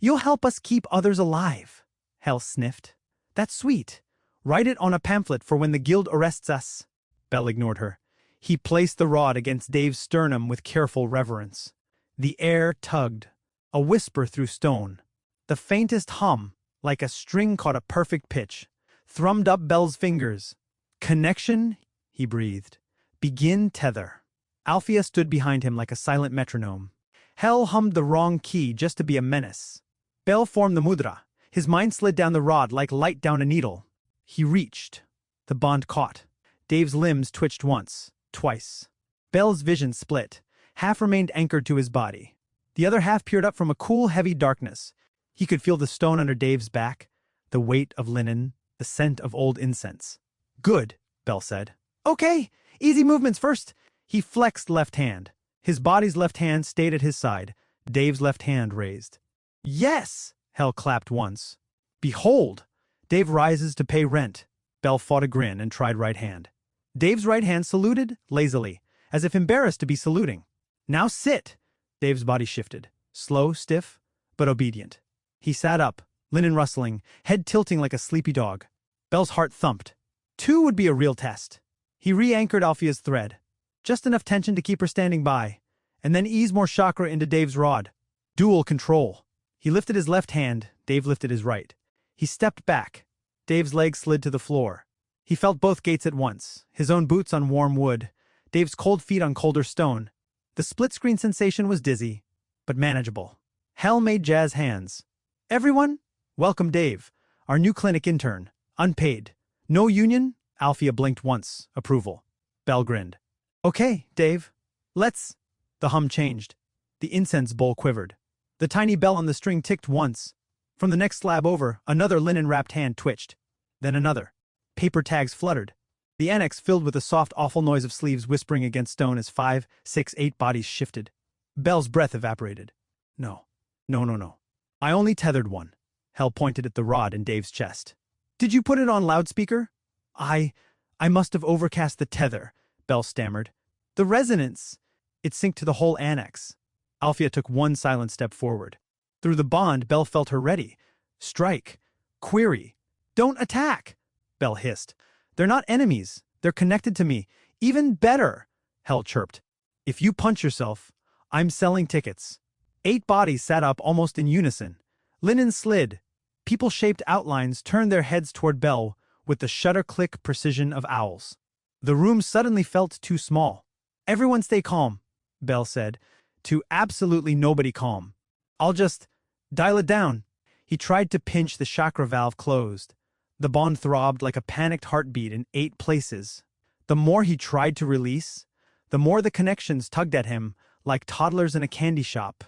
You'll help us keep others alive, Hell sniffed. That's sweet. Write it on a pamphlet for when the guild arrests us. Belle ignored her. He placed the rod against Dave's sternum with careful reverence. The air tugged, a whisper through stone. The faintest hum, like a string caught a perfect pitch, thrummed up Belle's fingers. Connection, he breathed. Begin tether. Alfia stood behind him like a silent metronome. Hell hummed the wrong key just to be a menace. Belle formed the mudra. His mind slid down the rod like light down a needle. He reached. The bond caught. Dave's limbs twitched once, twice. Belle's vision split. Half remained anchored to his body. The other half peered up from a cool, heavy darkness. He could feel the stone under Dave's back, the weight of linen, the scent of old incense. Good, Belle said. Okay, easy movements first. He flexed left hand. His body's left hand stayed at his side, Dave's left hand raised. Yes, Hell clapped once. Behold, Dave rises to pay rent. Belle fought a grin and tried right hand. Dave's right hand saluted, lazily, as if embarrassed to be saluting. Now sit. Dave's body shifted, slow, stiff, but obedient. He sat up, linen rustling, head tilting like a sleepy dog. Belle's heart thumped. 2 would be a real test. He re-anchored Alfia's thread. Just enough tension to keep her standing by, and then ease more chakra into Dave's rod. Dual control. He lifted his left hand, Dave lifted his right. He stepped back. Dave's legs slid to the floor. He felt both gates at once, his own boots on warm wood, Dave's cold feet on colder stone. The split-screen sensation was dizzy, but manageable. Hell made jazz hands. Everyone, welcome Dave, our new clinic intern, unpaid. No union? Alfia blinked once, approval. Bell grinned. Okay, Dave. Let's. The hum changed. The incense bowl quivered. The tiny bell on the string ticked once. From the next slab over, another linen-wrapped hand twitched. Then another. Paper tags fluttered. The annex filled with the soft, awful noise of sleeves whispering against stone as 5, 6, 8 bodies shifted. Bell's breath evaporated. No. No. I only tethered one. Hell pointed at the rod in Dave's chest. Did you put it on loudspeaker? I must have overcast the tether, Bell stammered. The resonance. It synced to the whole annex. Alfia took one silent step forward. Through the bond, Bell felt her ready. Strike. Query. Don't attack, Bell hissed. They're not enemies. They're connected to me. Even better, Hell chirped. If you punch yourself, I'm selling tickets. 8 bodies sat up almost in unison. Linen slid. People-shaped outlines turned their heads toward Bell with the shutter-click precision of owls. The room suddenly felt too small. Everyone stay calm, Bell said, to absolutely nobody calm. I'll just dial it down. He tried to pinch the chakra valve closed. The bond throbbed like a panicked heartbeat in 8 places. The more he tried to release, the more the connections tugged at him like toddlers in a candy shop.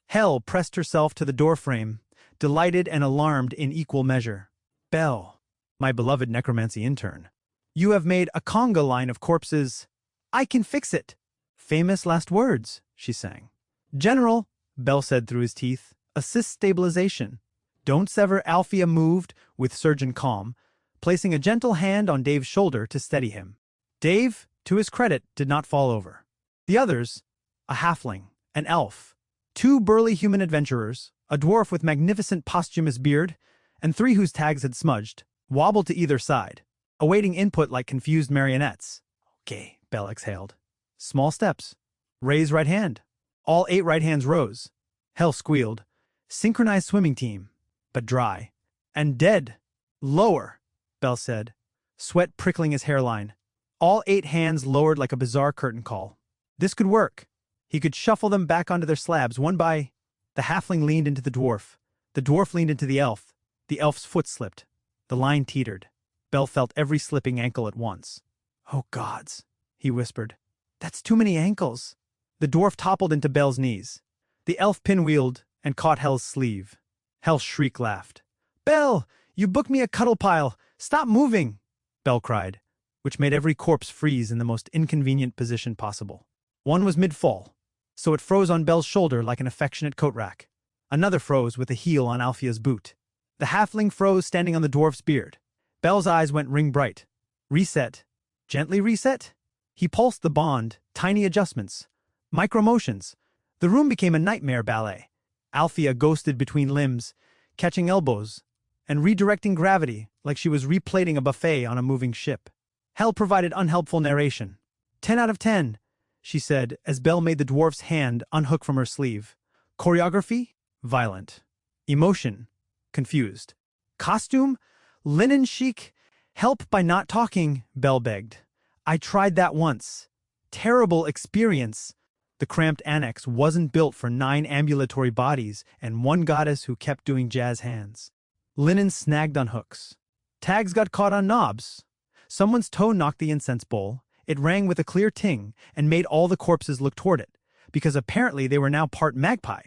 Hell pressed herself to the doorframe, delighted and alarmed in equal measure. Bell, my beloved necromancy intern, you have made a conga line of corpses. I can fix it. Famous last words, she sang. General, Bell said through his teeth, assist stabilization. Don't sever. Alfia moved with surgeon calm, placing a gentle hand on Dave's shoulder to steady him. Dave, to his credit, did not fall over. The others, a halfling, an elf, 2 burly human adventurers, a dwarf with magnificent posthumous beard, and 3 whose tags had smudged, wobbled to either side, awaiting input like confused marionettes. Okay, Bell exhaled. Small steps. Raise right hand. All 8 right hands rose. Hell squealed. Synchronized swimming team. But dry. And dead. Lower, Bell said, sweat prickling his hairline. All 8 hands lowered like a bizarre curtain call. This could work. He could shuffle them back onto their slabs one by. The halfling leaned into the dwarf. The dwarf leaned into the elf. The elf's foot slipped. The line teetered. Bell felt every slipping ankle at once. Oh gods, he whispered. That's too many ankles. The dwarf toppled into Bell's knees. The elf pinwheeled and caught Hell's sleeve. Hell's shriek laughed. Bell, you booked me a cuddle pile. Stop moving, Bell cried, which made every corpse freeze in the most inconvenient position possible. One was mid-fall, so it froze on Bell's shoulder like an affectionate coat rack. Another froze with a heel on Alfia's boot. The halfling froze standing on the dwarf's beard. Bell's eyes went ring-bright. Reset. Gently reset? He pulsed the bond, tiny adjustments. Micro-motions. The room became a nightmare ballet. Alfia ghosted between limbs, catching elbows, and redirecting gravity like she was replating a buffet on a moving ship. Hell provided unhelpful narration. 10 out of 10, she said as Bell made the dwarf's hand unhook from her sleeve. Choreography? Violent. Emotion? Confused. Costume? Linen chic? Help by not talking, Bell begged. I tried that once. Terrible experience. The cramped annex wasn't built for 9 ambulatory bodies and 1 goddess who kept doing jazz hands. Linen snagged on hooks. Tags got caught on knobs. Someone's toe knocked the incense bowl. It rang with a clear ting and made all the corpses look toward it, because apparently they were now part magpie.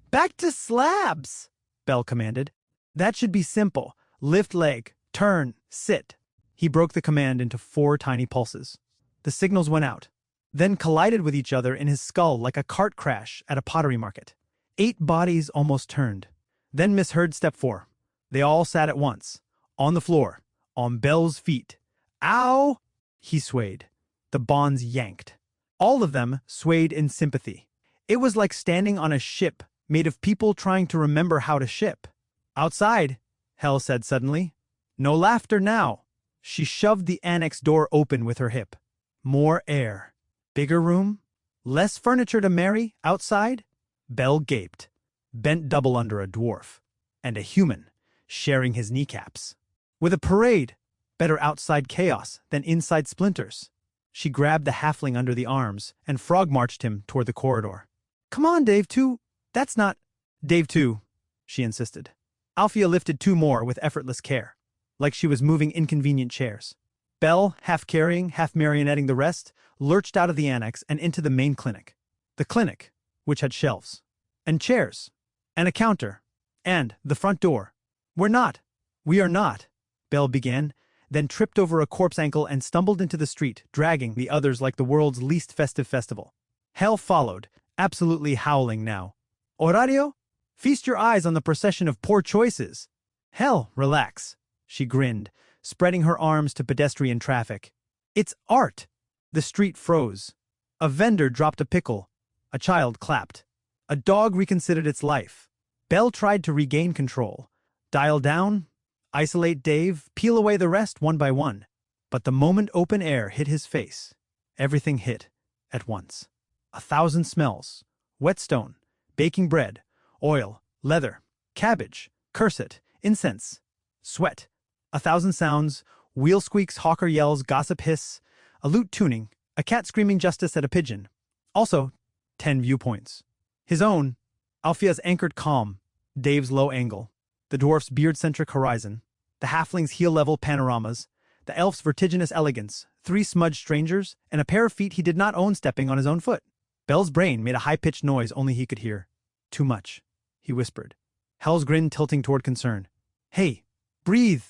Back to slabs, Bell commanded. That should be simple. Lift leg, turn, sit. He broke the command into 4 tiny pulses. The signals went out, then collided with each other in his skull like a cart crash at a pottery market. 8 bodies almost turned. Then misheard step 4. They all sat at once, on the floor, on Bell's feet. Ow! He swayed. The bonds yanked. All of them swayed in sympathy. It was like standing on a ship made of people trying to remember how to ship. Outside, Hell said suddenly. No laughter now. She shoved the annex door open with her hip. More air. Bigger room? Less furniture to marry outside? Belle gaped, bent double under a dwarf, and a human, sharing his kneecaps. With a parade, better outside chaos than inside splinters. She grabbed the halfling under the arms and frog-marched him toward the corridor. Come on, Dave, two. That's not... Dave, two, she insisted. Alfea lifted two more with effortless care, like she was moving inconvenient chairs. Belle, half carrying, half marionetting the rest, lurched out of the annex and into the main clinic. The clinic, which had shelves, and chairs, and a counter, and the front door. We are not, Belle began, then tripped over a corpse ankle and stumbled into the street, dragging the others like the world's least festive festival. Hell followed, absolutely howling now. Horario? Feast your eyes on the procession of poor choices. Hell, relax, she grinned, spreading her arms to pedestrian traffic. It's art. The street froze. A vendor dropped a pickle. A child clapped. A dog reconsidered its life. Belle tried to regain control. Dial down, isolate Dave, peel away the rest one by one. But the moment open air hit his face, everything hit at once. 1,000 smells. Whetstone, baking bread, oil, leather, cabbage, curse it, incense, sweat. 1,000 sounds, wheel squeaks, hawker yells, gossip hiss, a lute tuning, a cat screaming justice at a pigeon. Also, 10 viewpoints. His own, Alfea's anchored calm, Dave's low angle, the dwarf's beard-centric horizon, the halfling's heel-level panoramas, the elf's vertiginous elegance, 3 smudged strangers, and a pair of feet he did not own stepping on his own foot. Belle's brain made a high-pitched noise only he could hear. Too much, he whispered, Hell's grin tilting toward concern. Hey, breathe.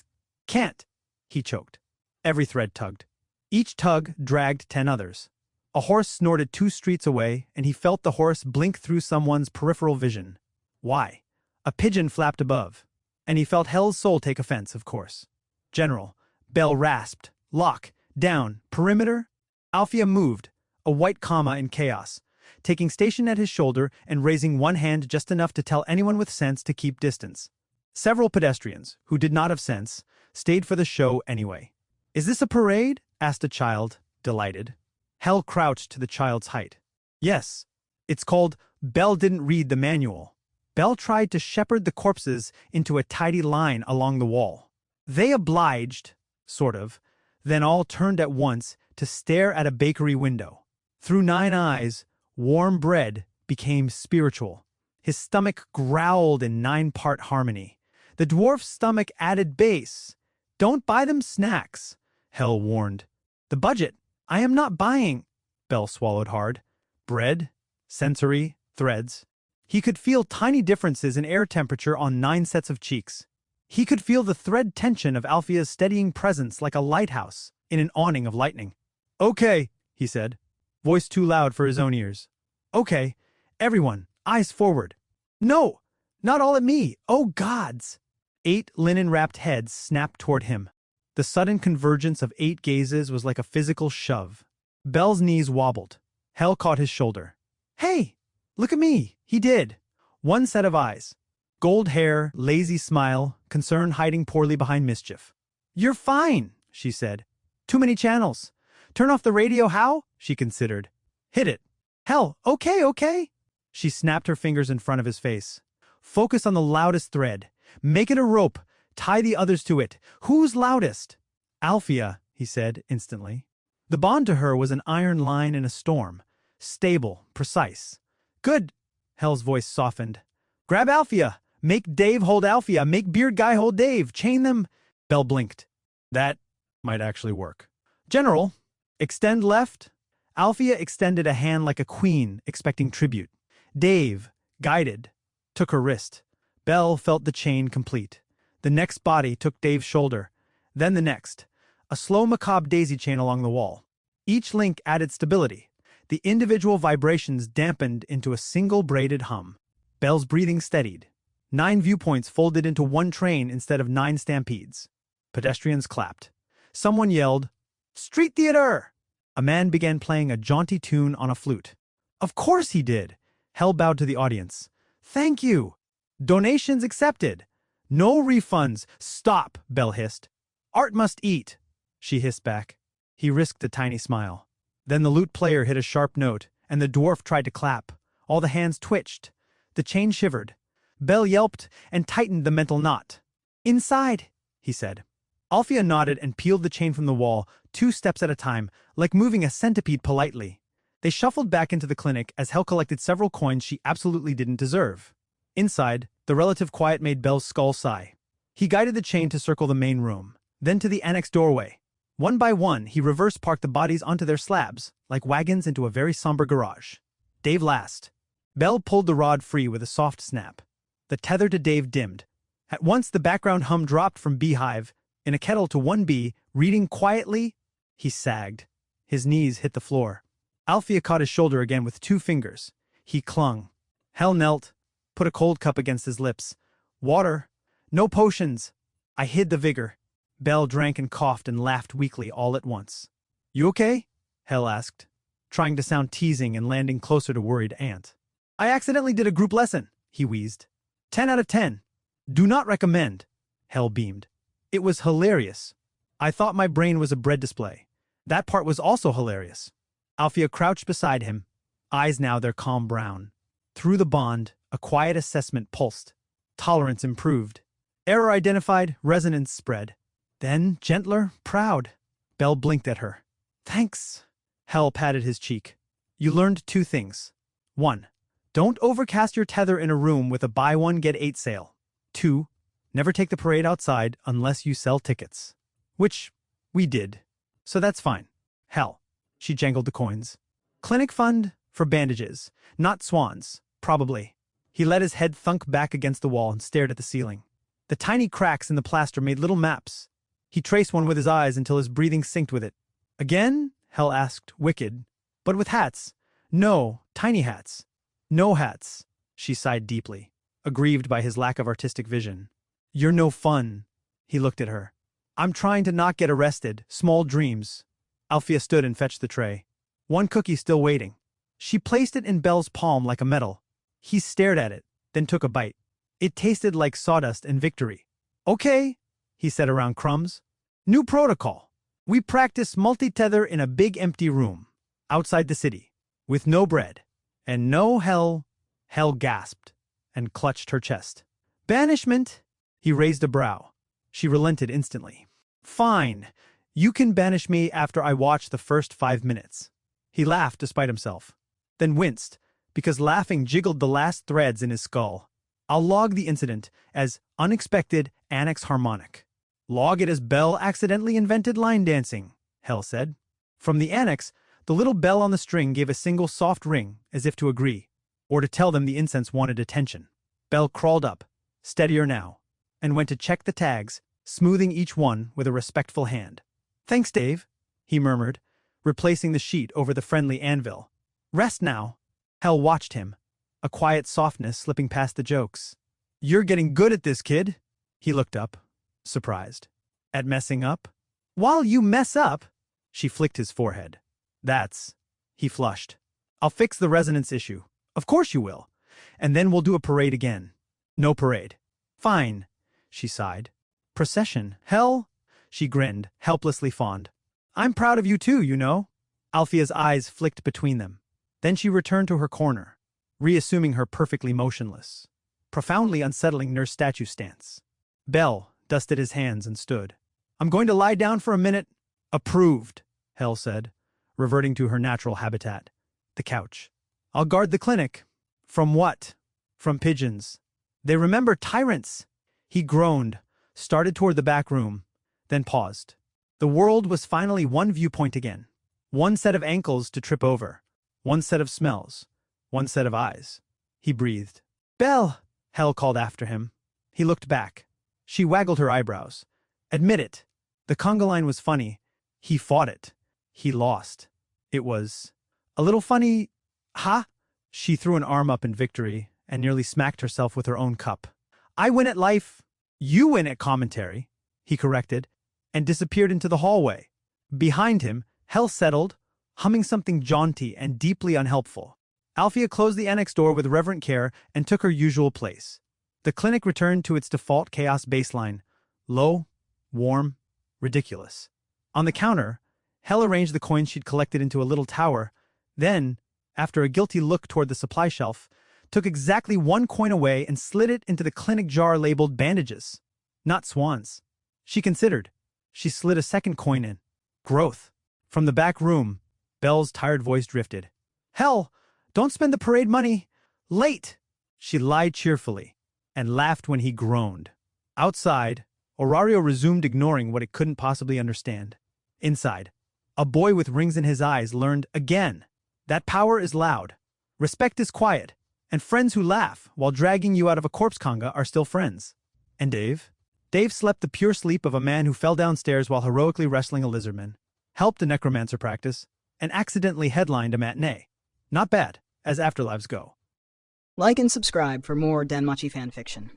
Can't, he choked. Every thread tugged. Each tug dragged 10 others. A horse snorted 2 streets away, and he felt the horse blink through someone's peripheral vision. Why? A pigeon flapped above, and he felt Hell's soul take offense, of course. General, Belle rasped. Lock, down, perimeter. Alfea moved, a white comma in chaos, taking station at his shoulder and raising one hand just enough to tell anyone with sense to keep distance. Several pedestrians, who did not have sense, stayed for the show anyway. Is this a parade? Asked a child, delighted. Hell crouched to the child's height. Yes, it's called Belle didn't read the manual. Belle tried to shepherd the corpses into a tidy line along the wall. They obliged, sort of, then all turned at once to stare at a bakery window. Through 9 eyes, warm bread became spiritual. His stomach growled in 9-part harmony. The dwarf's stomach added bass. Don't buy them snacks, Hell warned. The budget. I am not buying. Belle swallowed hard. Bread, sensory, threads. He could feel tiny differences in air temperature on 9 sets of cheeks. He could feel the thread tension of Alfea's steadying presence like a lighthouse in an awning of lightning. Okay, he said, voice too loud for his own ears. Okay, everyone, eyes forward. No, not all at me, oh gods! 8 linen-wrapped heads snapped toward him. The sudden convergence of 8 gazes was like a physical shove. Belle's knees wobbled. Hell caught his shoulder. Hey, look at me, he did. 1 set of eyes. Gold hair, lazy smile, concern hiding poorly behind mischief. You're fine, she said. Too many channels. Turn off the radio, how? She considered. Hit it. Hell, okay. She snapped her fingers in front of his face. Focus on the loudest thread. Make it a rope. Tie the others to it. Who's loudest? Alfea, he said instantly. The bond to her was an iron line in a storm. Stable, precise. Good. Hell's voice softened. Grab Alfea. Make Dave hold Alfea. Make Beard Guy hold Dave. Chain them. Belle blinked. That might actually work. General, extend left. Alfea extended a hand like a queen, expecting tribute. Dave, guided, took her wrist. Belle felt the chain complete. The next body took Dave's shoulder, then the next, a slow macabre daisy chain along the wall. Each link added stability. The individual vibrations dampened into a single braided hum. Belle's breathing steadied. 9 viewpoints folded into 1 train instead of 9 stampedes. Pedestrians clapped. Someone yelled, "Street theater!" A man began playing a jaunty tune on a flute. Of course he did. Hell bowed to the audience. Thank you. Donations accepted. No refunds. Stop, Belle hissed. Art must eat. she hissed back. He risked a tiny smile. Then the lute player hit a sharp note, and the dwarf tried to clap. All the hands twitched. The chain shivered. Bell yelped and tightened the mental knot. "Inside," he said. Alfia nodded and peeled the chain from the wall, 2 steps at a time, like moving a centipede politely. They shuffled back into the clinic as Hel collected several coins she absolutely didn't deserve. Inside, the relative quiet made Bell's skull sigh. He guided the chain to circle the main room, then to the annex doorway. One by one, he reverse-parked the bodies onto their slabs, like wagons into a very somber garage. Dave last. Bell pulled the rod free with a soft snap. The tether to Dave dimmed. At once the background hum dropped from Beehive, in a kettle to 1B, reading quietly. He sagged. His knees hit the floor. Alfia caught his shoulder again with 2 fingers. He clung. Hel knelt, put a cold cup against his lips. "Water. No potions." I hid the vigor. Bell drank and coughed and laughed weakly all at once. "You okay?" Hel asked, trying to sound teasing and landing closer to worried Aunt. "I accidentally did a group lesson," he wheezed. 10 out of 10. Do not recommend. Hel beamed. It was hilarious. I thought my brain was a bread display. That part was also hilarious. Alfia crouched beside him, eyes now their calm brown. Through the bond, a quiet assessment pulsed. Tolerance improved. Error identified, resonance spread. Then, gentler, proud. Bell blinked at her. "Thanks." Hel patted his cheek. "You learned 2 things. 1. Don't overcast your tether in a room with a buy 1 get 8 sale. 2. Never take the parade outside unless you sell tickets." Which, we did. So that's fine. Hel. She jangled the coins. "Clinic fund for bandages, not swans, probably." He let his head thunk back against the wall and stared at the ceiling. The tiny cracks in the plaster made little maps. He traced one with his eyes until his breathing synced with it. "Again?" Hel asked, wicked. "But with hats." "No, tiny hats." "No hats." She sighed deeply, aggrieved by his lack of artistic vision. "You're no fun." He looked at her. "I'm trying to not get arrested. Small dreams." Alfia stood and fetched the tray. 1 cookie still waiting. She placed it in Bell's palm like a medal. He stared at it, then took a bite. It tasted like sawdust and victory. "Okay," he said around crumbs. "New protocol. We practice multi-tether in a big empty room, outside the city, with no bread, and no hell." Hel gasped, and clutched her chest. "Banishment." He raised a brow. She relented instantly. "Fine. You can banish me after I watch the first 5 minutes." He laughed despite himself, then winced, because laughing jiggled the last threads in his skull. "I'll log the incident as unexpected annex harmonic." "Log it as Bell accidentally invented line dancing," Hel said. From the annex, the little bell on the string gave a single soft ring, as if to agree, or to tell them the incense wanted attention. Bell crawled up, steadier now, and went to check the tags, smoothing each one with a respectful hand. "Thanks, Dave," he murmured, replacing the sheet over the friendly anvil. "Rest now." Hel watched him, a quiet softness slipping past the jokes. "You're getting good at this, kid." He looked up, surprised. "At messing up?" "While you mess up," she flicked his forehead. "That's..." He flushed. "I'll fix the resonance issue." "Of course you will. And then we'll do a parade again." "No parade." "Fine," she sighed. "Procession, Hel?" She grinned, helplessly fond. "I'm proud of you too, you know." Alfia's eyes flicked between them. Then she returned to her corner, reassuming her perfectly motionless, profoundly unsettling nurse statue stance. Bell dusted his hands and stood. "I'm going to lie down for a minute." "Approved," Hel said, reverting to her natural habitat, the couch. "I'll guard the clinic." "From what?" "From pigeons. They remember tyrants." He groaned, started toward the back room, then paused. The world was finally one viewpoint again. One set of ankles to trip over. One set of smells. One set of eyes. He breathed. "Bell!" Hel called after him. He looked back. She waggled her eyebrows. "Admit it. The conga line was funny. He fought it. He lost. It was a little funny. Ha!" She threw an arm up in victory and nearly smacked herself with her own cup. "I win at life. You win at commentary," he corrected, and disappeared into the hallway. Behind him, Hel settled, humming something jaunty and deeply unhelpful. Alfia closed the annex door with reverent care and took her usual place. The clinic returned to its default chaos baseline: low, warm, ridiculous. On the counter, Hel arranged the coins she'd collected into a little tower, then, after a guilty look toward the supply shelf, took exactly one coin away and slid it into the clinic jar labeled bandages. Not swans. She considered. She slid a second coin in. Growth. From the back room, Belle's tired voice drifted. Hel, don't spend the parade money. Late. She lied cheerfully and laughed when he groaned. Outside, Horario resumed ignoring what it couldn't possibly understand. Inside, a boy with rings in his eyes learned again that power is loud, respect is quiet, and friends who laugh while dragging you out of a corpse conga are still friends. And Dave? Dave slept the pure sleep of a man who fell downstairs while heroically wrestling a lizardman, helped a necromancer practice, and accidentally headlined a matinee. Not bad, as afterlives go. Like and subscribe for more Danmachi fanfiction.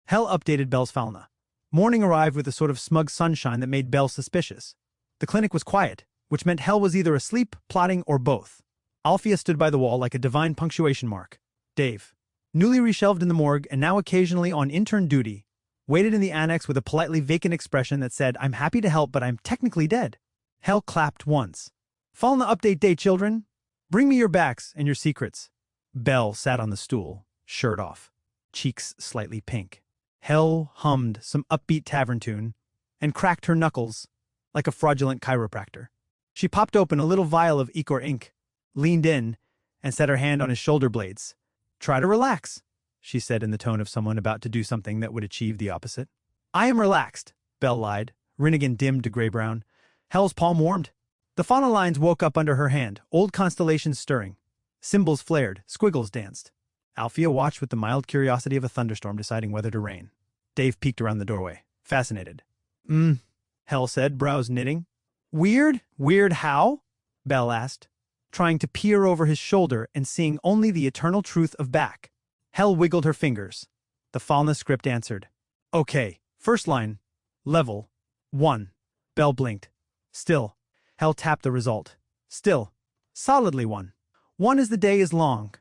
Hel updated Belle's fauna. Morning arrived with a sort of smug sunshine that made Belle suspicious. The clinic was quiet, which meant Hel was either asleep, plotting, or both. Alfia stood by the wall like a divine punctuation mark. Dave, newly reshelved in the morgue and now occasionally on intern duty, waited in the annex with a politely vacant expression that said, I'm happy to help, but I'm technically dead. Hel clapped once. Falna update day, children. Bring me your backs and your secrets. Belle sat on the stool, shirt off, cheeks slightly pink. Hel hummed some upbeat tavern tune and cracked her knuckles like a fraudulent chiropractor. She popped open a little vial of Icor ink, leaned in, and set her hand on his shoulder blades. Try to relax, she said in the tone of someone about to do something that would achieve the opposite. I am relaxed, Belle lied. Rinnigan dimmed to gray-brown. Hel's palm warmed. The fauna lines woke up under her hand, old constellations stirring. Symbols flared, squiggles danced. Alfia watched with the mild curiosity of a thunderstorm deciding whether to rain. Dave peeked around the doorway, fascinated. Hel said, brows knitting. Weird? Weird how? Belle asked, trying to peer over his shoulder and seeing only the eternal truth of back. Hel wiggled her fingers. The fauna script answered. Okay, first line. Level 1. Belle blinked. Still. Hel tapped the result. Still. Solidly 1. 1 as the day is long.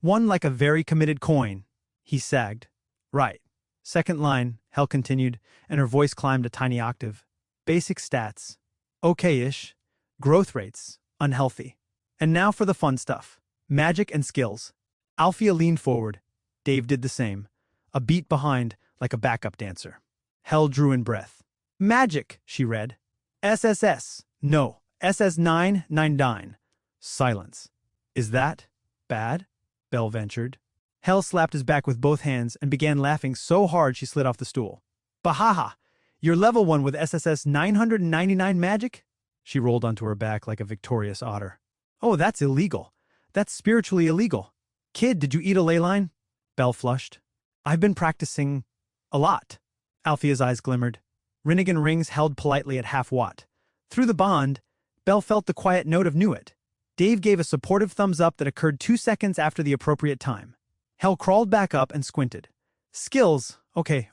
1 like a very committed coin. He sagged. Right. Second line, Hel continued, and her voice climbed a tiny octave. Basic stats. Okay-ish. Growth rates. Unhealthy. And now for the fun stuff. Magic and skills. Alfia leaned forward. Dave did the same. A beat behind, like a backup dancer. Hel drew in breath. Magic, she read. SSS. No. SS999. Silence. Is that bad? Belle ventured. Hel slapped his back with both hands and began laughing so hard she slid off the stool. Bahaha! You're level 1 with SSS 999 magic? She rolled onto her back like a victorious otter. Oh, that's illegal. That's spiritually illegal. Kid, did you eat a ley line? Belle flushed. I've been practicing a lot. Alfia's eyes glimmered. Rinnigan rings held politely at half watt. Through the bond, Belle felt the quiet note of Nuit. Dave gave a supportive thumbs up that occurred 2 seconds after the appropriate time. Hel crawled back up and squinted. Skills. Okay.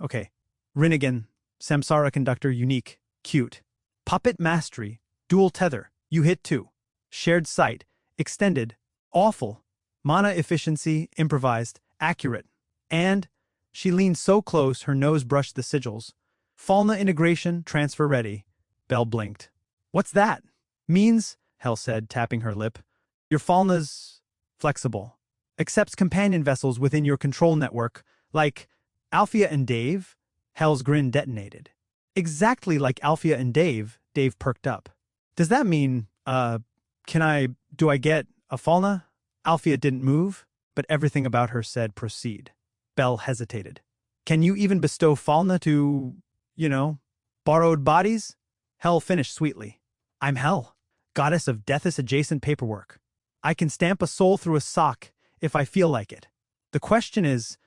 Rinnigan. Samsara conductor unique. Cute. Puppet mastery. Dual tether. You hit 2. Shared sight. Extended. Awful. Mana efficiency. Improvised. Accurate. And, she leaned so close her nose brushed the sigils. Falna integration. Transfer ready. Belle blinked. What's that? Means, Hel said, tapping her lip. Your Falna's flexible. Accepts companion vessels within your control network, like Alfia and Dave. Hel's grin detonated. Exactly like Alfia and Dave, Dave perked up. Does that mean, do I get a Falna? Alfia didn't move, but everything about her said proceed. Belle hesitated. Can you even bestow Falna to, borrowed bodies? Hel finished sweetly. I'm Hel, goddess of deathess-adjacent paperwork. I can stamp a soul through a sock if I feel like it. The question is,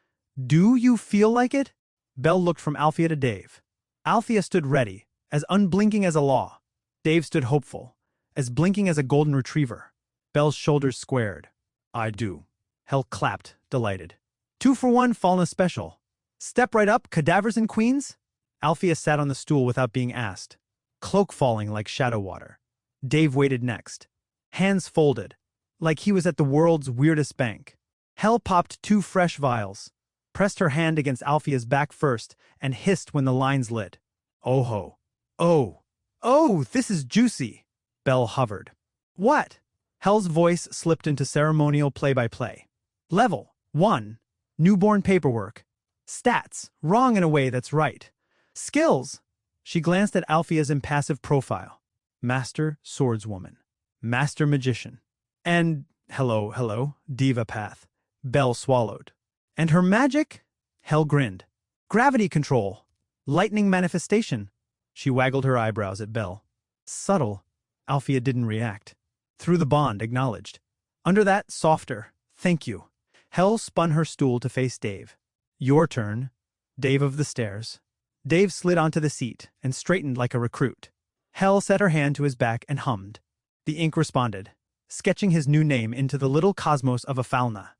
do you feel like it? Belle looked from Alfia to Dave. Alfia stood ready, as unblinking as a law. Dave stood hopeful, as blinking as a golden retriever. Belle's shoulders squared. I do. Hel clapped, delighted. 2 for 1 Falna special. Step right up, cadavers and queens? Alfia sat on the stool without being asked. Cloak falling like shadow water. Dave waited next. Hands folded, like he was at the world's weirdest bank. Hel popped 2 fresh vials, pressed her hand against Alfia's back first, and hissed when the lines lit. Oh ho. Oh. Oh, this is juicy. Belle hovered. What? Hell's voice slipped into ceremonial play-by-play. Level 1. Newborn paperwork. Stats. Wrong in a way that's right. Skills. She glanced at Alfia's impassive profile. Master swordswoman. Master magician. And, hello, diva path. Belle swallowed. And her magic? Hell grinned. Gravity control. Lightning manifestation. She waggled her eyebrows at Belle. Subtle. Alfia didn't react. Through the bond, acknowledged. Under that, softer. Thank you. Hell spun her stool to face Dave. Your turn. Dave of the stairs. Dave slid onto the seat and straightened like a recruit. Hell set her hand to his back and hummed. The ink responded, sketching his new name into the little cosmos of a fauna.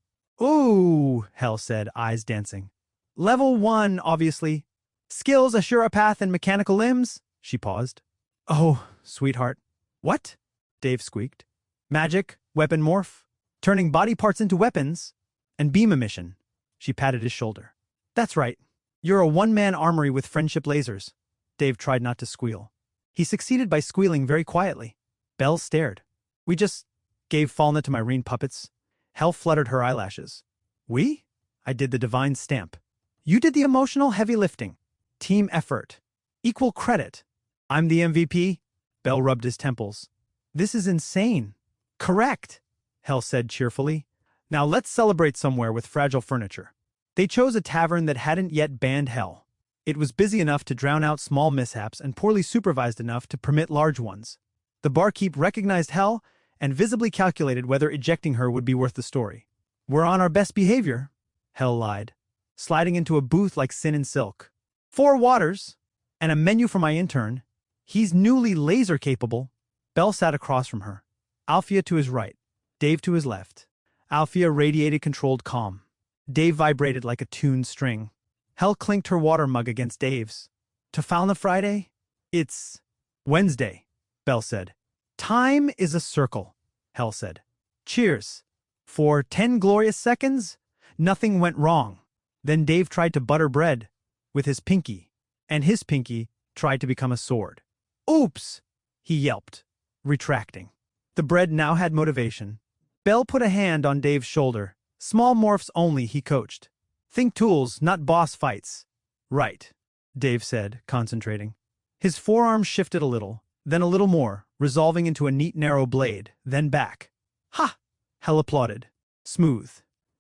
Ooh, Hell said, eyes dancing. Level 1, obviously. Skills, Assuropath, and mechanical limbs? She paused. Oh, sweetheart. What? Dave squeaked. Magic, weapon morph, turning body parts into weapons, and beam emission. She patted his shoulder. That's right. You're a one-man armory with friendship lasers. Dave tried not to squeal. He succeeded by squealing very quietly. Belle stared. We just gave Falna to my Rinne puppets. Hell fluttered her eyelashes. We? I did the divine stamp. You did the emotional heavy lifting. Team effort. Equal credit. I'm the MVP. Belle rubbed his temples. This is insane. Correct, Hell said cheerfully. Now let's celebrate somewhere with fragile furniture. They chose a tavern that hadn't yet banned Hell. It was busy enough to drown out small mishaps and poorly supervised enough to permit large ones. The barkeep recognized Hell and visibly calculated whether ejecting her would be worth the story. We're on our best behavior, Hell lied, sliding into a booth like Sin in Silk. 4 waters, and a menu for my intern. He's newly laser-capable. Belle sat across from her, Alfia to his right, Dave to his left. Alfia radiated controlled calm. Dave vibrated like a tuned string. Hell clinked her water mug against Dave's. To Falna Friday? It's Wednesday, Belle said. Time is a circle, Hell said. Cheers. For 10 glorious seconds, nothing went wrong. Then Dave tried to butter bread with his pinky, and his pinky tried to become a sword. Oops, he yelped, retracting. The bread now had motivation. Belle put a hand on Dave's shoulder. Small morphs only, he coached. Think tools, not boss fights. Right, Dave said, concentrating. His forearm shifted a little, then a little more, resolving into a neat narrow blade, then back. Ha! Hell applauded. Smooth.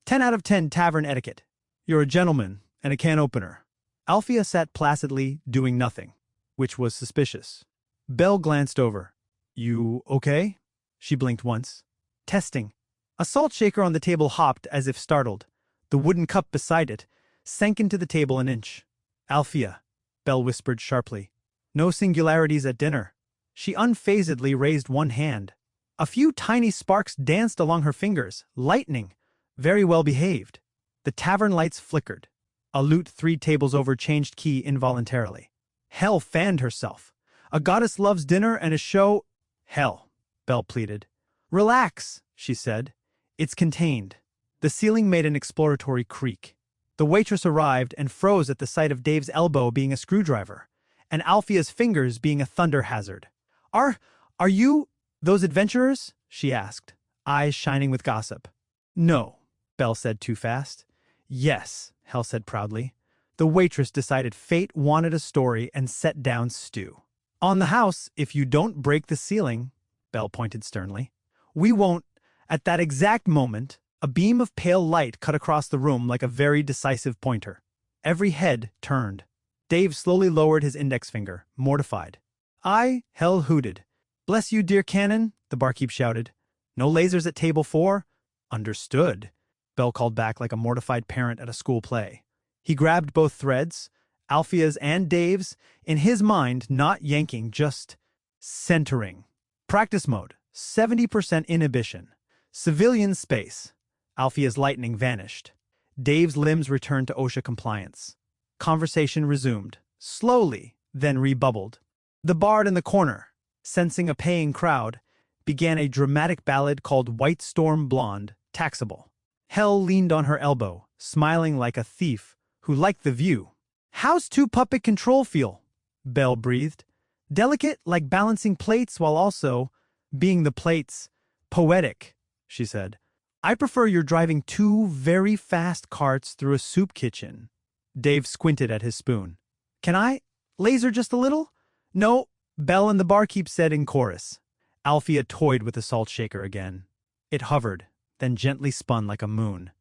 10 out of 10 tavern etiquette. You're a gentleman and a can opener. Alfia sat placidly, doing nothing, which was suspicious. Belle glanced over. You okay? She blinked once. Testing. A salt shaker on the table hopped as if startled. The wooden cup beside it sank into the table an inch. Alfia, Belle whispered sharply. No singularities at dinner. She unfazedly raised one hand. A few tiny sparks danced along her fingers, lightning. Very well behaved. The tavern lights flickered. A lute 3 tables over changed key involuntarily. Hell fanned herself. A goddess loves dinner and a show. Hell, Belle pleaded. Relax, she said. It's contained. The ceiling made an exploratory creak. The waitress arrived and froze at the sight of Dave's elbow being a screwdriver, and Alfia's fingers being a thunder hazard. Are you those adventurers? She asked, eyes shining with gossip. No, Belle said too fast. Yes, Hell said proudly. The waitress decided fate wanted a story and set down stew. On the house, if you don't break the ceiling, Belle pointed sternly. We won't. At that exact moment, a beam of pale light cut across the room like a very decisive pointer. Every head turned. Dave slowly lowered his index finger, mortified. Hell hooted. Bless you, dear Cannon, the barkeep shouted. No lasers at table 4? Understood, Belle called back like a mortified parent at a school play. He grabbed both threads, Alfia's and Dave's, in his mind not yanking, just centering. Practice mode, 70% inhibition. Civilian space. Alfia's lightning vanished. Dave's limbs returned to OSHA compliance. Conversation resumed, slowly, then rebubbled. The bard in the corner, sensing a paying crowd, began a dramatic ballad called White Storm Blonde, Taxable. Hell leaned on her elbow, smiling like a thief who liked the view. How's 2 puppet control feel? Belle breathed. Delicate, like balancing plates while also being the plates. Poetic, she said. I prefer you're driving two very fast carts through a soup kitchen. Dave squinted at his spoon. Can I laser just a little? No, Belle and the barkeep said in chorus. Alfia toyed with the salt shaker again. It hovered, then gently spun like a moon.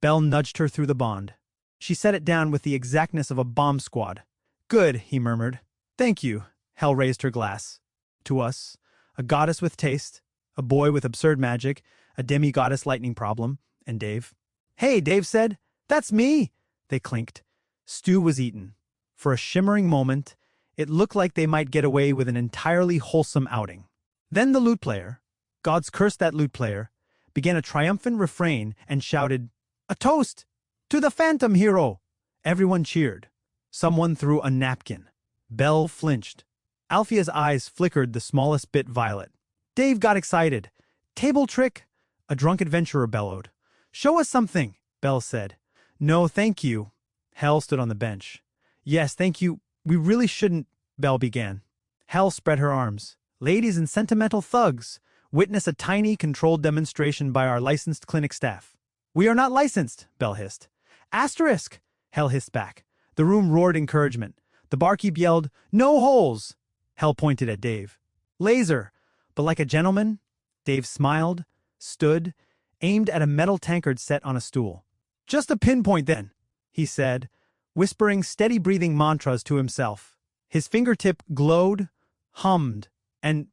Belle nudged her through the bond. She set it down with the exactness of a bomb squad. Good, he murmured. Thank you. Hel raised her glass. To us, a goddess with taste, a boy with absurd magic, a demi-goddess lightning problem, and Dave. Hey, Dave said. That's me. They clinked. Stew was eaten. For a shimmering moment, it looked like they might get away with an entirely wholesome outing. Then the lute player, gods curse that lute player, began a triumphant refrain and shouted, A toast! To the phantom hero! Everyone cheered. Someone threw a napkin. Belle flinched. Alfia's eyes flickered the smallest bit violet. Dave got excited. Table trick? A drunk adventurer bellowed. Show us something, Belle said. No, thank you. Hel stood on the bench. Yes, thank you. We really shouldn't, Belle began. Hel spread her arms. Ladies and sentimental thugs, witness a tiny, controlled demonstration by our licensed clinic staff. We are not licensed, Belle hissed. Asterisk, Hel hissed back. The room roared encouragement. The barkeep yelled, No holes! Hel pointed at Dave. Laser, but like a gentleman? Dave smiled, stood, aimed at a metal tankard set on a stool. Just a pinpoint then, he said, whispering steady-breathing mantras to himself. His fingertip glowed, hummed, and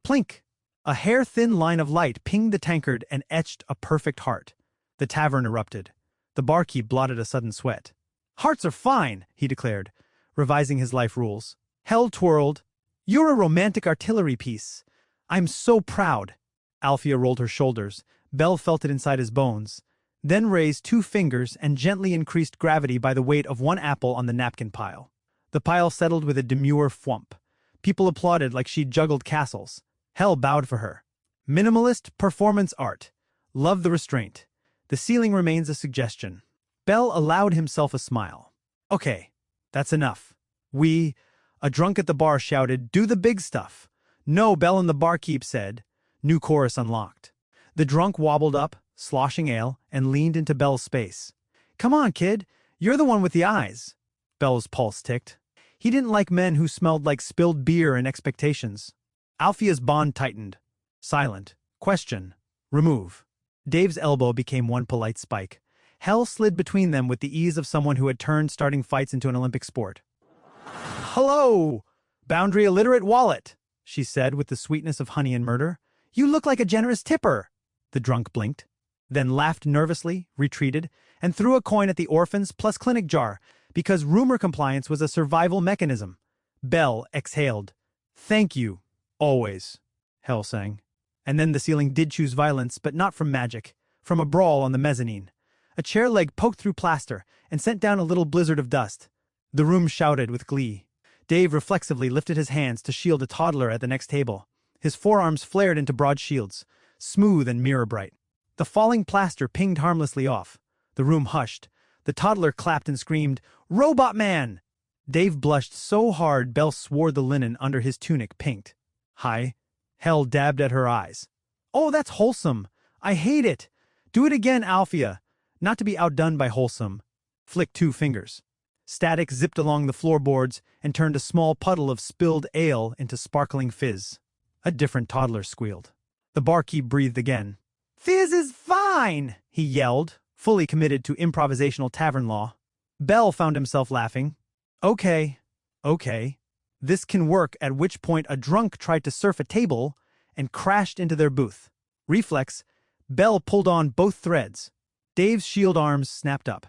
plink! A hair-thin line of light pinged the tankard and etched a perfect heart. The tavern erupted. The barkeep blotted a sudden sweat. Hearts are fine, he declared, revising his life rules. Hel twirled. You're a romantic artillery piece. I'm so proud. Alfia rolled her shoulders. Belle felt it inside his bones, then raised two fingers and gently increased gravity by the weight of one apple on the napkin pile. The pile settled with a demure thwump. People applauded like she'd juggled castles. Hel bowed for her. Minimalist performance art. Love the restraint. The ceiling remains a suggestion. Belle allowed himself a smile. Okay, that's enough. A drunk at the bar shouted, Do the big stuff. No, Belle and the barkeep said. New chorus unlocked. The drunk wobbled up, sloshing ale, and leaned into Belle's space. Come on, kid. You're the one with the eyes. Belle's pulse ticked. He didn't like men who smelled like spilled beer and expectations. Alfia's bond tightened. Silent. Question. Remove. Dave's elbow became one polite spike. Hel slid between them with the ease of someone who had turned starting fights into an Olympic sport. Hello, boundary illiterate wallet, she said with the sweetness of honey and murder. You look like a generous tipper. The drunk blinked, then laughed nervously, retreated, and threw a coin at the orphans plus clinic jar, because rumor compliance was a survival mechanism. Belle exhaled. Thank you, always, Hel sang. And then the ceiling did choose violence, but not from magic, from a brawl on the mezzanine. A chair leg poked through plaster and sent down a little blizzard of dust. The room shouted with glee. Dave reflexively lifted his hands to shield a toddler at the next table. His forearms flared into broad shields, smooth and mirror-bright. The falling plaster pinged harmlessly off. The room hushed. The toddler clapped and screamed, Robot Man! Dave blushed so hard Belle swore the linen under his tunic pinked. Hi. Hel dabbed at her eyes. Oh, that's wholesome. I hate it. Do it again, Alfia. Not to be outdone by wholesome. Flick two fingers. Static zipped along the floorboards and turned a small puddle of spilled ale into sparkling fizz. A different toddler squealed. The barkeep breathed again. Fizz is fine, he yelled, fully committed to improvisational tavern law. Belle found himself laughing. Okay. This can work, at which point a drunk tried to surf a table and crashed into their booth. Reflex, Belle pulled on both threads. Dave's shield arms snapped up.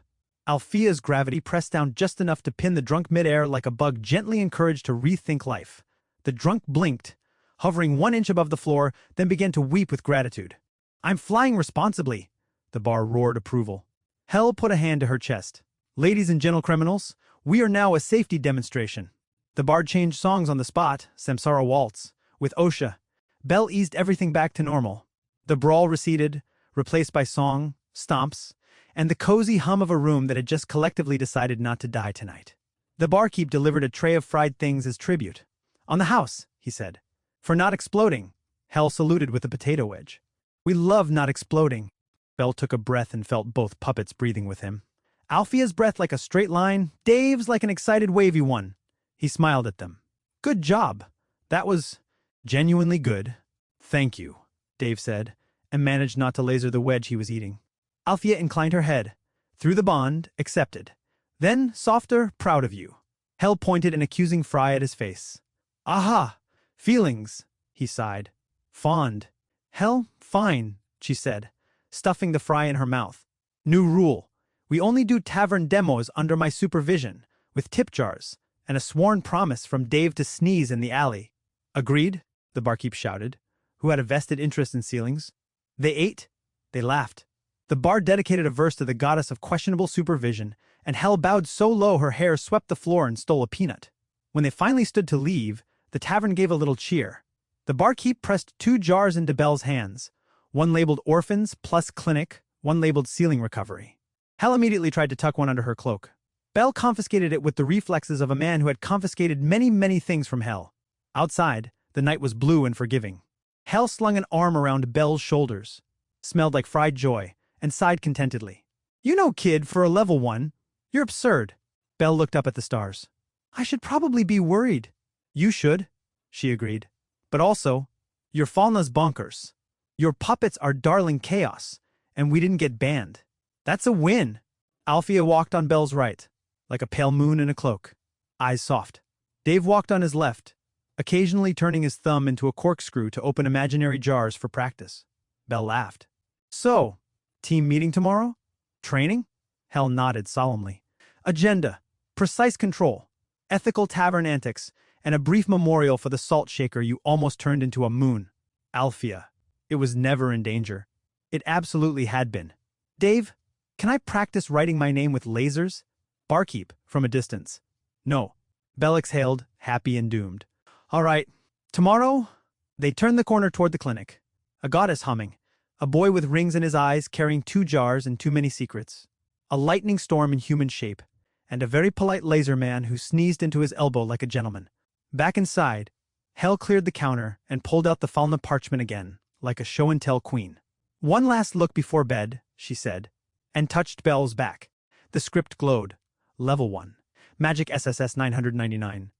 Alfia's gravity pressed down just enough to pin the drunk midair like a bug gently encouraged to rethink life. The drunk blinked, hovering 1 inch above the floor, then began to weep with gratitude. I'm flying responsibly, the bar roared approval. Hel put a hand to her chest. Ladies and gentle criminals, we are now a safety demonstration. The bard changed songs on the spot, Samsara waltz, with Osha. Belle eased everything back to normal. The brawl receded, replaced by song, stomps, and the cozy hum of a room that had just collectively decided not to die tonight. The barkeep delivered a tray of fried things as tribute. On the house, he said. For not exploding. Hell saluted with a potato wedge. We love not exploding. Bell took a breath and felt both puppets breathing with him. Alfia's breath like a straight line, Dave's like an excited wavy one. He smiled at them. Good job. That was genuinely good. Thank you, Dave said, and managed not to laser the wedge he was eating. Alfia inclined her head. Through the bond, accepted. Then, softer, proud of you. Hell pointed an accusing fry at his face. Aha! Feelings, he sighed. Fond. Hell, fine, she said, stuffing the fry in her mouth. New rule. We only do tavern demos under my supervision, with tip jars, and a sworn promise from Dave to sneeze in the alley. Agreed, the barkeep shouted, who had a vested interest in ceilings. They ate. They laughed. The bar dedicated a verse to the goddess of questionable supervision, and Hell bowed so low her hair swept the floor and stole a peanut. When they finally stood to leave, the tavern gave a little cheer. The barkeep pressed 2 jars into Bell's hands, one labeled Orphans plus Clinic, one labeled Ceiling Recovery. Hell immediately tried to tuck one under her cloak. Bell confiscated it with the reflexes of a man who had confiscated many, many things from Hell. Outside, the night was blue and forgiving. Hell slung an arm around Bell's shoulders, smelled like fried joy, and sighed contentedly. You know, kid, for a level 1, you're absurd. Bell looked up at the stars. I should probably be worried. You should, she agreed. But also, your Falna's bonkers. Your puppets are darling chaos, and we didn't get banned. That's a win. Alfia walked on Bell's right, like a pale moon in a cloak, eyes soft. Dave walked on his left, occasionally turning his thumb into a corkscrew to open imaginary jars for practice. Bell laughed. So, team meeting tomorrow? Training? Hell nodded solemnly. Agenda, precise control, ethical tavern antics, and a brief memorial for the salt shaker you almost turned into a moon. Alfia. It was never in danger. It absolutely had been. Dave, can I practice writing my name with lasers? Barkeep, from a distance. No. Bell exhaled, happy and doomed. All right. Tomorrow, they turned the corner toward the clinic. A goddess humming. A boy with rings in his eyes carrying 2 jars and too many secrets. A lightning storm in human shape. And a very polite laser man who sneezed into his elbow like a gentleman. Back inside, Hell cleared the counter and pulled out the Falna parchment again, like a show-and-tell queen. One last look before bed, she said, and touched Bell's back. The script glowed. Level 1. Magic SSS 999.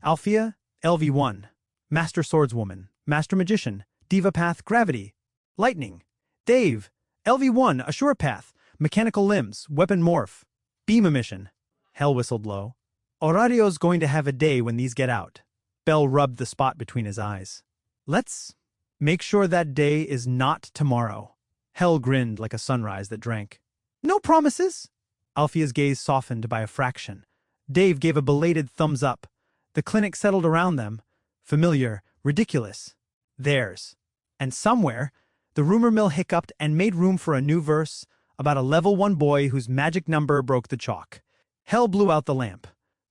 Alfia, LV1. Master Swordswoman. Master Magician. Diva Path Gravity. Lightning. Dave, LV1 Assure Path. Mechanical Limbs. Weapon Morph. Beam Emission. Hell whistled low. Horario's going to have a day when these get out. Bell rubbed the spot between his eyes. Let's make sure that day is not tomorrow. Hell grinned like a sunrise that drank. No promises. Alfia's gaze softened by a fraction. Dave gave a belated thumbs up. The clinic settled around them. Familiar, ridiculous. Theirs. And somewhere, the rumor mill hiccuped and made room for a new verse about a level 1 boy whose magic number broke the chalk. Hell blew out the lamp.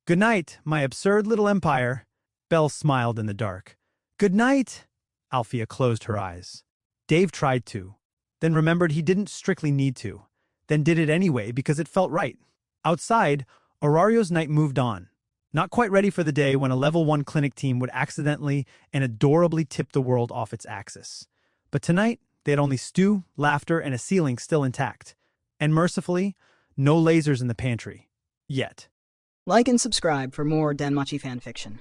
Good night, my absurd little empire. Bell smiled in the dark. Good night. Alfia closed her eyes. Dave tried to, then remembered he didn't strictly need to, then did it anyway because it felt right. Outside, Horario's night moved on. Not quite ready for the day when a level 1 clinic team would accidentally and adorably tip the world off its axis. But tonight, they had only stew, laughter, and a ceiling still intact. And mercifully, no lasers in the pantry. Yet. Like and subscribe for more Danmachi fanfiction.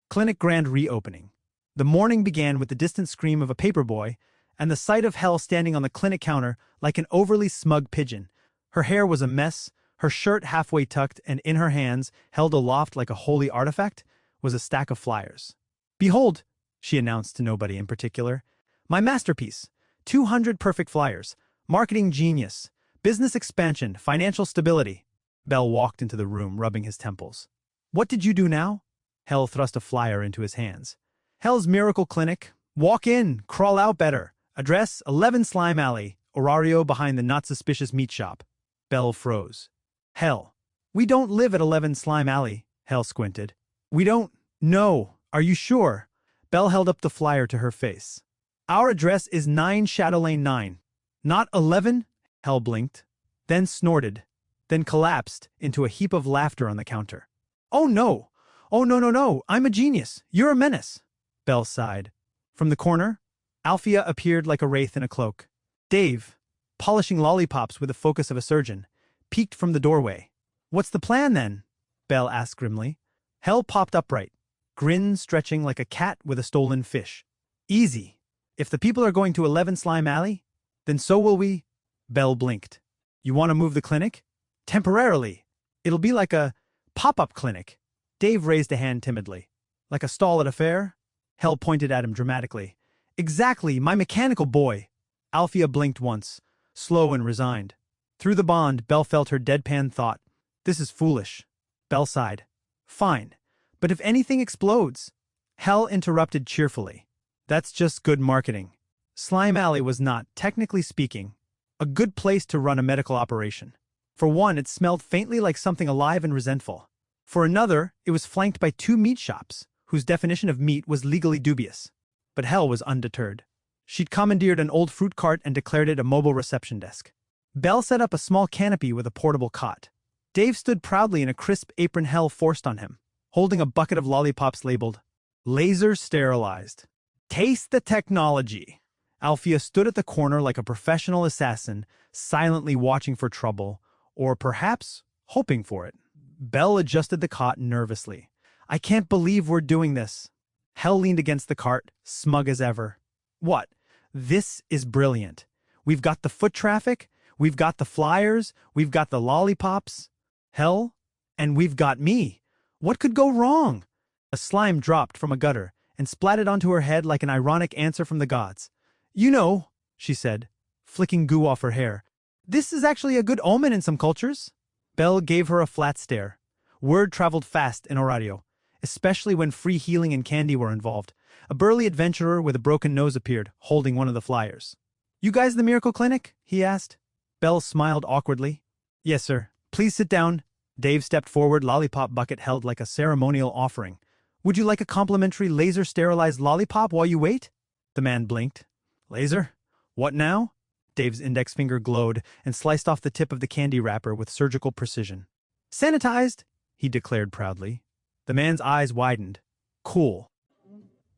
Clinic grand reopening. The morning began with the distant scream of a paperboy and the sight of Hell standing on the clinic counter like an overly smug pigeon. Her hair was a mess, her shirt halfway tucked, and in her hands, held aloft like a holy artifact, was a stack of flyers. Behold, she announced to nobody in particular, my masterpiece, 200 perfect flyers, marketing genius, business expansion, financial stability. Bell walked into the room, rubbing his temples. What did you do now? Hell thrust a flyer into his hands. Hell's Miracle Clinic. Walk in, crawl out better. Address 11 Slime Alley, Horario behind the not-suspicious meat shop. Bell froze. Hell. We don't live at 11 Slime Alley, Hell squinted. We don't. No. Are you sure? Bell held up the flyer to her face. Our address is 9 Shadow Lane 9. Not 11? Hell blinked, then snorted, then collapsed into a heap of laughter on the counter. Oh no! "Oh, no, no, no, I'm a genius. You're a menace." Belle sighed. From the corner, Alfia appeared like a wraith in a cloak. Dave, polishing lollipops with the focus of a surgeon, peeked from the doorway. "What's the plan, then?" Belle asked grimly. Hell popped upright, grin stretching like a cat with a stolen fish. "Easy. If the people are going to 11 Slime Alley, then so will we." Belle blinked. "You want to move the clinic?" "Temporarily. It'll be like a pop-up clinic." Dave raised a hand timidly. "Like a stall at a fair?" Hell pointed at him dramatically. "Exactly, my mechanical boy." Alfia blinked once, slow and resigned. Through the bond, Belle felt her deadpan thought. "This is foolish." Belle sighed. "Fine, but if anything explodes..." Hell interrupted cheerfully. "That's just good marketing." Slime Alley was not, technically speaking, a good place to run a medical operation. For one, it smelled faintly like something alive and resentful. For another, it was flanked by 2 meat shops, whose definition of meat was legally dubious. But Hell was undeterred. She'd commandeered an old fruit cart and declared it a mobile reception desk. Belle set up a small canopy with a portable cot. Dave stood proudly in a crisp apron Hell forced on him, holding a bucket of lollipops labeled, "Laser Sterilized." "Taste the technology." Alfia stood at the corner like a professional assassin, silently watching for trouble, or perhaps hoping for it. Belle adjusted the cot nervously. "I can't believe we're doing this." Hell leaned against the cart, smug as ever. "What? This is brilliant. We've got the foot traffic, we've got the flyers, we've got the lollipops. Hell, and we've got me. What could go wrong?" A slime dropped from a gutter and splatted onto her head like an ironic answer from the gods. "You know," she said, flicking goo off her hair, "this is actually a good omen in some cultures." Belle gave her a flat stare. Word traveled fast in Horario, especially when free healing and candy were involved. A burly adventurer with a broken nose appeared, holding one of the flyers. "You guys the Miracle Clinic?" he asked. Belle smiled awkwardly. "Yes, sir. Please sit down." Dave stepped forward, lollipop bucket held like a ceremonial offering. "Would you like a complimentary laser-sterilized lollipop while you wait?" The man blinked. "Laser? What now?" Dave's index finger glowed and sliced off the tip of the candy wrapper with surgical precision. "Sanitized," he declared proudly. The man's eyes widened. "Cool."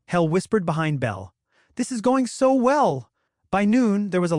Hell whispered behind Belle. "This is going so well." By noon, there was a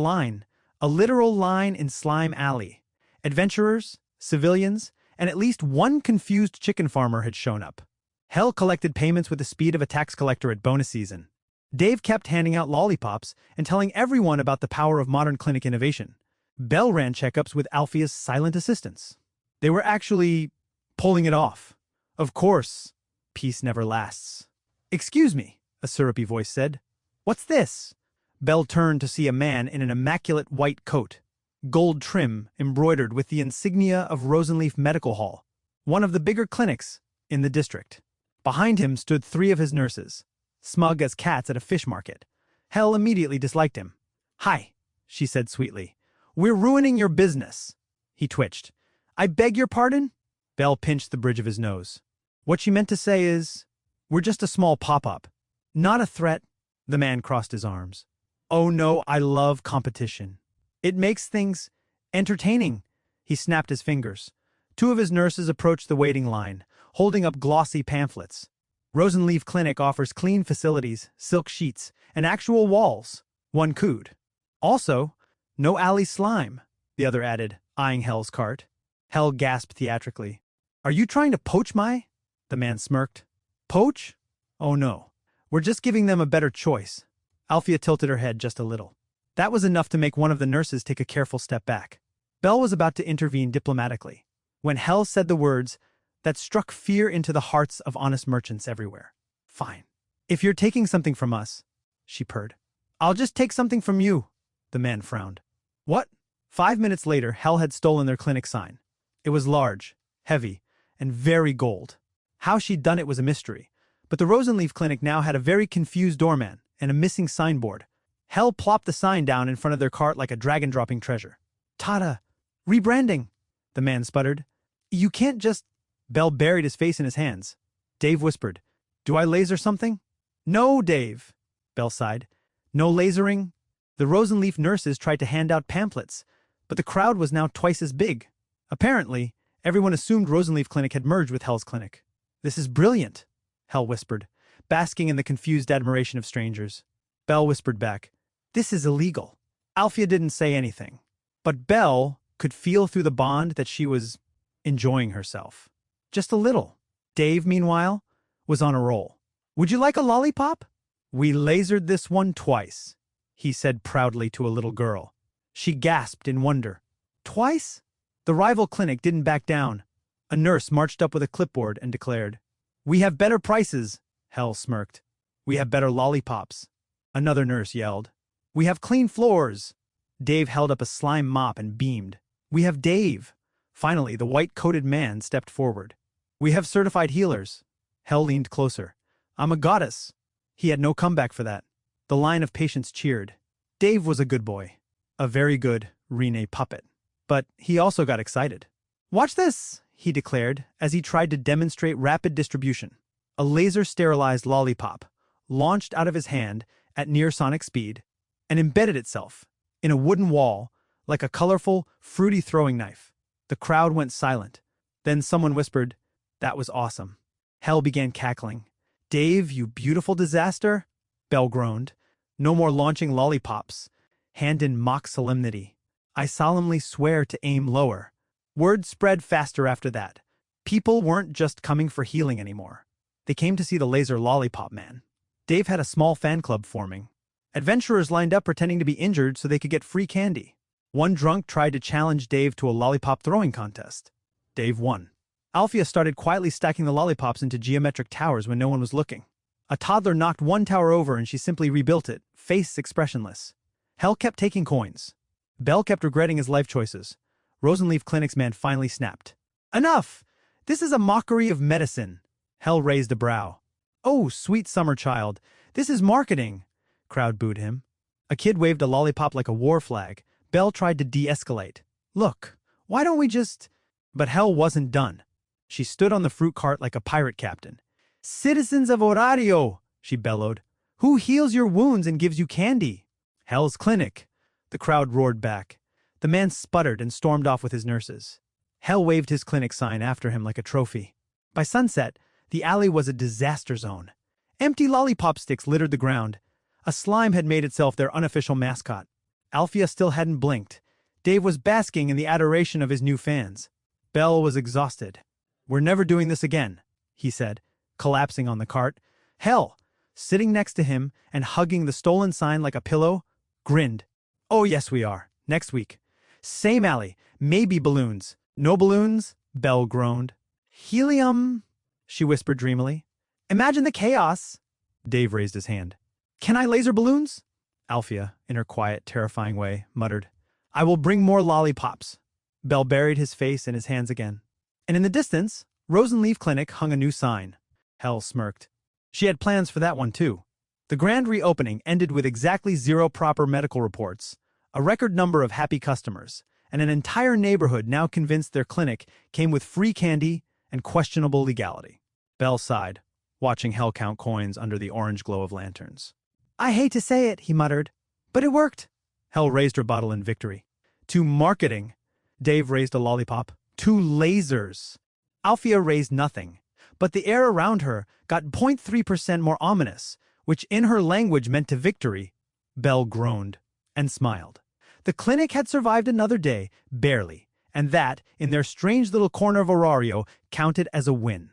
literal line in Slime Alley. Adventurers, civilians, and at least one confused chicken farmer had shown up. Hell collected payments with the speed of a tax collector at bonus season. Dave kept handing out lollipops and telling everyone about the power of modern clinic innovation. Belle ran checkups with Alfia's silent assistants. They were actually pulling it off. Of course, peace never lasts. "Excuse me," a syrupy voice said. "What's this?" Belle turned to see a man in an immaculate white coat, gold trim embroidered with the insignia of Rosenleaf Medical Hall, one of the bigger clinics in the district. Behind him stood 3 of his nurses, smug as cats at a fish market. Hell immediately disliked him. "Hi," she said sweetly. "We're ruining your business." He twitched. "I beg your pardon?" Belle pinched the bridge of his nose. What she meant to say is, "We're just a small pop-up. Not a threat." The man crossed his arms. "Oh no, I love competition. It makes things entertaining." He snapped his fingers. 2 of his nurses approached the waiting line, holding up glossy pamphlets. "Rosenleaf Clinic offers clean facilities, silk sheets, and actual walls," one cooed. "Also, no alley slime," the other added, eyeing Hell's cart. Hell gasped theatrically. "Are you trying to poach my—" The man smirked. "Poach? Oh no. We're just giving them a better choice." Alfia tilted her head just a little. That was enough to make one of the nurses take a careful step back. Belle was about to intervene diplomatically, when Hell said the words that struck fear into the hearts of honest merchants everywhere. "Fine. If you're taking something from us," she purred. "I'll just take something from you." The man frowned. "What?" 5 minutes later, Hell had stolen their clinic sign. It was large, heavy, and very gold. How she'd done it was a mystery, but the Rosenleaf Clinic now had a very confused doorman and a missing signboard. Hell plopped the sign down in front of their cart like a dragon dropping treasure. "Tada! Rebranding!" the man sputtered. "You can't just—" Belle buried his face in his hands. Dave whispered, "Do I laser something?" "No, Dave," Belle sighed. "No lasering." The Rosenleaf nurses tried to hand out pamphlets, but the crowd was now twice as big. Apparently, everyone assumed Rosenleaf Clinic had merged with Hell's Clinic. This is brilliant, Hell whispered, basking in the confused admiration of strangers. Belle whispered back, this is illegal. Alfia didn't say anything, but Belle could feel through the bond that she was enjoying herself. Just a little. Dave, meanwhile, was on a roll. Would you like a lollipop? We lasered this one twice, he said proudly to a little girl. She gasped in wonder. Twice? The rival clinic didn't back down. A nurse marched up with a clipboard and declared, we have better prices, Hell smirked. We have better lollipops. Another nurse yelled. We have clean floors. Dave held up a slime mop and beamed. We have Dave. Finally, the white-coated man stepped forward. We have certified healers. Hell leaned closer. I'm a goddess. He had no comeback for that. The line of patients cheered. Dave was a good boy. A very good Rinne puppet. But he also got excited. Watch this, he declared as he tried to demonstrate rapid distribution. A laser-sterilized lollipop launched out of his hand at near-sonic speed and embedded itself in a wooden wall like a colorful, fruity throwing knife. The crowd went silent. Then someone whispered, that was awesome. Hell began cackling. Dave, you beautiful disaster? Belle groaned. No more launching lollipops. Hand in mock solemnity. I solemnly swear to aim lower. Word spread faster after that. People weren't just coming for healing anymore. They came to see the laser lollipop man. Dave had a small fan club forming. Adventurers lined up pretending to be injured so they could get free candy. One drunk tried to challenge Dave to a lollipop throwing contest. Dave won. Alfia started quietly stacking the lollipops into geometric towers when no one was looking. A toddler knocked one tower over and she simply rebuilt it, face expressionless. Hell kept taking coins. Belle kept regretting his life choices. Rosenleaf Clinic's man finally snapped. Enough! This is a mockery of medicine. Hell raised a brow. Oh, sweet summer child, this is marketing. Crowd booed him. A kid waved a lollipop like a war flag. Belle tried to de-escalate. Look, why don't we just... But Hell wasn't done. She stood on the fruit cart like a pirate captain. Citizens of Horario, she bellowed. Who heals your wounds and gives you candy? Hell's clinic. The crowd roared back. The man sputtered and stormed off with his nurses. Hell waved his clinic sign after him like a trophy. By sunset, the alley was a disaster zone. Empty lollipop sticks littered the ground. A slime had made itself their unofficial mascot. Alfia still hadn't blinked. Dave was basking in the adoration of his new fans. Belle was exhausted. We're never doing this again, he said, collapsing on the cart. Hell, sitting next to him and hugging the stolen sign like a pillow, grinned. Oh yes we are. Next week. Same alley. Maybe balloons. No balloons? Belle groaned. Helium, she whispered dreamily. Imagine the chaos. Dave raised his hand. Can I laser balloons? Alfia, in her quiet, terrifying way, muttered. I will bring more lollipops. Belle buried his face in his hands again. And in the distance, Rosenleaf Clinic hung a new sign. Hell smirked. She had plans for that one too. The grand reopening ended with exactly 0 proper medical reports, a record number of happy customers, and an entire neighborhood now convinced their clinic came with free candy and questionable legality. Belle sighed, watching Hell count coins under the orange glow of lanterns. I hate to say it, he muttered, but it worked. Hell raised her bottle in victory. To marketing. Dave raised a lollipop. To lasers. Alfia raised nothing, but the air around her got 0.3% more ominous, which in her language meant to victory. Belle groaned and smiled. The clinic had survived another day, barely, and that, in their strange little corner of Horario, counted as a win.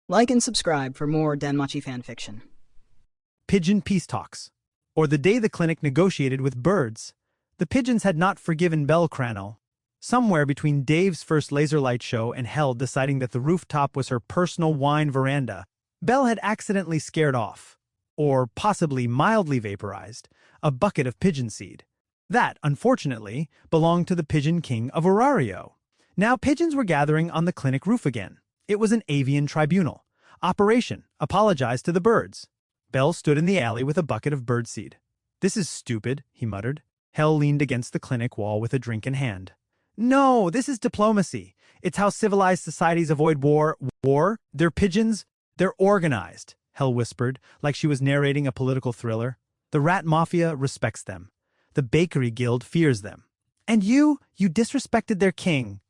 Like and subscribe for more Danmachi fanfiction. Pigeon Peace Talks, or the day the clinic negotiated with birds. The pigeons had not forgiven Belle Cranell. Somewhere between Dave's first laser light show and Hell deciding that the rooftop was her personal wine veranda, Belle had accidentally scared off, or possibly mildly vaporized, a bucket of pigeon seed. That, unfortunately, belonged to the Pigeon King of Horario. Now pigeons were gathering on the clinic roof again. It was an avian tribunal. Operation, apologize to the birds. Belle stood in the alley with a bucket of birdseed. This is stupid, he muttered. Hell leaned against the clinic wall with a drink in hand. No, this is diplomacy. It's how civilized societies avoid war. War? They're pigeons? They're organized, Hell whispered, like she was narrating a political thriller. The rat mafia respects them. The bakery guild fears them. And you disrespected their king.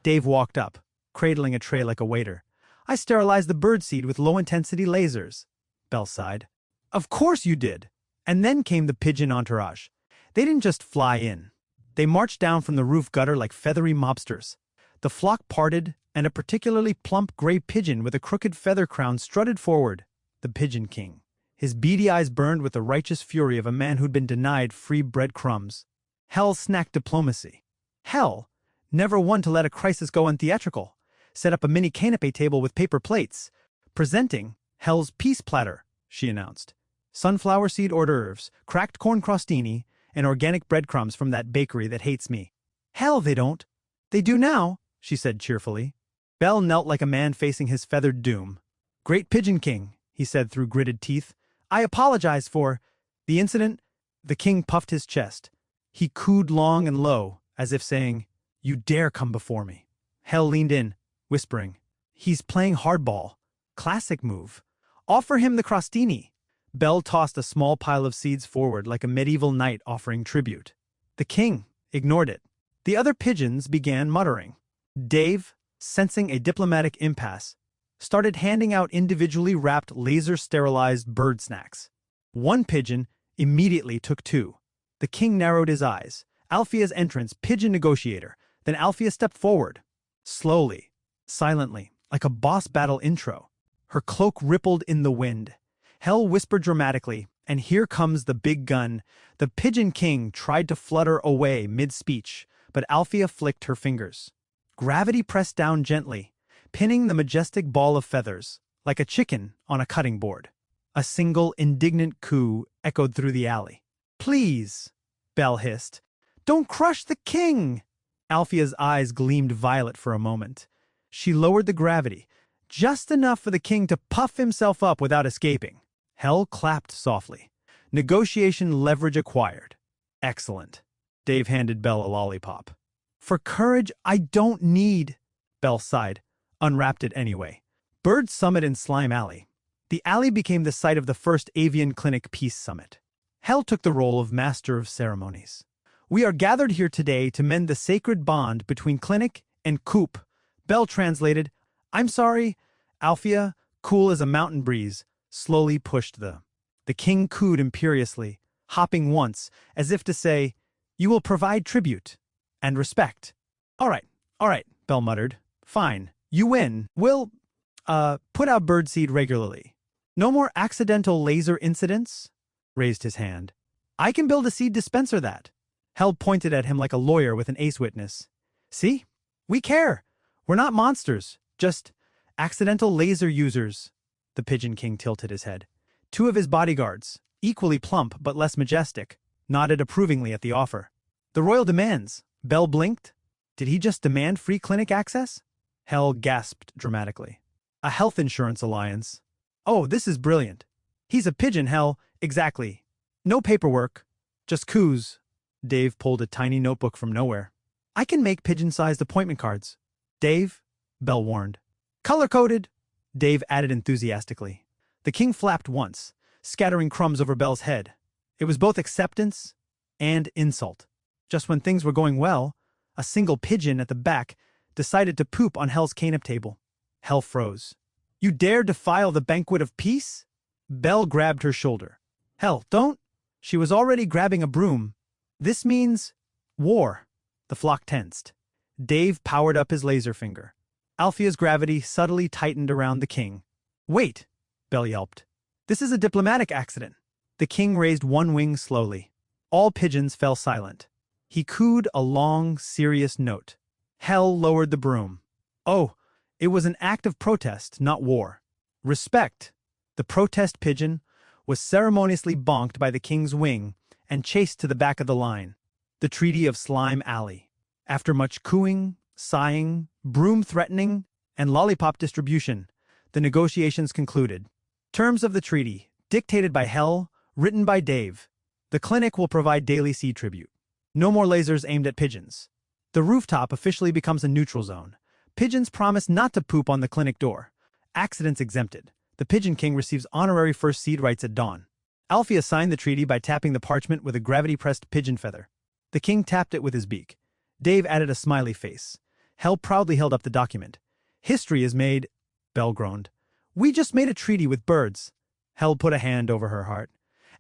Dave walked up, cradling a tray like a waiter. I sterilized the birdseed with low-intensity lasers. Belle sighed. Of course you did. And then came the pigeon entourage. They didn't just fly in. They marched down from the roof gutter like feathery mobsters. The flock parted, and a particularly plump gray pigeon with a crooked feather crown strutted forward, the Pigeon King. His beady eyes burned with the righteous fury of a man who'd been denied free breadcrumbs. Hell snacked diplomacy. Hell, never one to let a crisis go untheatrical, set up a mini canapé table with paper plates. Presenting Hell's peace platter, she announced. Sunflower seed hors d'oeuvres, cracked corn crostini, and organic breadcrumbs from that bakery that hates me. Hell, they don't. They do now, she said cheerfully. Belle knelt like a man facing his feathered doom. Great Pigeon King, he said through gritted teeth. I apologize for the incident. The king puffed his chest. He cooed long and low, as if saying, You dare come before me. Hell leaned in, whispering, He's playing hardball. Classic move. Offer him the crostini. Belle tossed a small pile of seeds forward like a medieval knight offering tribute. The king ignored it. The other pigeons began muttering. Dave, sensing a diplomatic impasse, started handing out individually wrapped laser-sterilized bird snacks. One pigeon immediately took two. The king narrowed his eyes. Althea's entrance, pigeon negotiator. Then Althea stepped forward. Slowly, silently, like a boss battle intro. Her cloak rippled in the wind. Hell whispered dramatically, and here comes the big gun. The Pigeon King tried to flutter away mid-speech, but Althea flicked her fingers. Gravity pressed down gently, pinning the majestic ball of feathers, like a chicken on a cutting board. A single indignant coo echoed through the alley. Please, Belle hissed. Don't crush the king! Althea's eyes gleamed violet for a moment. She lowered the gravity, just enough for the king to puff himself up without escaping. Hell clapped softly. Negotiation leverage acquired. Excellent. Dave handed Belle a lollipop. For courage I don't need, Belle sighed, unwrapped it anyway. Bird Summit in Slime Alley. The alley became the site of the first Avian Clinic Peace Summit. Hell took the role of Master of Ceremonies. We are gathered here today to mend the sacred bond between Clinic and Coop. Belle translated, I'm sorry. Althea, cool as a mountain breeze, slowly pushed the king cooed imperiously, hopping once, as if to say, You will provide tribute and respect. All right, Belle muttered. Fine, you win. We'll, put out birdseed regularly. No more accidental laser incidents? Raised his hand. I can build a seed dispenser that. Hell pointed at him like a lawyer with an ace witness. See? We care. We're not monsters, just accidental laser users. The Pigeon King tilted his head. Two of his bodyguards, equally plump but less majestic, nodded approvingly at the offer. The royal demands. Belle blinked. Did he just demand free clinic access? Hell gasped dramatically. A health insurance alliance. Oh, this is brilliant. He's a pigeon, Hell. Exactly. No paperwork. Just coos. Dave pulled a tiny notebook from nowhere. I can make pigeon-sized appointment cards. Dave, Belle warned. Color-coded, Dave added enthusiastically. The king flapped once, scattering crumbs over Belle's head. It was both acceptance and insult. Just when things were going well, a single pigeon at the back decided to poop on Hell's canap table. Hell froze. You dare defile the banquet of peace? Belle grabbed her shoulder. Hell, don't. She was already grabbing a broom. This means war. The flock tensed. Dave powered up his laser finger. Althea's gravity subtly tightened around the king. Wait, Belle yelped. This is a diplomatic accident. The king raised one wing slowly. All pigeons fell silent. He cooed a long, serious note. Hell lowered the broom. Oh, it was an act of protest, not war. Respect. The protest pigeon was ceremoniously bonked by the king's wing and chased to the back of the line. The Treaty of Slime Alley. After much cooing, sighing, broom threatening, and lollipop distribution, the negotiations concluded. Terms of the treaty, dictated by Hell, written by Dave. The clinic will provide daily seed tribute. No more lasers aimed at pigeons. The rooftop officially becomes a neutral zone. Pigeons promise not to poop on the clinic door. Accidents exempted. The Pigeon King receives honorary first seed rights at dawn. Althea signed the treaty by tapping the parchment with a gravity-pressed pigeon feather. The king tapped it with his beak. Dave added a smiley face. Hell proudly held up the document. History is made. Belle groaned. We just made a treaty with birds. Hell put a hand over her heart.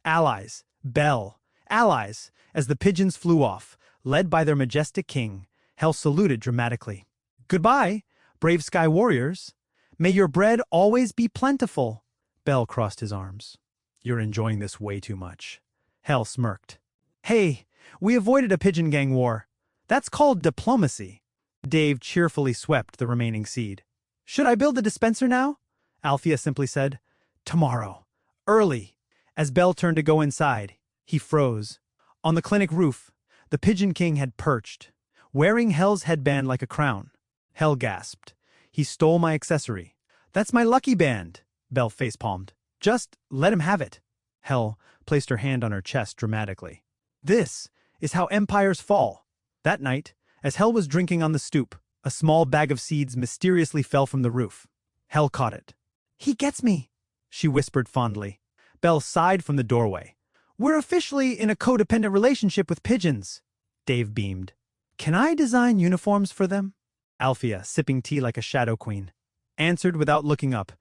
Allies, Belle, allies, as the pigeons flew off, led by their majestic king. Hell saluted dramatically. Goodbye, brave sky warriors. May your bread always be plentiful. Belle crossed his arms. You're enjoying this way too much. Hell smirked. Hey, we avoided a pigeon gang war. That's called diplomacy. Dave cheerfully swept the remaining seed. Should I build a dispenser now? Althea simply said. Tomorrow. Early. As Belle turned to go inside, he froze. On the clinic roof, the Pigeon King had perched, wearing Hell's headband like a crown. Hell gasped. He stole my accessory. That's my lucky band, Belle facepalmed. Just let him have it. Hell placed her hand on her chest dramatically. This is how empires fall. That night, as Hell was drinking on the stoop, a small bag of seeds mysteriously fell from the roof. Hell caught it. He gets me, she whispered fondly. Belle sighed from the doorway. We're officially in a codependent relationship with pigeons. Dave beamed. Can I design uniforms for them? Althea, sipping tea like a shadow queen, answered without looking up.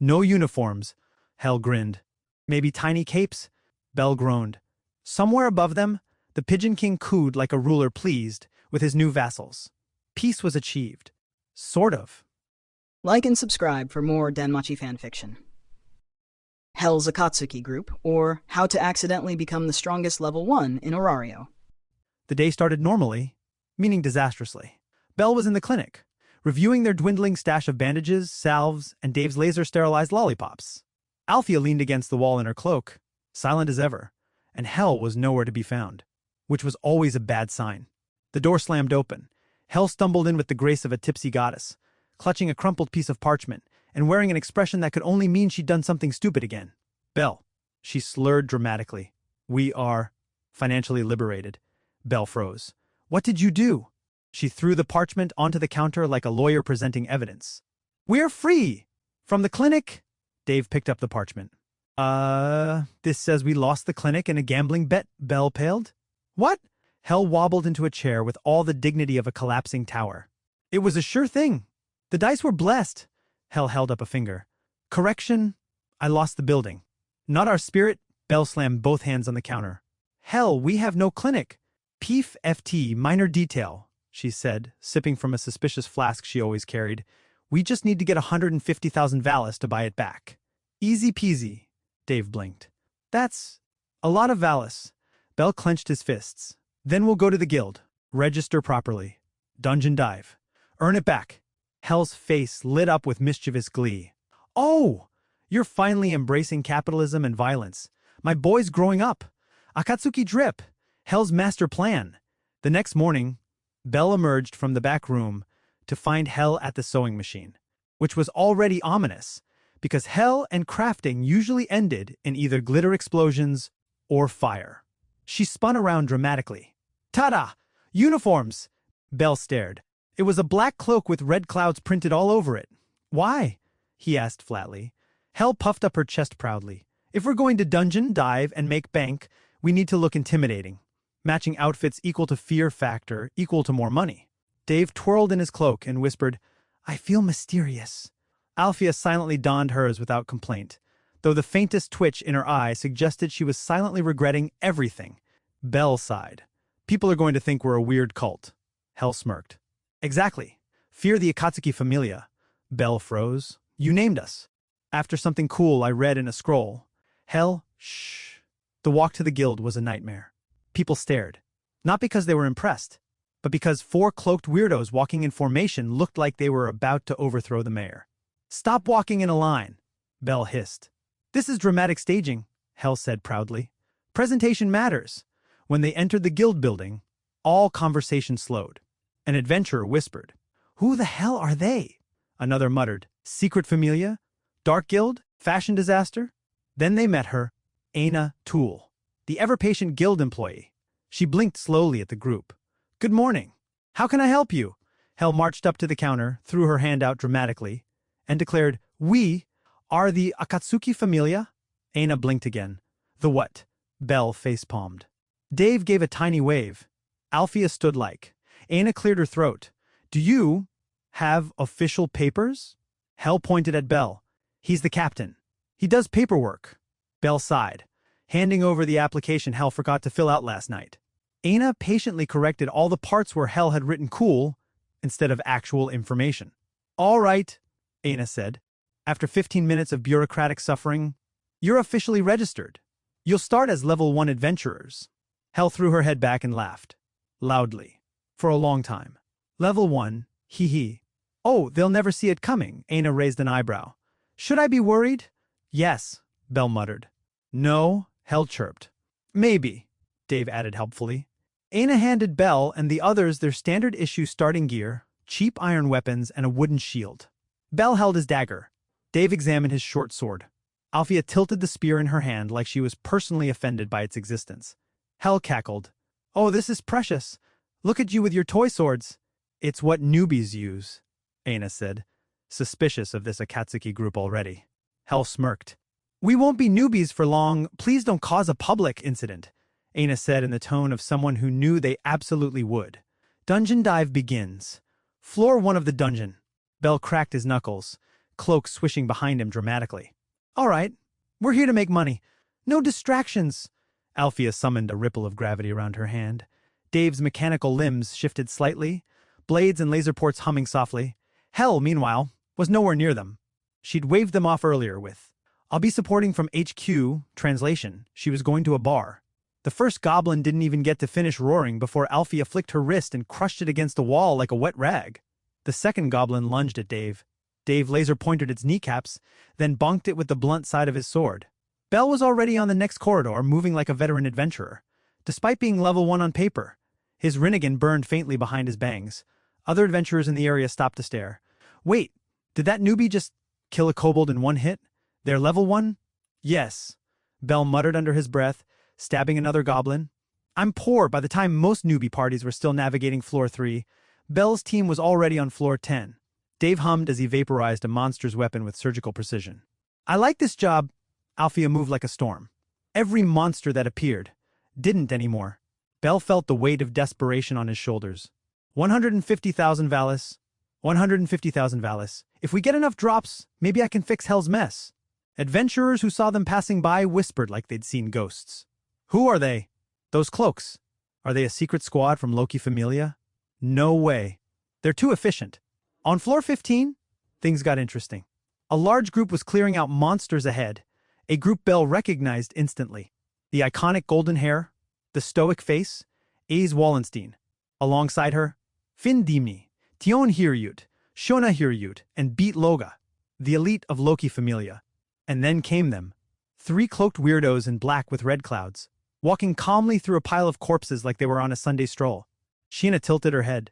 No uniforms. Hell grinned. Maybe tiny capes? Belle groaned. Somewhere above them, the Pigeon King cooed like a ruler pleased with his new vassals. Peace was achieved. Sort of. Like and subscribe for more Danmachi fanfiction. Hell's Akatsuki Group, or How to Accidentally Become the Strongest Level 1 in Orario. The day started normally, meaning disastrously. Belle was in the clinic, reviewing their dwindling stash of bandages, salves, and Dave's laser-sterilized lollipops. Althea leaned against the wall in her cloak, silent as ever, and Hell was nowhere to be found, which was always a bad sign. The door slammed open. Hell stumbled in with the grace of a tipsy goddess, clutching a crumpled piece of parchment and wearing an expression that could only mean she'd done something stupid again. Belle, she slurred dramatically. We are financially liberated. Belle froze. What did you do? She threw the parchment onto the counter like a lawyer presenting evidence. We're free! From the clinic? Dave picked up the parchment. This says we lost the clinic in a gambling bet, Belle paled. What? Hell wobbled into a chair with all the dignity of a collapsing tower. It was a sure thing. The dice were blessed. Hell held up a finger. Correction, I lost the building. Not our spirit. Belle slammed both hands on the counter. Hell, we have no clinic. Peef FT, minor detail, she said, sipping from a suspicious flask she always carried. We just need to get 150,000 Valis to buy it back. Easy peasy, Dave blinked. That's a lot of Valis. Belle clenched his fists. Then we'll go to the guild. Register properly. Dungeon dive. Earn it back. Hell's face lit up with mischievous glee. Oh, you're finally embracing capitalism and violence. My boy's growing up. Akatsuki drip. Hell's master plan. The next morning, Belle emerged from the back room to find Hell at the sewing machine, which was already ominous, because Hell and crafting usually ended in either glitter explosions or fire. She spun around dramatically. Ta-da! Uniforms! Belle stared. It was a black cloak with red clouds printed all over it. Why? He asked flatly. Hell puffed up her chest proudly. If we're going to dungeon, dive, and make bank, we need to look intimidating. Matching outfits equal to fear factor, equal to more money. Dave twirled in his cloak and whispered, I feel mysterious. Althea silently donned hers without complaint, though the faintest twitch in her eye suggested she was silently regretting everything. Belle sighed. People are going to think we're a weird cult. Hell smirked. Exactly. Fear the Akatsuki Familia. Belle froze. You named us. After something cool I read in a scroll. Hell, shh. The walk to the guild was a nightmare. People stared. Not because they were impressed, but because 4 cloaked weirdos walking in formation looked like they were about to overthrow the mayor. Stop walking in a line, Belle hissed. This is dramatic staging, Hell said proudly. Presentation matters. When they entered the guild building, all conversation slowed. An adventurer whispered, Who the hell are they? Another muttered, Secret Familia? Dark Guild? Fashion disaster? Then they met her, Aina Toole, the ever-patient guild employee. She blinked slowly at the group. Good morning. How can I help you? Hell marched up to the counter, threw her hand out dramatically, and declared, We are the Akatsuki Familia? Aina blinked again. The what? Belle face-palmed. Dave gave a tiny wave. Althea stood like. Aina cleared her throat. Do you have official papers? Hell pointed at Bell. He's the captain. He does paperwork. Bell sighed, handing over the application Hell forgot to fill out last night. Aina patiently corrected all the parts where Hell had written cool instead of actual information. All right, Aina said. After 15 minutes of bureaucratic suffering, you're officially registered. You'll start as level 1 adventurers. Hell threw her head back and laughed. Loudly. For a long time. Level 1, hee hee. Oh, they'll never see it coming, Aina raised an eyebrow. Should I be worried? Yes, Bell muttered. No, Hell chirped. Maybe, Dave added helpfully. Aina handed Bell and the others their standard issue starting gear, cheap iron weapons, and a wooden shield. Bell held his dagger. Dave examined his short sword. Althea tilted the spear in her hand like she was personally offended by its existence. Hell cackled. Oh, this is precious. Look at you with your toy swords. It's what newbies use, Aina said, suspicious of this Akatsuki group already. Hell smirked. We won't be newbies for long. Please don't cause a public incident, Aina said in the tone of someone who knew they absolutely would. Dungeon dive begins. Floor 1 of the dungeon. Bell cracked his knuckles, cloak swishing behind him dramatically. All right, we're here to make money. No distractions. Althea summoned a ripple of gravity around her hand. Dave's mechanical limbs shifted slightly, blades and laser ports humming softly. Hell, meanwhile, was nowhere near them. She'd waved them off earlier with, I'll be supporting from HQ, translation. She was going to a bar. The first goblin didn't even get to finish roaring before Althea flicked her wrist and crushed it against the wall like a wet rag. The second goblin lunged at Dave. Dave laser-pointed its kneecaps, then bonked it with the blunt side of his sword. Bell was already on the next corridor, moving like a veteran adventurer. Despite being level 1 on paper, his Rinnegan burned faintly behind his bangs. Other adventurers in the area stopped to stare. Wait, did that newbie just kill a kobold in one hit? They're level 1? Yes, Bell muttered under his breath, stabbing another goblin. I'm poor. By the time most newbie parties were still navigating floor 3, Bell's team was already on floor 10. Dave hummed as he vaporized a monster's weapon with surgical precision. I like this job. Althea moved like a storm. Every monster that appeared didn't anymore. Bell felt the weight of desperation on his shoulders. 150,000 Valis. 150,000 Valis. If we get enough drops, maybe I can fix Hell's mess. Adventurers who saw them passing by whispered like they'd seen ghosts. Who are they? Those cloaks. Are they a secret squad from Loki Familia? No way. They're too efficient. On floor 15, things got interesting. A large group was clearing out monsters ahead, a group Bell recognized instantly. The iconic golden hair, the stoic face, Aze Wallenstein. Alongside her, Finn Dimni, Tion Hiryut, Shona Hiryut, and Beat Loga, the elite of Loki Familia. And then came them. 3 cloaked weirdos in black with red clouds, walking calmly through a pile of corpses like they were on a Sunday stroll. Sheena tilted her head.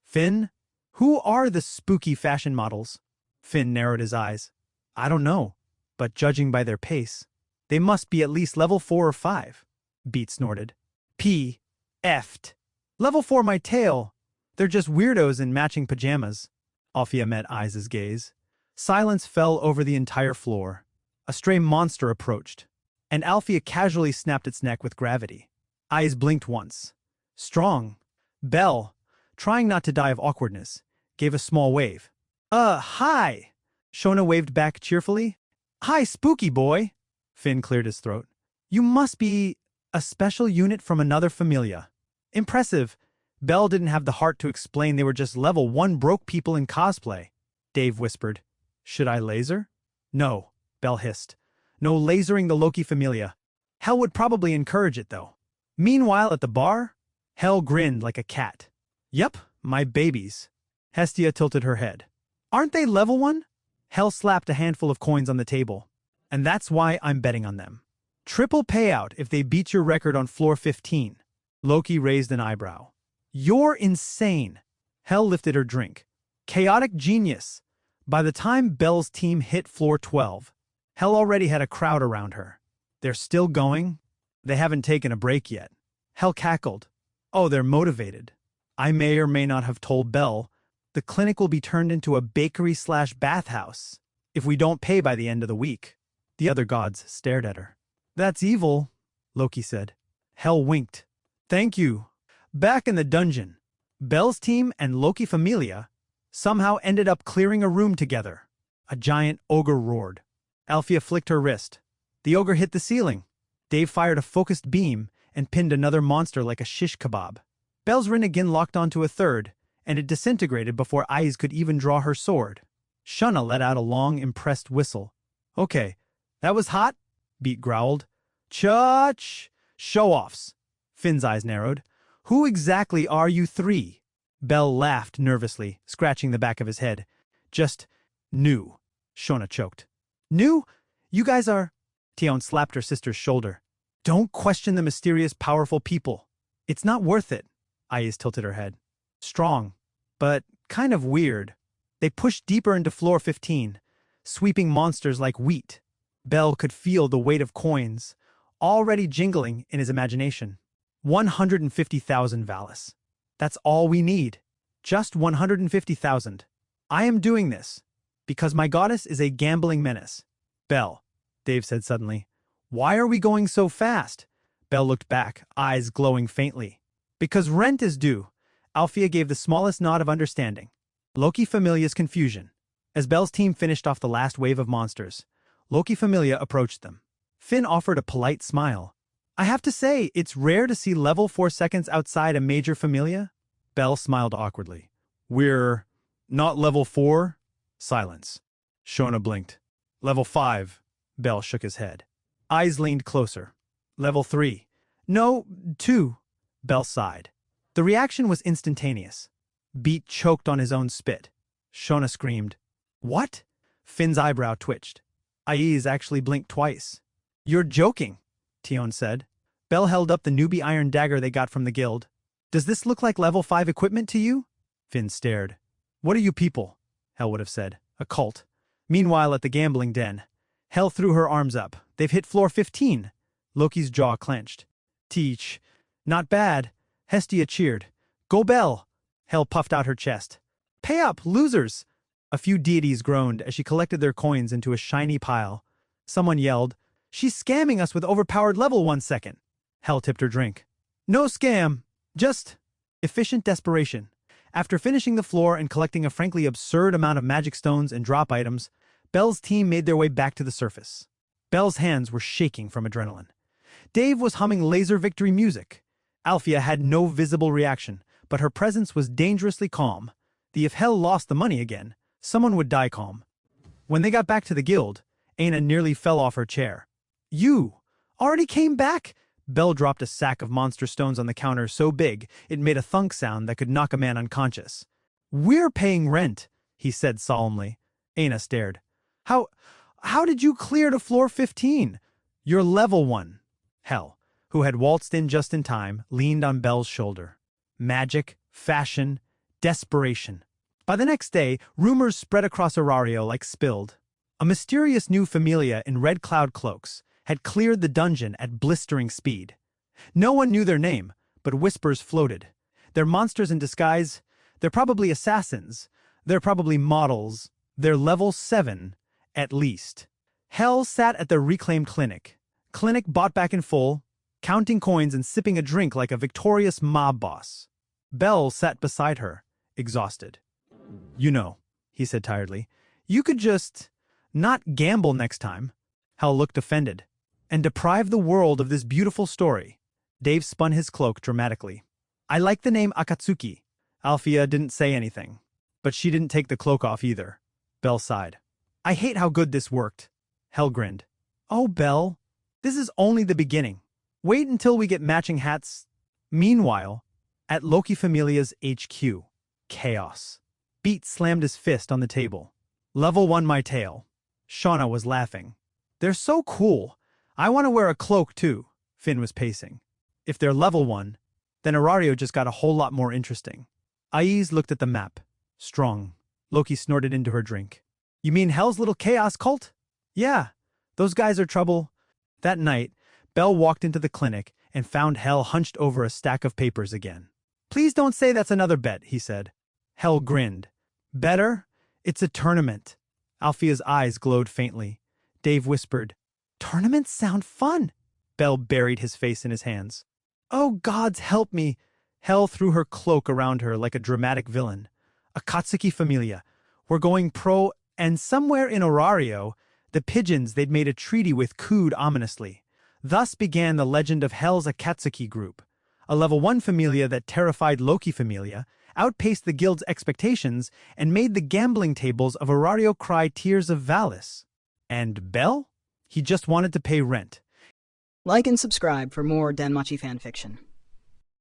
Finn? Who are the spooky fashion models? Finn narrowed his eyes. I don't know, but judging by their pace, they must be at least level 4 or 5. Beat snorted. F'd. Level 4 my tail. They're just weirdos in matching pajamas. Althea met Iza's gaze. Silence fell over the entire floor. A stray monster approached, and Althea casually snapped its neck with gravity. Eyes blinked once. Strong. Bell, trying not to die of awkwardness, gave a small wave. Hi! Shona waved back cheerfully. Hi, spooky boy! Finn cleared his throat. You must be a special unit from another familia. Impressive. Bell didn't have the heart to explain they were just level 1 broke people in cosplay. Dave whispered. Should I laser? No, Bell hissed. No lasering the Loki Familia. Hell would probably encourage it, though. Meanwhile, at the bar, Hell grinned like a cat. Yep, my babies. Hestia tilted her head. Aren't they level 1? Hell slapped a handful of coins on the table. And that's why I'm betting on them. Triple payout if they beat your record on floor 15. Loki raised an eyebrow. You're insane. Hell lifted her drink. Chaotic genius. By the time Bell's team hit floor 12, Hell already had a crowd around her. They're still going? They haven't taken a break yet. Hell cackled. Oh, they're motivated. I may or may not have told Bell the clinic will be turned into a bakery/bathhouse if we don't pay by the end of the week. The other gods stared at her. That's evil, Loki said. Hell winked. Thank you. Back in the dungeon, Bell's team and Loki Familia somehow ended up clearing a room together. A giant ogre roared. Alfia flicked her wrist. The ogre hit the ceiling. Dave fired a focused beam and pinned another monster like a shish kebab. Belle's Rinne again locked onto a third, and it disintegrated before Aiz could even draw her sword. Shana let out a long, impressed whistle. Okay, that was hot, Beat growled. Chutch! Show-offs. Finn's eyes narrowed. Who exactly are you three? Belle laughed nervously, scratching the back of his head. Just new, Shona choked. New? You guys are... Tion slapped her sister's shoulder. Don't question the mysterious, powerful people. It's not worth it. Aiz tilted her head. Strong, but kind of weird. They pushed deeper into floor 15, sweeping monsters like wheat. Belle could feel the weight of coins, already jingling in his imagination. 150,000 Valis. That's all we need. Just 150,000. I am doing this, because my goddess is a gambling menace. Belle, Dave said suddenly. Why are we going so fast? Belle looked back, eyes glowing faintly. Because rent is due. Alfia gave the smallest nod of understanding. Loki Familia's confusion. As Belle's team finished off the last wave of monsters, Loki Familia approached them. Finn offered a polite smile. I have to say, it's rare to see level 4 seconds outside a major Familia. Belle smiled awkwardly. We're not level 4? Silence. Shona blinked. Level 5. Belle shook his head. Eyes leaned closer. Level 3. No, 2. Belle sighed. The reaction was instantaneous. Beat choked on his own spit. Shona screamed. What? Finn's eyebrow twitched. Aiz actually blinked twice. You're joking, Tion said. Belle held up the newbie iron dagger they got from the guild. Does this look like level 5 equipment to you? Finn stared. What are you people? Hel would have said. A cult. Meanwhile, at the gambling den, Hel threw her arms up. They've hit floor 15. Loki's jaw clenched. Teach. Not bad. Hestia cheered. Go Belle. Hel puffed out her chest. Pay up, losers! A few deities groaned as she collected their coins into a shiny pile. Someone yelled, She's scamming us with overpowered level 1 second. Hel tipped her drink. No scam. Just efficient desperation. After finishing the floor and collecting a frankly absurd amount of magic stones and drop items, Belle's team made their way back to the surface. Belle's hands were shaking from adrenaline. Dave was humming laser victory music. Alfia had no visible reaction, but her presence was dangerously calm. If Hel lost the money again, someone would die calm. When they got back to the guild, Aina nearly fell off her chair. You already came back? Belle dropped a sack of monster stones on the counter so big it made a thunk sound that could knock a man unconscious. We're paying rent, he said solemnly. Aina stared. How did you clear to floor 15? You're level 1. Hel, who had waltzed in just in time, leaned on Belle's shoulder. Magic, fashion, desperation. By the next day, rumors spread across Aurario like spilled. A mysterious new familia in red cloud cloaks had cleared the dungeon at blistering speed. No one knew their name, but whispers floated. They're monsters in disguise. They're probably assassins. They're probably models. They're level 7, at least. Hel sat at the reclaimed clinic. Clinic bought back in full, counting coins and sipping a drink like a victorious mob boss. Belle sat beside her, exhausted. You know, he said tiredly, you could just not gamble next time. Hel looked offended. And deprive the world of this beautiful story. Dave spun his cloak dramatically. I like the name Akatsuki. Alfia didn't say anything, but she didn't take the cloak off either. Belle sighed. I hate how good this worked. Hel grinned. Oh, Belle, this is only the beginning. Wait until we get matching hats. Meanwhile, at Loki Familia's HQ, chaos. Beat slammed his fist on the table. Level 1 my tail. Shauna was laughing. They're so cool. I want to wear a cloak too, Finn was pacing. If they're level 1, then Aurario just got a whole lot more interesting. Aiz looked at the map. Strong. Loki snorted into her drink. You mean Hel's little chaos cult? Yeah, those guys are trouble. That night, Belle walked into the clinic and found Hel hunched over a stack of papers again. Please don't say that's another bet, he said. Hel grinned. Better? It's a tournament. Alfia's eyes glowed faintly. Dave whispered, Tournaments sound fun. Belle buried his face in his hands. Oh, gods help me. Hel threw her cloak around her like a dramatic villain. Akatsuki familia. We're going pro, and somewhere in Orario, the pigeons they'd made a treaty with cooed ominously. Thus began the legend of Hell's Akatsuki group. A level 1 familia that terrified Loki familia, outpaced the guild's expectations, and made the gambling tables of Orario cry tears of Valis. And Bell? He just wanted to pay rent. Like and subscribe for more Danmachi fanfiction.